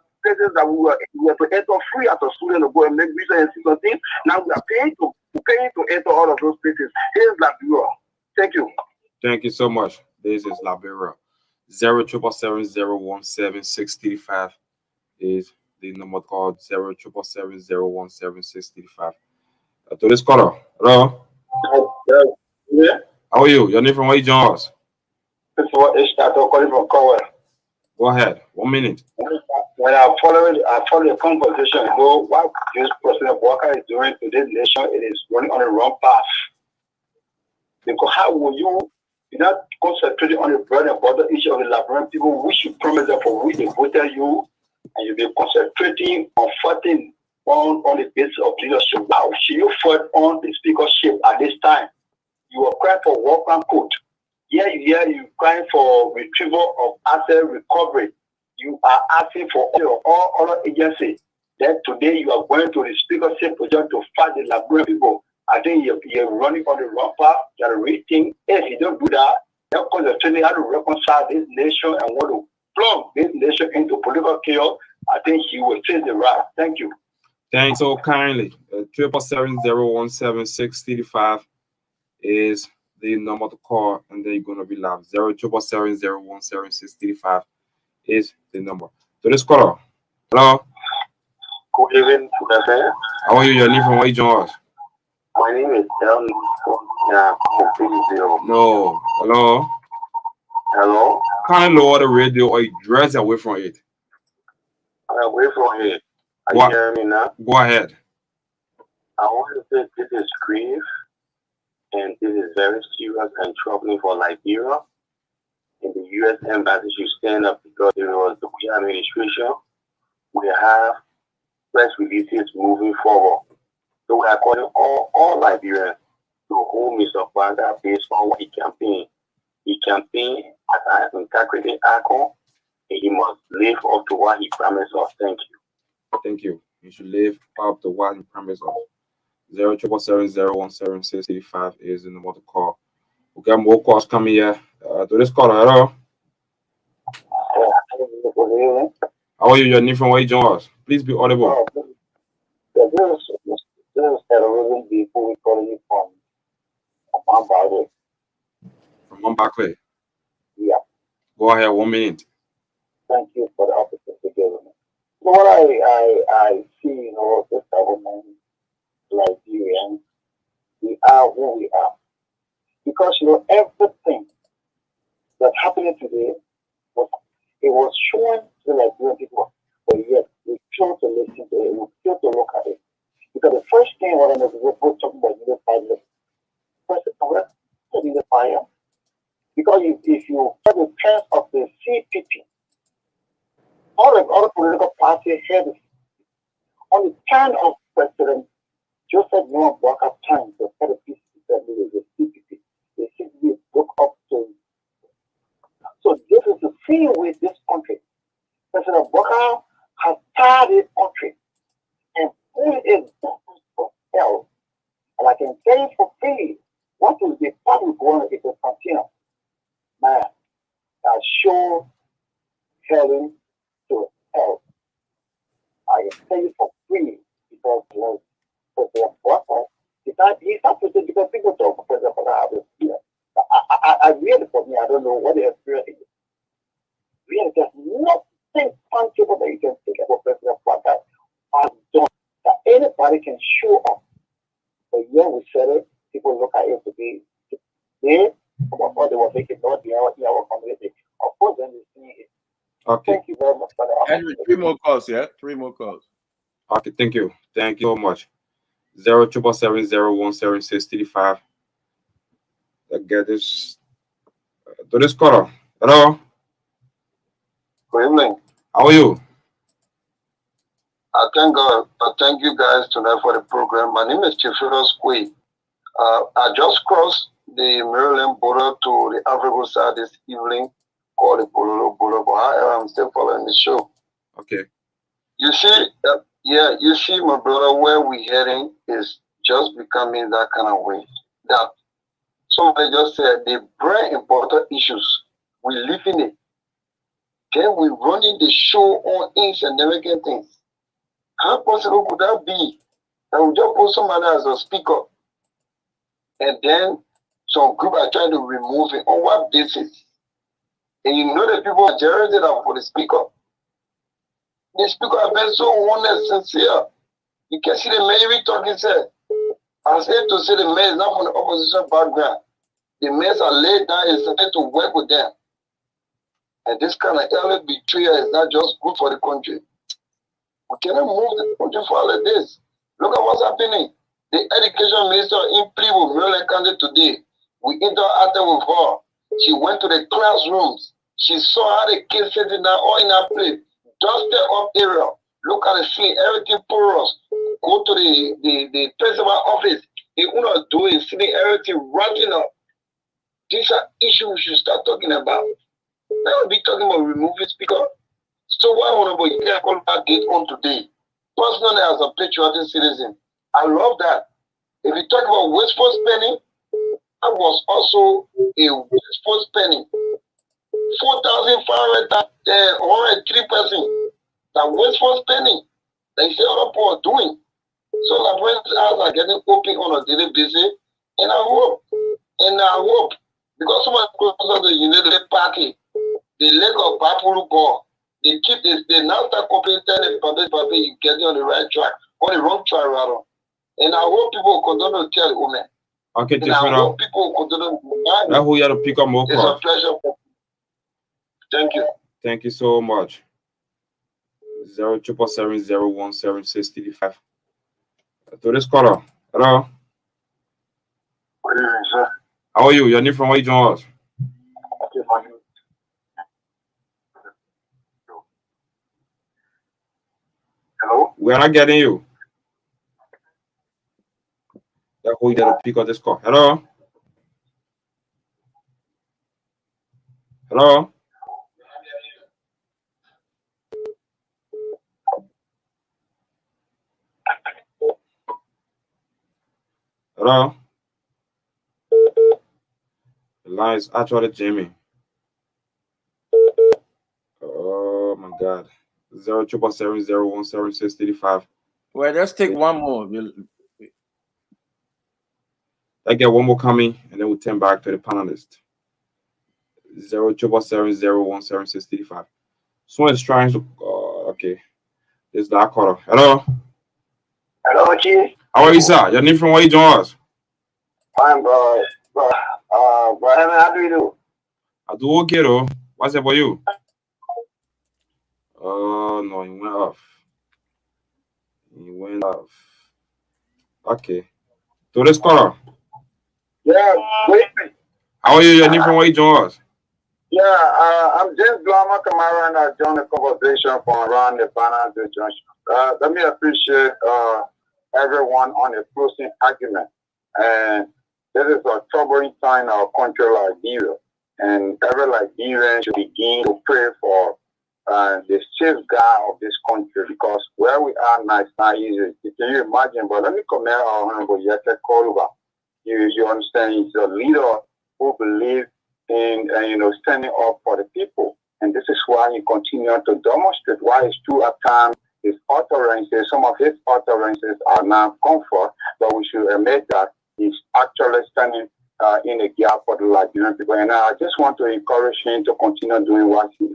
we were to enter free as a student to go and make visa and see something. Now we are paying to enter all of those places. Here's Liberia. Thank you. Thank you so much. This is Liberia. 077701765 is the number called 077701765. To this caller. Hello. Yeah. How are you? Your name from where you join us? This is what is calling from Cowell. Go ahead. 1 minute. When I follow the conversation, you know what this President Walker is doing to this nation, it is running on the wrong path. Because how will you not concentrating on the bread and butter issue of the Liberian people, which you promised them for which they voted you, and you'll be concentrating on fighting on the basis of leadership. How should you fight on the speakership at this time? You are crying for work and code. You crying for retrieval of asset recovery. You are asking for all other agencies. Then today you are going to the speakership project to fight the Liberian people. I think you're running on the wrong path. You're reaching. If you don't do that, then concentrating how to reconcile this nation and want to plunge this nation into political chaos, I think he will change the right. Thank you. Thanks so kindly. 777-017-635 is the number to call, and then you're gonna be live. 0777017-635 is the number. So this caller. Hello. Good evening, Professor. How are you? Your name from where you join us? My name is Elmi from No. Hello. Hello. Kind of lower the radio or you dress away from it. I'm away from it. Are Go, you hearing me now? go ahead. I want to say this is grief, and this is very serious and troubling for Liberia. And the U.S. Embassy should stand up because it was the Bush administration. We have press releases moving forward. So we are calling all Liberians to hold Mr. Banda based on what he campaigned. He campaigned as an integrity icon, and he must live up to what he promised us. Thank you. Thank you. You should live up to what he promised us. 0777017-635 is the number to call. We got more calls coming here. To this caller, hello. How are you? Your name from where you join us? Please be audible. This is terrorism people we call you from Mambale. From Mambakle. Yeah. Go ahead, 1 minute. Thank you for the opportunity to give me. So what I see, this government, Liberian, we are who we are. Because, everything that's happening today, it was shown to the Liberian people, but yet we failed to listen to it, we failed to look at it. Because the first thing what I know is we're talking about unified first, unifier. Because if you have the terms of the CPP, all the other political parties had on the turn of President Joseph Noah Walker's time to set a peace with the CPP. The CPP broke up to. So this is the thing with this country. President Walker has tired this country and put it for hell. And I can tell you for free, what will be part of going if it continues? Man, I sure telling to hell. I can tell you for free because President Walker, he's not because people talk about President Walker have this fear. I really, for me, I don't know what the experience is. Really, there's nothing tangible that you can think about President Walker has done that anybody can show up. But yeah, we said it. People look at it to be they what they were thinking, not the our community. Of course, then they see it. Okay. Thank you very much for the Henry, 3 more calls, yeah? 3 more calls. Okay, thank you. Thank you so much. 0777017-635. Let's get this to this caller. Hello. Good evening. How are you? I thank God. I thank you guys tonight for the program. My name is Chifiros Kwe. I just crossed the Maryland border to the African side this evening, called the Bololo border, but however, I'm still following the show. Okay. You see, you see, my brother, where we're heading is just becoming that kind of way. That somebody just said the very important issues, we live in it. Then we running the show on insignificant things. How possible could that be? That we just put somebody as a speaker, and then some group are trying to remove it on what basis? And you know the people are generated for the speaker. The speaker have been so honest, sincere. You can see the man every talking said. I said to say the man is not from the opposition background. The men are laid down and said to work with them. And this kind of early betrayal is not just good for the country. We cannot move the country forward like this. Look at what's happening. The education minister in Peabody, Maryland County today, we interacted with her. She went to the classrooms. She saw how the kids sitting down all in her place. Dusted up area. Look at the scene, everything porous. Go to the principal office. They want to do it, sitting everything rotting up. These are issues we should start talking about. Now we'll be talking about removing speaker. So why honorable you can't call back date on today? Personally, as a patriotic citizen, I love that. If you talk about wasteful spending, I was also a wasteful spending. 4,503 person that wasteful spending. Like you see other people are doing. So my friends' eyes are getting open on a daily basis, and I hope, because someone closer to the United Party, the leg of Papuru ball, they now start competing about you getting on the right track, on the wrong track rather. And I hope people will continue to tell women. Okay, and I hope people will continue to I hope you have to pick up more It's a calls. pleasure. Thank you. Thank you so much. 077701765. To this caller. Hello. Good evening, sir. How are you? Your name from where you join us? Hello? We are not getting you. I hope you have to pick up this call. Hello. Hello. Hello. The line is actually Jimmy. Oh my God. 077701765. Well, let's take one more. I get one more coming, and then we'll turn back to the panelist. 077701765. Someone is trying to. Okay. This is that caller. Hello. Hello, Chief. How are you, sir? Your name from where you join us? Fine, bro. How do you do? I do okay, though. What's up for you? Oh, no, he went off. He went off. Okay. To this caller. Yeah, wait. How are you? Your name from where you join us? Yeah, I'm James Blama Kamara, and I joined the conversation from around the Panelists junction. Let me appreciate everyone on the closing argument. And this is a troubling time in our country, Liberia. And every Liberian should begin to pray for the safeguard of this country, because where we are now is not easy. Can you imagine? But let me commend our Honorable Yeke Koluba. You understand, he's a leader who believes in standing up for the people, and this is why he continues to demonstrate why it's true at times his utterances, some of his utterances are not comfort, but we should admit that he's actually standing in the gap for the Liberian people. And I just want to encourage him to continue doing what he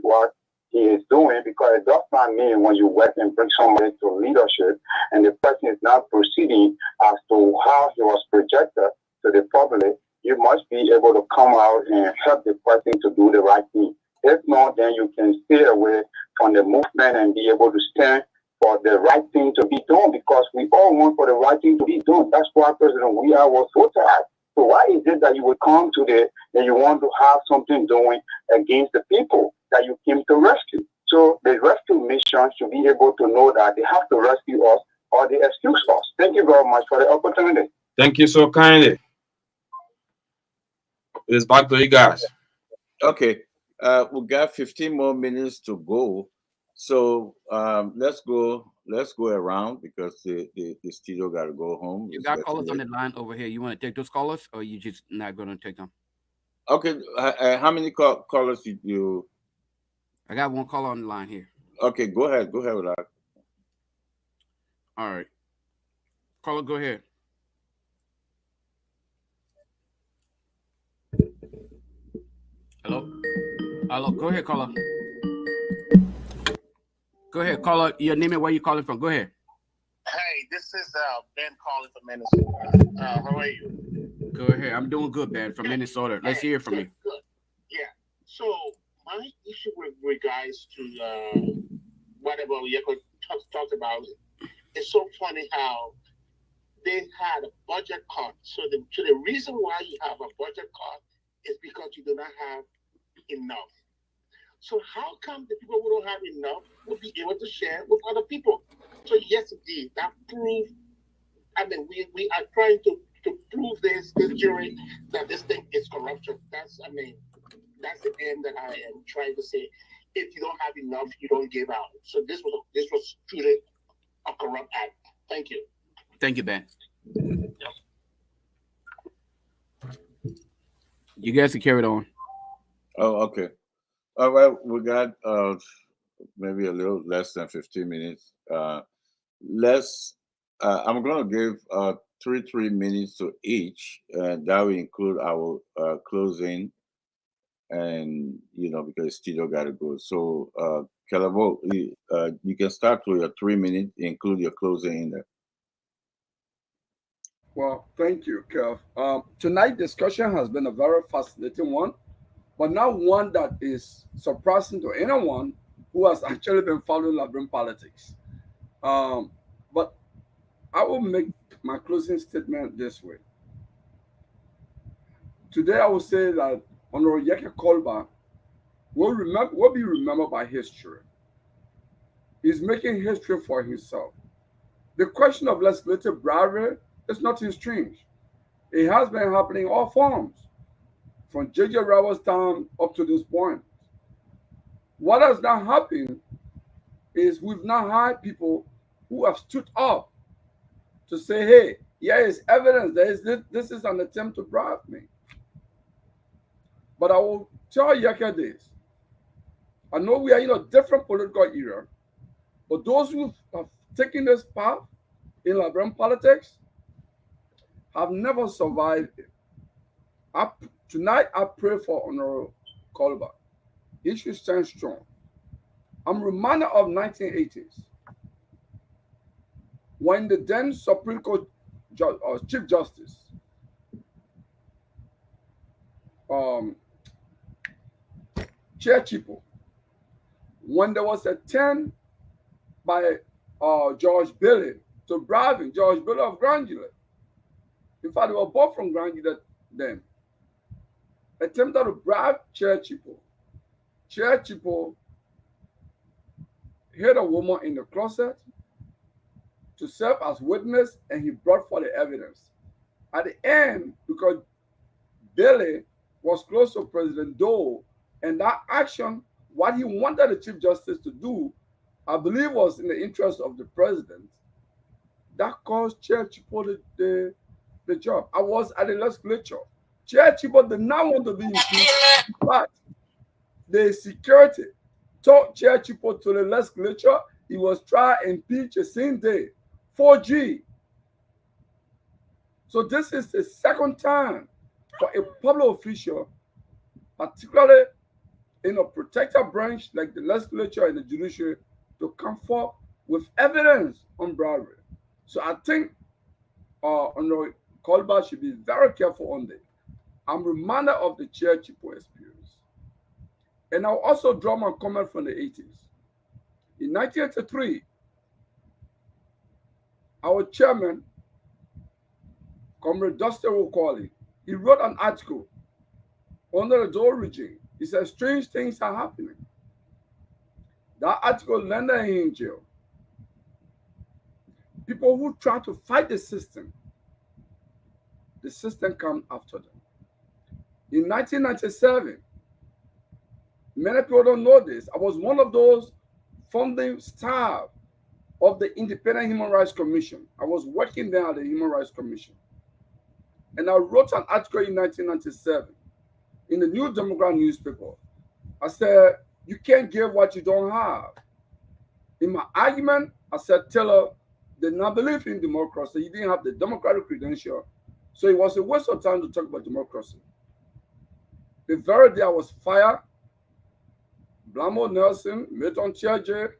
is doing, because it does not mean when you work and bring somebody to leadership and the person is not proceeding as to how he was projected to the public, you must be able to come out and help the person to do the right thing. If not, then you can stay away from the movement and be able to stand for the right thing to be done, because we all want for the right thing to be done. That's why President Weah was so tired. So why is it that you would come today and you want to have something doing against the people that you came to rescue? So the rescue mission should be able to know that they have to rescue us or they excuse us. Thank you very much for the opportunity. Thank you so kindly. It's back to you guys. Okay. We got 15 more minutes to go. So let's go around, because the studio got to go home. You got callers on the line over here. You want to take those callers, or you just not going to take them? Okay. How many callers you? I got one caller on the line here. Okay, go ahead with that. All right. Caller, go ahead. Hello, go ahead, caller. Go ahead, caller. Your name and where you calling from. Go ahead. Hey, this is Ben calling from Minnesota. How are you? Go ahead. I'm doing good, Ben, from Minnesota. Let's hear from you. Good. Yeah. So my issue with regards to whatever Yeko talked about, it's so funny how they had a budget cut. So the reason why you have a budget cut is because you do not have enough. So how come the people who don't have enough will be able to share with other people? So yes, indeed, that proves. I mean, we are trying to prove this jury that this thing is corruption. That's the end that I am trying to say. If you don't have enough, you don't give out. So this was truly a corrupt act. Thank you. Thank you, Ben. You guys can carry it on. Oh, okay. All right, we got maybe a little less than 15 minutes. let's. I'm gonna give 3 minutes to each, and that will include our closing, and because studio gotta go. So, Calabo, you can start with your 3 minutes, include your closing in there. Well, thank you, Kev. Tonight's discussion has been a very fascinating one, but not one that is surprising to anyone who has actually been following Liberian politics. But I will make my closing statement this way. Today, I will say that Honorable Yeke Kolba will be remembered by history. He's making history for himself. The question of legislative bribery is nothing strange. It has been happening in all forms, from J.J. Roberts' time up to this point. What has now happened is we've now had people who have stood up to say, hey, here is evidence. This is an attempt to bribe me. But I will tell Yeke this. I know we are in a different political era, but those who have taken this path in Liberian politics have never survived it. Tonight, I pray for Honorable Kolba. He should stand strong. I'm reminded of 1980s when the then Supreme Court Chief Justice Chair Chipo, when there was a attempt by George Bailey to bribe him, George Bailey of Grangula. In fact, they were both from Grangula then. Attempted to bribe Chair Chipo. Chair Chipo hid a woman in the closet to serve as witness, and he brought forth the evidence. At the end, because Bailey was close to President Doe, and that action, what he wanted the Chief Justice to do, I believe was in the interest of the president, that caused Chair Chipo the job. I was at the legislature. Chair Chipo did not want to be impeached, but the security took Chair Chipo to the legislature. He was tried and impeached the same day. 4G. So this is the second time for a public official, particularly in a protected branch like the legislature and the judiciary, to come forth with evidence on bribery. So I think Honorable Kolba should be very careful on this. I'm reminded of the Chair Chipo experience. And I'll also draw my comment from the 80s. In 1983, our chairman, Comrade Dusty Okwali, he wrote an article under the Dole regime. He said, strange things are happening. That article landed him in jail. People who try to fight the system come after them. In 1997, many people don't know this, I was one of those founding staff of the Independent Human Rights Commission. I was working there at the Human Rights Commission. And I wrote an article in 1997 in the New Democrat newspaper. I said, you can't give what you don't have. In my argument, I said Taylor did not believe in democracy. He didn't have the democratic credential. So it was a waste of time to talk about democracy. The very day I was fired, Blamo Nelson, Milton Chiaje,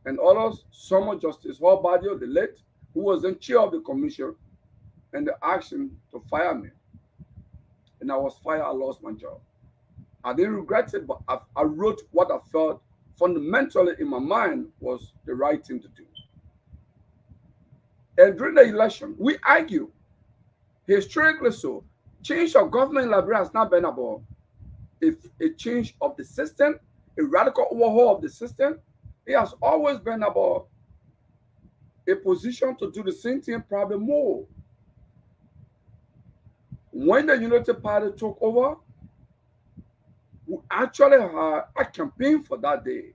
and others, Summer Justice Hall Badio, the late, who was then chair of the commission, and the action to fire me. And I was fired, I lost my job. I didn't regret it, but I wrote what I felt fundamentally in my mind was the right thing to do. And during the election, we argue, historically so, change of government in Liberia has not been about a change of the system, a radical overhaul of the system. It has always been about a position to do the same thing, probably more. When the Unity Party took over, we actually had a campaign for that day.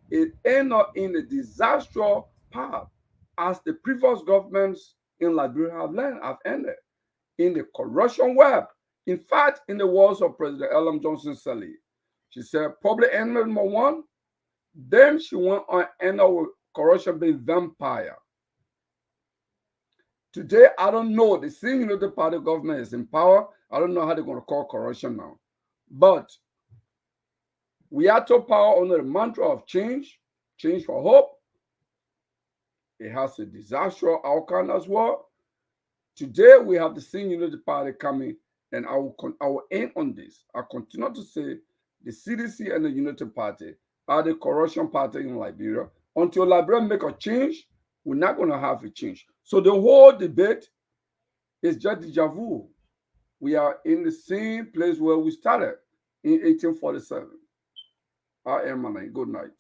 It ended up in a disastrous path, as the previous governments in Liberia have ended, in the corruption web. In fact, in the words of President Ellen Johnson Sirleaf, she said, public enemy number one. Then she went on and ended with corruption being vampire. Today, I don't know. The same Unity Party government is in power. I don't know how they're going to call corruption now. But we are to power under the mantra of change, change for hope. It has a disastrous outcome as well. Today, we have the same Unity Party coming, and I will end on this. I continue to say the CDC and the Unity Party are the corruption party in Liberia. Until Liberia make a change, we're not going to have a change. So the whole debate is just deja vu. We are in the same place where we started in 1847. I am Alain. Good night.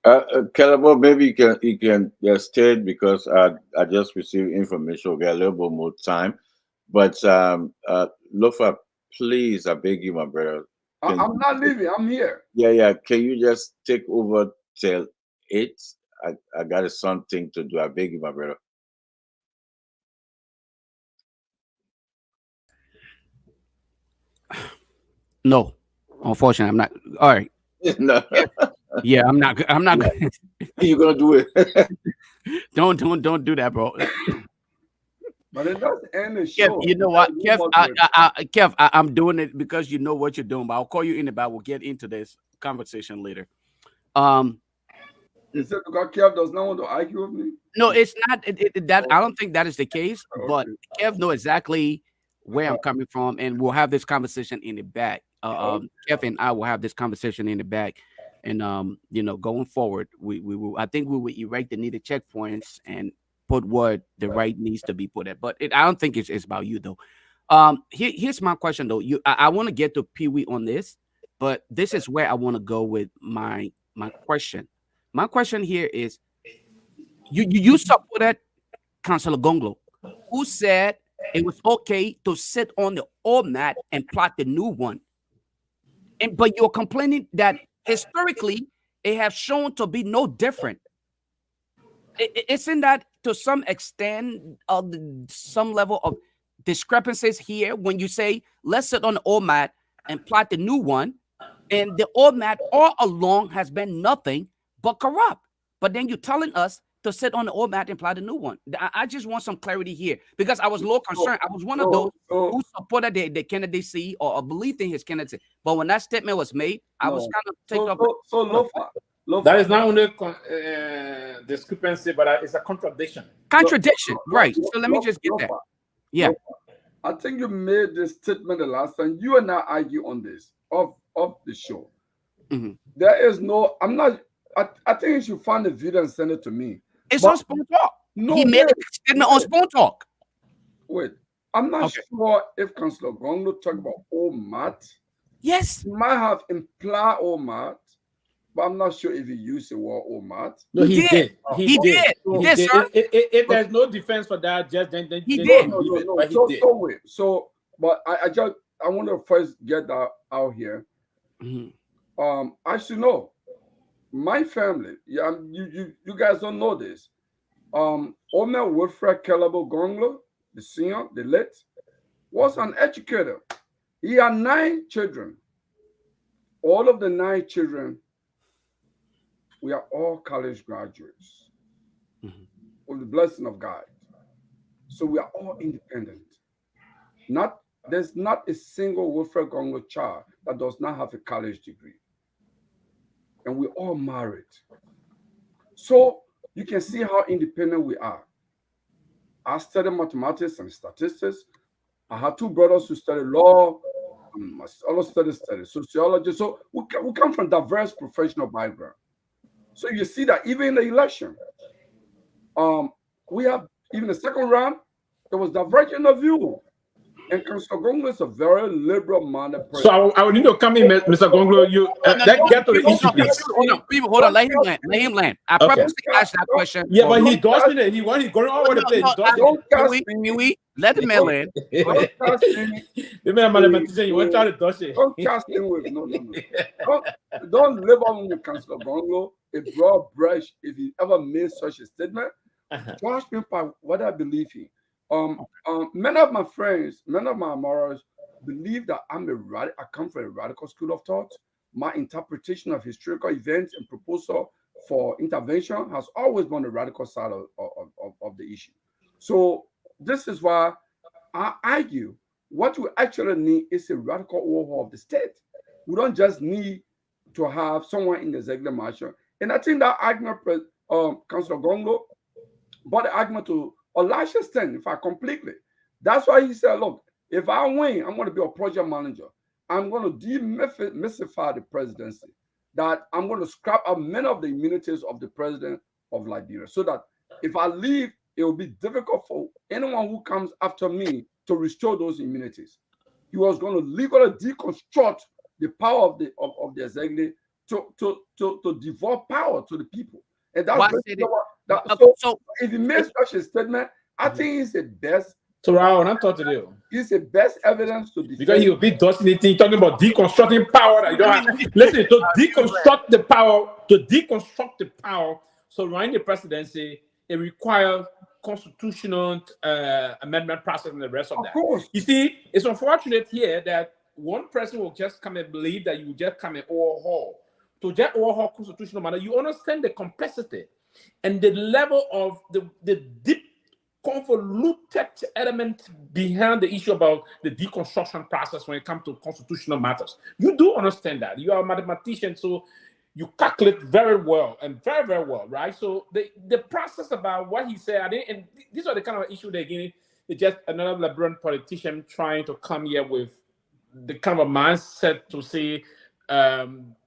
Calabo, maybe you can stay because I just received information. We got a little bit more time, but Lofa, please, I beg you, my brother. I'm not leaving. I'm here. Yeah. Can you just take over till 8? I got something to do. I beg you, my brother. No, unfortunately, I'm not. All right. No. Yeah, I'm not. I'm not. You're gonna do it. Don't do that, bro. But it does end the show. Kev, you know what, Kev? I'm doing it because you know what you're doing. But I'll call you in about. We'll get into this conversation later. You said because Kev does not want to argue with me? No, it's not that. I don't think that is the case. But Kev know exactly where I'm coming from, and we'll have this conversation in the back. Kev and I will have this conversation in the back, and going forward, we will. I think we will erect the needed checkpoints and put what the right needs to be put at. But I don't think it's about you though. Here's my question though. I want to get to Pee Wee on this, but this is where I want to go with my question. My question here is, you supported Councilor Gonglo, who said it was okay to sit on the old mat and plot the new one. But you're complaining that historically it has shown to be no different. Isn't that to some extent some level of discrepancies here when you say let's sit on the old mat and plot the new one, and the old mat all along has been nothing but corrupt. But then you're telling us to sit on the old mat and plot the new one. I just want some clarity here because I was a little concerned. I was one of those who supported the candidacy or believed in his candidacy. But when that statement was made, I was kind of taken up. So Lofa, that is not only discrepancy, but it's a contradiction. Contradiction, right. So let me just get that. Yeah. I think you made this statement the last time. You and I argue on this of the show. Mm-hmm. There is no, I think you should find the video and send it to me. It's on Spoon Talk. No, he made a statement on Spoon Talk. Wait, I'm not sure if Councilor Gonglo talked about Omat. Yes. He might have implied Omat, but I'm not sure if he used the word Omat. No, he did. He did. Sir. If there's no defense for that, just then he did. But I want to first get that out here. Mm-hmm. I should know. My family, you guys don't know this. Omer Wilfred Kelabo Gonglo, the senior, the late, was an educator. He had 9 children. All of the 9 children, we are all college graduates with the blessing of God. So we are all independent. There's not a single Wilfred Gonglo child that does not have a college degree. And we're all married. So you can see how independent we are. I studied mathematics and statistics. I have 2 brothers who studied law. My other studied sociology. So we come from diverse professional background. So you see that even in the election, we have, even the second round, there was divergence of view. And Councilor Gonglo is a very liberal-minded person. So I would need to come in, Mr. Gonglo. Let's get to the issue, please. Hold on. Let him land. I purposely asked that question. Yeah, but he does it. He's going all over the place. Don't cast me. Let the man land. Don't cast me. The man mathematician, you want to try to touch it. Don't cast him with no. Don't live on with Councilor Gonglo a broad brush if he ever made such a statement. Judge me by what I believe in. Many of my friends, many of my morals believe that I come from a radical school of thought. My interpretation of historical events and proposal for intervention has always been the radical side of the issue. So this is why I argue what we actually need is a radical overhaul of the state. We don't just need to have someone in the executive mansion. And I think that argument, Councillor Gongo, brought the argument to a large extent, in fact, completely. That's why he said, look, if I win, I'm going to be a project manager. I'm going to demystify the presidency, that I'm going to scrap out many of the immunities of the president of Liberia, so that if I leave, it will be difficult for anyone who comes after me to restore those immunities. He was going to legally deconstruct the power of the executive to devolve power to the people. And that's so if he makes such a statement, I think it's the best. So Raul, I'm talking to you. It's the best evidence to defend. Because he'll be talking about deconstructing power that you don't have. Listen, to deconstruct the power, so running the presidency, it requires constitutional amendment process and the rest of that. Of course. You see, it's unfortunate here that one person will just come and believe that you just come and overhaul. To just overhaul constitutional matter, you understand the complexity and the level of the deep convoluted element behind the issue about the deconstruction process when it comes to constitutional matters. You do understand that. You are a mathematician, so you calculate very well and very, very well, right? So the process about what he said, and these are the kind of issue they're getting. It's just another Liberian politician trying to come here with the kind of a mindset to say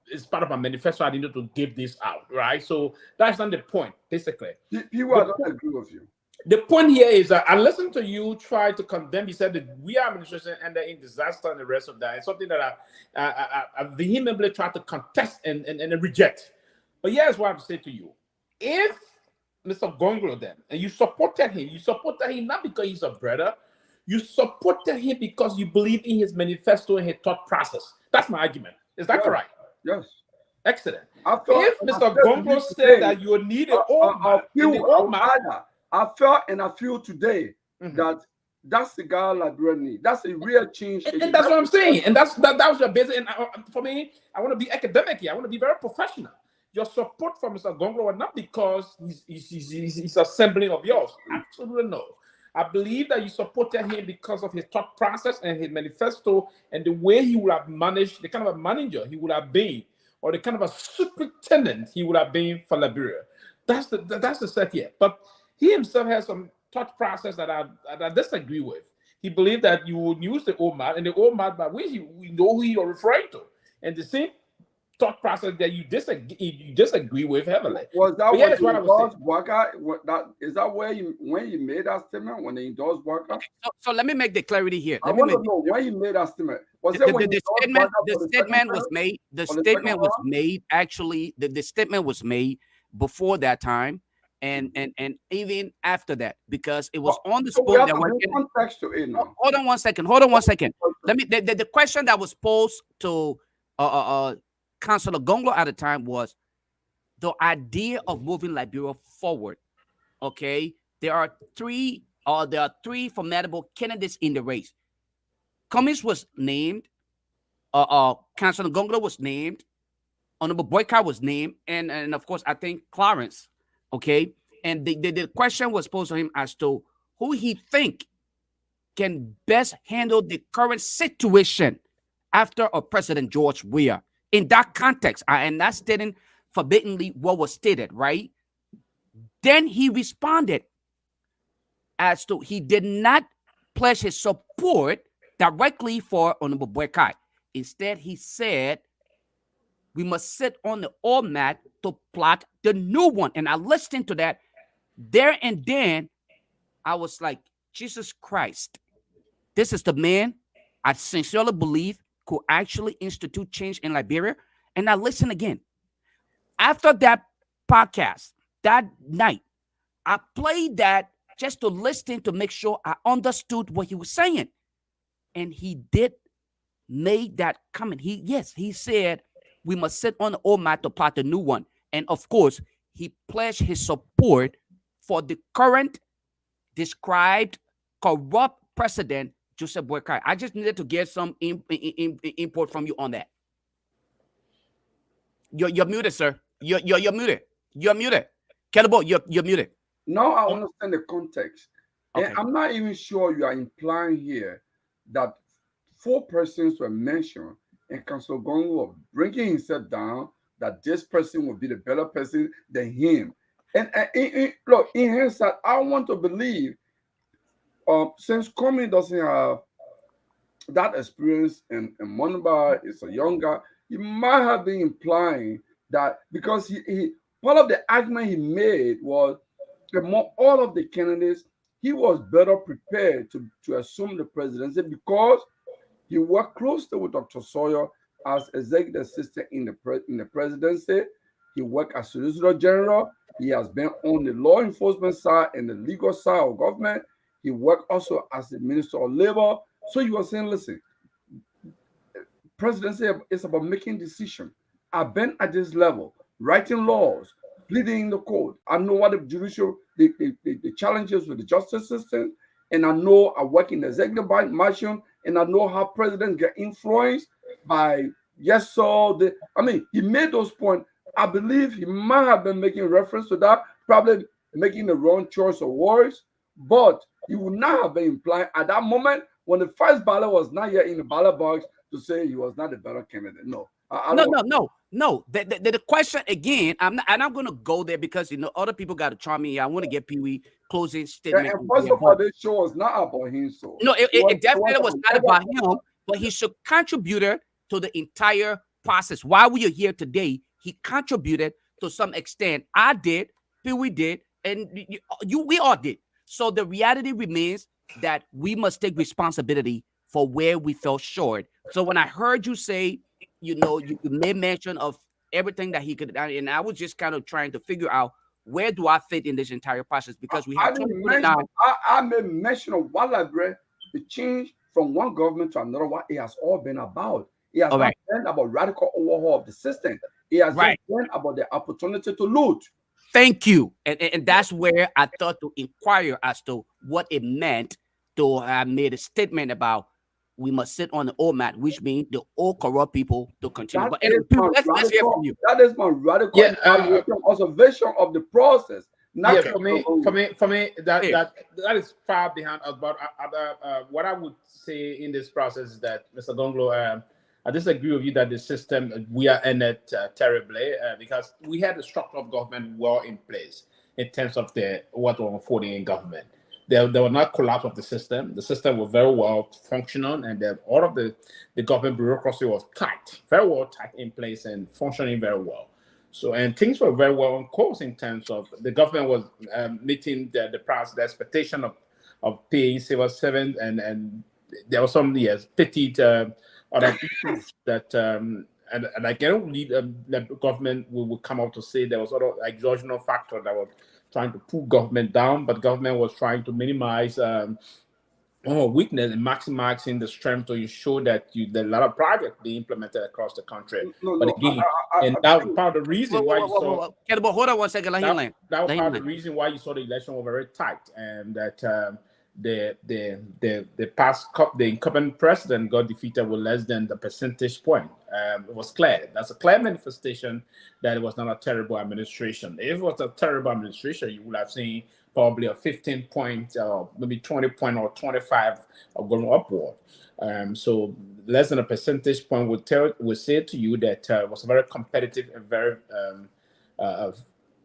it's part of a manifesto. I need to give this out, right? So that's not the point, basically. You don't agree with you. The point here is that I listened to you try to condemn. You said that we are administration and in disaster and the rest of that. It's something that I vehemently try to contest and reject. But here's what I would say to you. If Mr. Gonglo then, and you supported him not because he's a brother, you supported him because you believe in his manifesto and his thought process. That's my argument. Is that correct? Yes. Excellent. If Mr. Gonglo said that you need an I felt and I feel today that that's the guy Liberia need. That's a real change. And that's what I'm saying. And that was your basic. And for me, I want to be academic here. I want to be very professional. Your support for Mr. Gonglo was not because he's a sibling of yours. Absolutely no. I believe that you supported him because of his thought process and his manifesto and the way he would have managed, the kind of a manager he would have been, or the kind of a superintendent he would have been for Liberia. That's the set here. But he himself has some thought process that I disagree with. He believed that you would use the OMAD, and the OMAD by which we know who you're referring to. And the same thought process that you disagree with heavily. Was that what you endorsed Walker? Is that when you made that statement, when they endorsed Walker? So let me make the clarity here. I want to know when you made that statement. Was it when the statement was made? The statement was made actually. The statement was made before that time. And even after that, because it was on the spot that went context to it now. Hold on one second. Let me the question that was posed to Councillor Gonglo at the time was the idea of moving Liberia forward. Okay, there are three formidable candidates in the race. Cummings was named, Councillor Gonglo was named, Honorable Boycott was named, and of course I think Clarence. Okay, and the question was posed to him as to who he think can best handle the current situation after President George Weah. In that context, I am not stating forbiddenly what was stated, right? Then he responded as to he did not pledge his support directly for Honorable Boycott. Instead, he said, we must sit on the old mat to plot the new one. And I listened to that there and then. I was like, Jesus Christ, this is the man I sincerely believe could actually institute change in Liberia. And I listened again. After that podcast, that night, I played that just to listen to make sure I understood what he was saying. And he did make that comment. He said, we must sit on the old mat to plot the new one. And of course, he pledged his support for the current described corrupt president, Joseph Boykai. I just needed to get some input from you on that. You're muted, sir. You're muted. You're muted. Cannibal, you're muted. Now I understand the context. Okay. And I'm not even sure you are implying here that 4 persons were mentioned and Councillor Gongo was bringing himself down, that this person would be the better person than him. And look, in hindsight, I want to believe, since Comey doesn't have that experience and Monba is a young guy, he might have been implying that because he part of the argument he made was among all of the candidates, he was better prepared to assume the presidency because he worked closely with Dr. Sawyer as executive assistant in the presidency. He worked as Solicitor General. He has been on the law enforcement side and the legal side of government. He worked also as the Minister of Labor. So he was saying, listen, presidency is about making decisions. I've been at this level, writing laws, pleading the code. I know what the judicial, the challenges with the justice system, and I know I work in the executive branch, and I know how presidents get influenced by yes, so he made those points. I believe he might have been making reference to that, probably making the wrong choice of words, but he would not have been implying at that moment when the first ballot was not yet in the ballot box to say he was not a better candidate. No. No. The question again, I'm not going to go there because other people got to charm me. I want to get Pee Wee closing statement. And first of all, this show was not about him. So no, it definitely was not about him, but he's a contributor to the entire process. While we are here today, he contributed to some extent. I did, Pee Wee did, and we all did. So the reality remains that we must take responsibility for where we fell short. So when I heard you say, you made mention of everything that he could, and I was just kind of trying to figure out where do I fit in this entire process because we have I made mention of what library the change from one government to another. What it has all been about. It has not been about radical overhaul of the system. It has just been about the opportunity to loot. Thank you, and that's where I thought to inquire as to what it meant to have made a statement about we must sit on the old mat, which means the old corrupt people to continue. But anyway, let's hear from you. That is my radical observation of the process. For me, that is far behind us. But what I would say in this process is that, Mr. Gonglo, I disagree with you that the system, we are in it terribly because we had the structure of government well in place in terms of what was unfolding in government. There were not collapse of the system. The system was very well functional, and all of the government bureaucracy was tight, very well tight in place and functioning very well. So, and things were very well on course in terms of the government was meeting the expectation of paying civil servants, and there were some petty other issues that and I cannot believe the government will come out to say there was other exogenous factor that was trying to pull government down, but government was trying to minimize weakness and maximizing the strength to ensure that there are a lot of projects being implemented across the country. But again, that was part of the reason why you saw. Hold on 1 second. That was part of the reason why you saw the election was very tight, and that the incumbent president got defeated with less than the percentage point. It was clear. That's a clear manifestation that it was not a terrible administration. If it was a terrible administration, you would have seen probably a 15 point, maybe 20 point or 25 going upward. So less than a percentage point would say to you that it was a very competitive and very,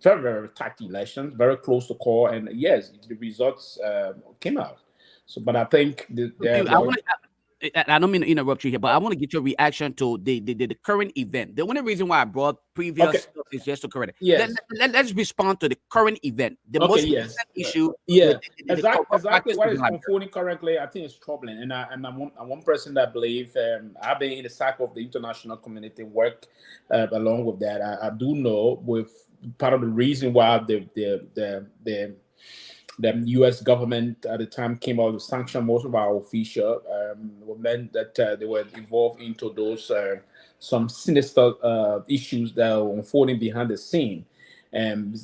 very tight election, very close to call. And yes, the results came out. So, but I think I don't mean to interrupt you here, but I want to get your reaction to the current event. The only reason why I brought previous stuff is just to correct it. Yes. Let's respond to the current event. The most recent issue. Exactly what is unfolding currently, I think it's troubling. And I'm one person that believe I've been in the cycle of the international community work along with that. I do know with part of the reason why the U.S. government at the time came out to sanction most of our officials, meant that they were involved into those some sinister issues that were unfolding behind the scene. And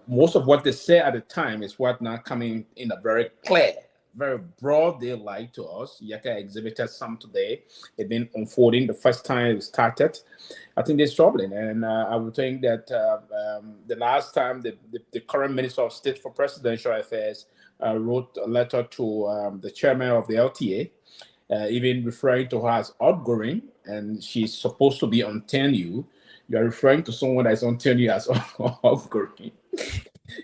most of what they said at the time is what now coming in a very clear very broad daylight to us. Yaka exhibited some today. It's been unfolding the first time it started. I think it's troubling, and I would think that the last time the current Minister of State for Presidential Affairs wrote a letter to the chairman of the LTA, even referring to her as outgoing, and she's supposed to be on tenure. You are referring to someone that's on tenure as outgoing.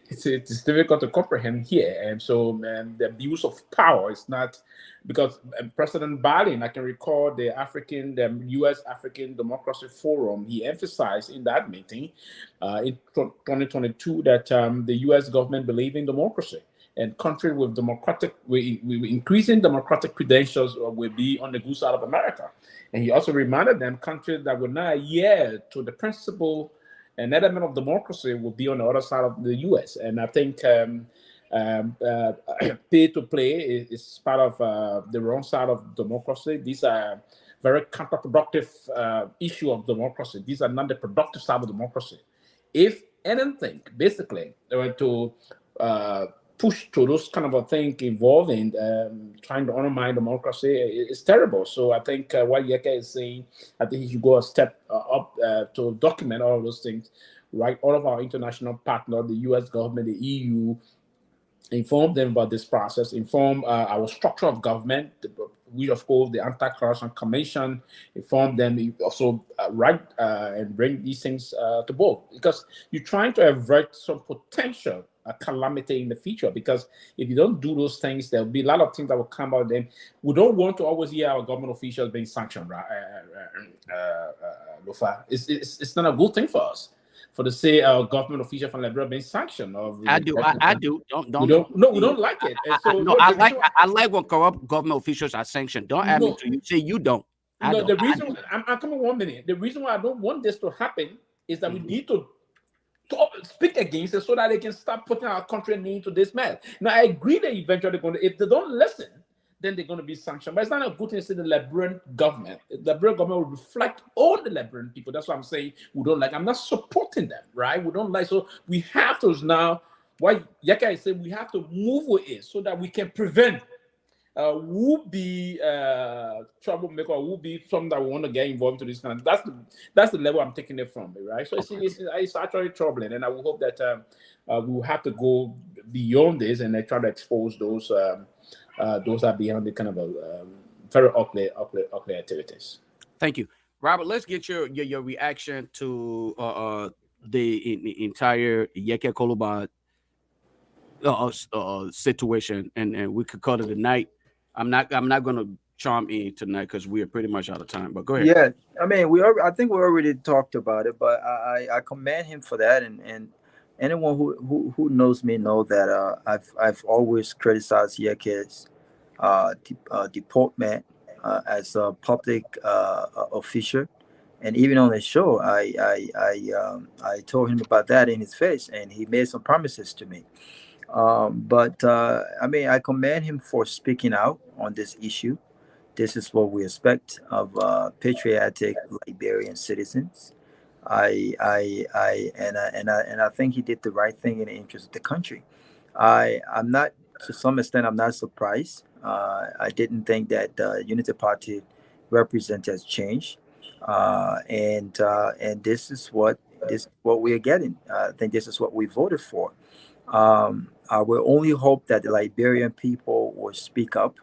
It's difficult to comprehend here, and so the abuse of power is not because President Biden, I can recall the U.S. African Democracy Forum, he emphasized in that meeting in 2022 that the U.S. government believe in democracy, and countries with increasing democratic credentials will be on the good side of America. And he also reminded them countries that would not adhere to the principle and element of democracy will be on the other side of the U.S. And I think pay to play is part of the wrong side of democracy. These are very counterproductive issue of democracy. These are not the productive side of democracy. If anything, basically, they were to push to those kind of a thing involving trying to undermine democracy, it's terrible. So I think what Yeka is saying, I think he should go a step up to document all of those things, right? All of our international partners, the U.S. government, the EU, inform them about this process, inform our structure of government, we, of course, the Anti-Corruption Commission, inform them, also write and bring these things to board, because you're trying to avert some potential calamity in the future. Because if you don't do those things, there'll be a lot of things that will come out. Then we don't want to always hear our government officials being sanctioned, right? Lofa, it's not a good thing for us. For the say our government official from Liberia being sanctioned, or I do. We don't like it. And so I like when corrupt government officials are sanctioned. Don't add me to you. Say you don't. The reason I'm coming 1 minute. The reason why I don't want this to happen is that we need to speak against it so that they can start putting our country into this mess. Now, I agree that eventually if they don't listen, then they're going to be sanctioned. But it's not a good thing to say the Liberian government. The Liberian government will reflect all the Liberian people. That's what I'm saying. We don't like. I'm not supporting them, right? We don't like. So we have to now, what Yaka is saying, we have to move with it so that we can prevent who be troublemaker, who be something that we want to get involved into this kind of. That's the level I'm taking it from, right? So it's actually troubling, and I will hope that we will have to go beyond this and try to expose those are beyond the kind of very ugly activities. Thank you, Robert. Let's get your reaction to the entire Yeke Koluba situation, and we could call it a night. I'm not going to charm in tonight because we are pretty much out of time. But go ahead. Yeah, I mean, I think we already talked about it, but I commend him for that, and anyone who knows me know that I've always criticized Yeke's deportment as a public official, and even on the show, I told him about that in his face, and he made some promises to me. But I mean, I commend him for speaking out on this issue. This is what we expect of patriotic Liberian citizens. And I think he did the right thing in the interest of the country. I'm not, to some extent, I'm not surprised. I didn't think that the Unity Party representatives changed, and this is what we are getting. I think this is what we voted for. I will only hope that the Liberian people will speak up.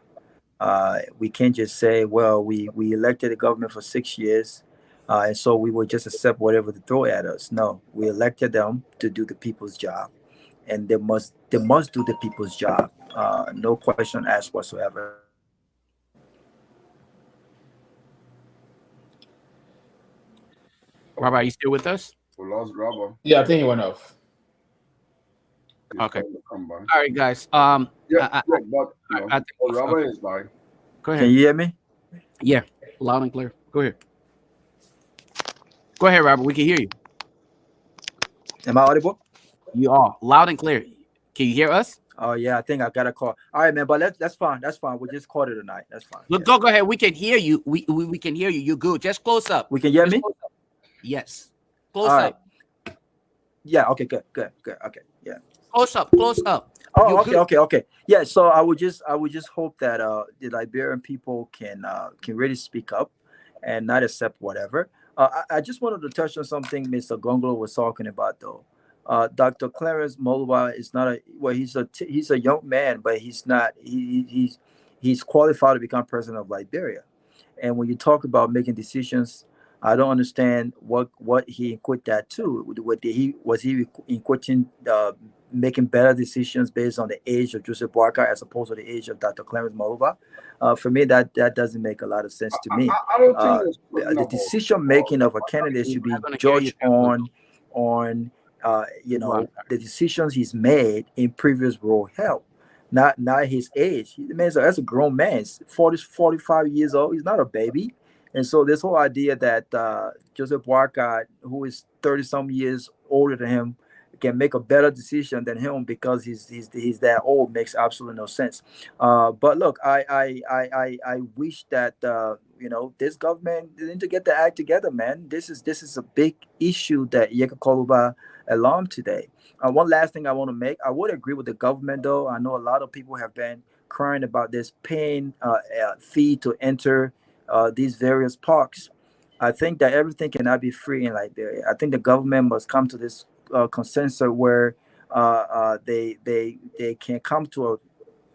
We can't just say, well, we elected the government for 6 years, and so we will just accept whatever they throw at us. No, we elected them to do the people's job, and they must do the people's job. No question asked whatsoever. Robert, are you still with us? We lost Robert. Yeah, I think he went off. Okay. All right, guys. Robert is back. Go ahead. Can you hear me? Yeah, loud and clear. Go ahead. Go ahead, Robert. We can hear you. Am I audible? You are loud and clear. Can you hear us? Oh yeah, I think I got a call. All right, man, but that's fine. That's fine. We'll just call it a night. That's fine. Look, go ahead. We can hear you. We can hear you. You're good. Just close up. We can hear me? Yes. Close up. Yeah. Okay. Good. Okay. Yeah. Close up. Oh, okay. Yeah, so I would just hope that the Liberian people can really speak up and not accept whatever. I just wanted to touch on something Mr. Gongolo was talking about though. Dr. Clarence Molwa is not a well. He's a young man, but he's not. He's qualified to become president of Liberia. And when you talk about making decisions, I don't understand what he equate that to. What did he was he equating making better decisions based on the age of Joseph Boakai as opposed to the age of Dr. Clarence Molova? For me, that doesn't make a lot of sense to me. I don't think it's The decision making of a candidate should be judged on the decisions he's made in previous role held, not his age. The man's that's a grown man. He's 45 years old. He's not a baby. And so this whole idea that Joseph Boakai, who is 30 some years older than him, can make a better decision than him because he's that old makes absolutely no sense. But look, I wish that this government they need to get the act together, man. This is a big issue that Yekakoluba alarmed today. One last thing I want to make, I would agree with the government though. I know a lot of people have been crying about this paying fee to enter these various parks. I think that everything cannot be free in Liberia. I think the government must come to this consensus where they can come to a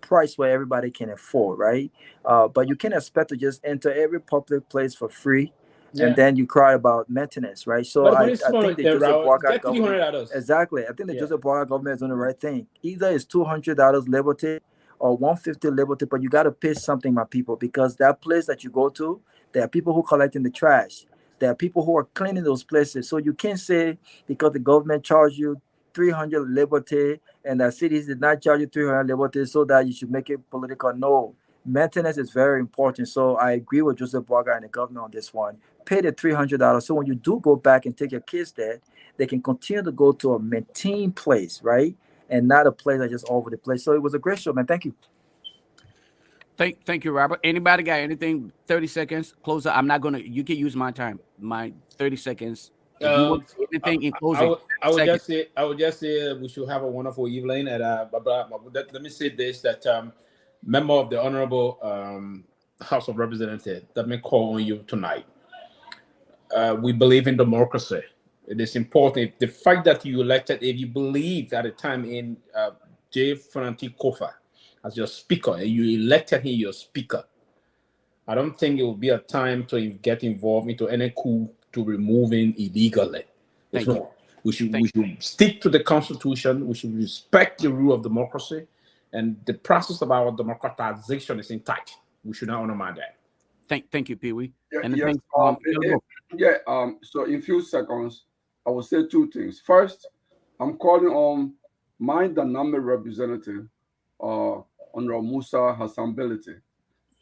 price where everybody can afford, right? But you can't expect to just enter every public place for free, and then you cry about maintenance, right? So I think the Joseph Boakai government, exactly. I think the Joseph Boakai government is doing the right thing. Either it's $200 liberty or 150 liberty, but you got to pay something, my people, because that place that you go to, there are people who collecting the trash. There are people who are cleaning those places. So you can't say because the government charged you 300 liberty and the cities did not charge you 300 liberty so that you should make it political. No, maintenance is very important. So I agree with Joseph Boakai and the government on this one. Pay the $300 so when you do go back and take your kids there, they can continue to go to a maintained place, right? And not a place that's just all over the place. So it was a great show, man. Thank you. Thank you, Robert. Anybody got anything? 30 seconds. Closer. I'm not gonna. You can use my time. My 30 seconds. If you want anything in closing, I would just say we should have a wonderful evening. And let me say this: that member of the Honorable House of Representatives, let me call on you tonight. We believe in democracy. It is important. The fact that you elected, if you believed at the time in J. Fananti Kofa as your speaker, and you elected him your speaker, I don't think it will be a time to get involved into any coup to remove him illegally. We should stick to the Constitution. We should respect the rule of democracy, and the process of our democratization is intact. We should not undermine that. Thank you, Pee Wee. So in few seconds, I will say two things. First, I'm calling on my dynamic representative, Honorable Musa Hassan Beliti,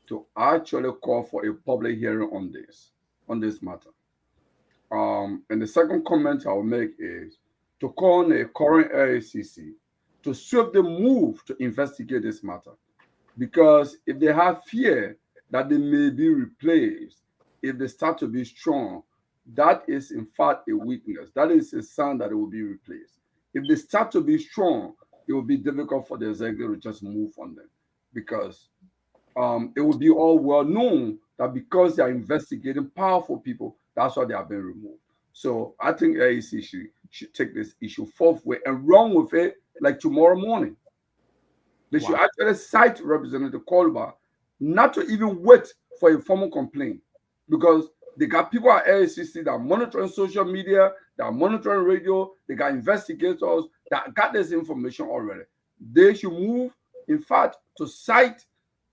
to actually call for a public hearing on this matter. And the second comment I will make is to call on a current AICC to swiftly move to investigate this matter. Because if they have fear that they may be replaced, if they start to be strong, that is in fact a weakness. That is a sign that it will be replaced. If they start to be strong, it will be difficult for the executive to just move on them, because it will be all well known that because they are investigating powerful people, that's why they have been removed. So I think AEC should take this issue forthwith and run with it like tomorrow morning. They should actually cite Representative Kolba, not to even wait for a formal complaint, because they got people at AICC that are monitoring social media, that are monitoring radio, they got investigators that got this information already. They should move, in fact, to cite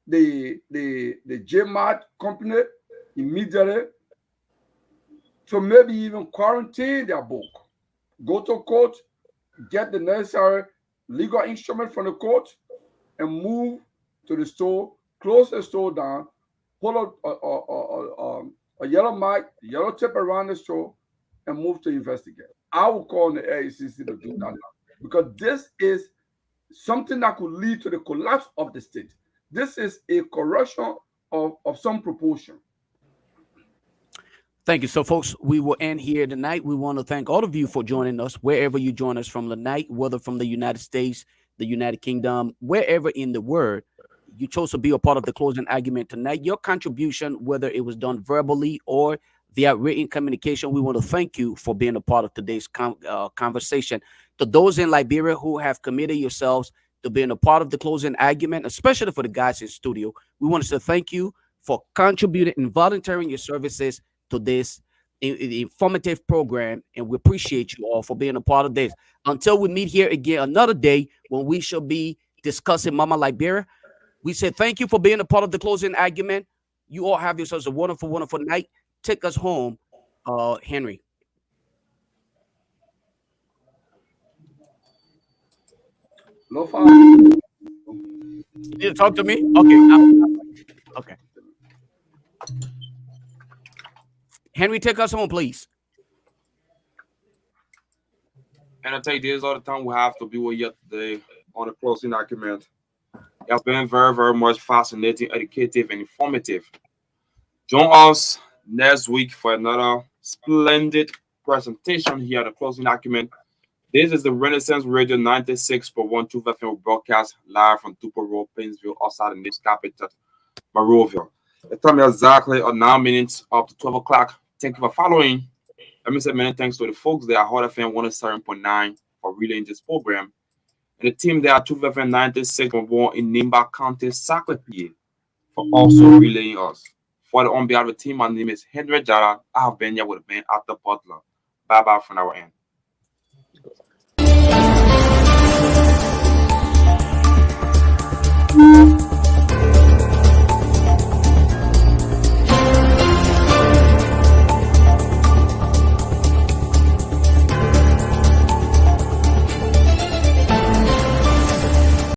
the JMAT company immediately, to maybe even quarantine their book, go to court, get the necessary legal instrument from the court, and move to the store, close the store down, pull a yellow mic, yellow tape around the store, and move to investigate. I will call on the AICC to do that now, because this is something that could lead to the collapse of the state. This is a corruption of some proportion. Thank you. So, folks, we will end here tonight. We want to thank all of you for joining us, wherever you join us from tonight, whether from the United States, the United Kingdom, wherever in the world, you chose to be a part of the closing argument tonight. Your contribution, whether it was done verbally or via written communication, we want to thank you for being a part of today's conversation. To those in Liberia who have committed yourselves to being a part of the closing argument, especially for the guys in studio, we want to thank you for contributing and volunteering your services to this informative program, and we appreciate you all for being a part of this. Until we meet here again another day when we shall be discussing Mama Liberia, we say thank you for being a part of the closing argument. You all have yourselves a wonderful, wonderful night. Take us home, Henry. Lofa. You need to talk to me? Okay. Okay. Henry, take us home, please. And I take this all the time we have to be with you today on the closing document. It has been very, very much fascinating, educative, and informative. Join us next week for another splendid presentation here at the closing document. This is the Renaissance Radio 96.12 FM broadcast live from Tupper Road, Painesville, outside the nation's capital, Monrovia. The time is exactly 9 minutes up to 12 o'clock. Thank you for following. Let me say many thanks to the folks there at Hot FM 107.9 for relaying this program, and the team there at 2 FM 96.1 in Nimba County, Saclay, for also relaying us. For the on behalf of the team, my name is Henry Jara. I have been here with the band at the Butler. Bye bye from our end.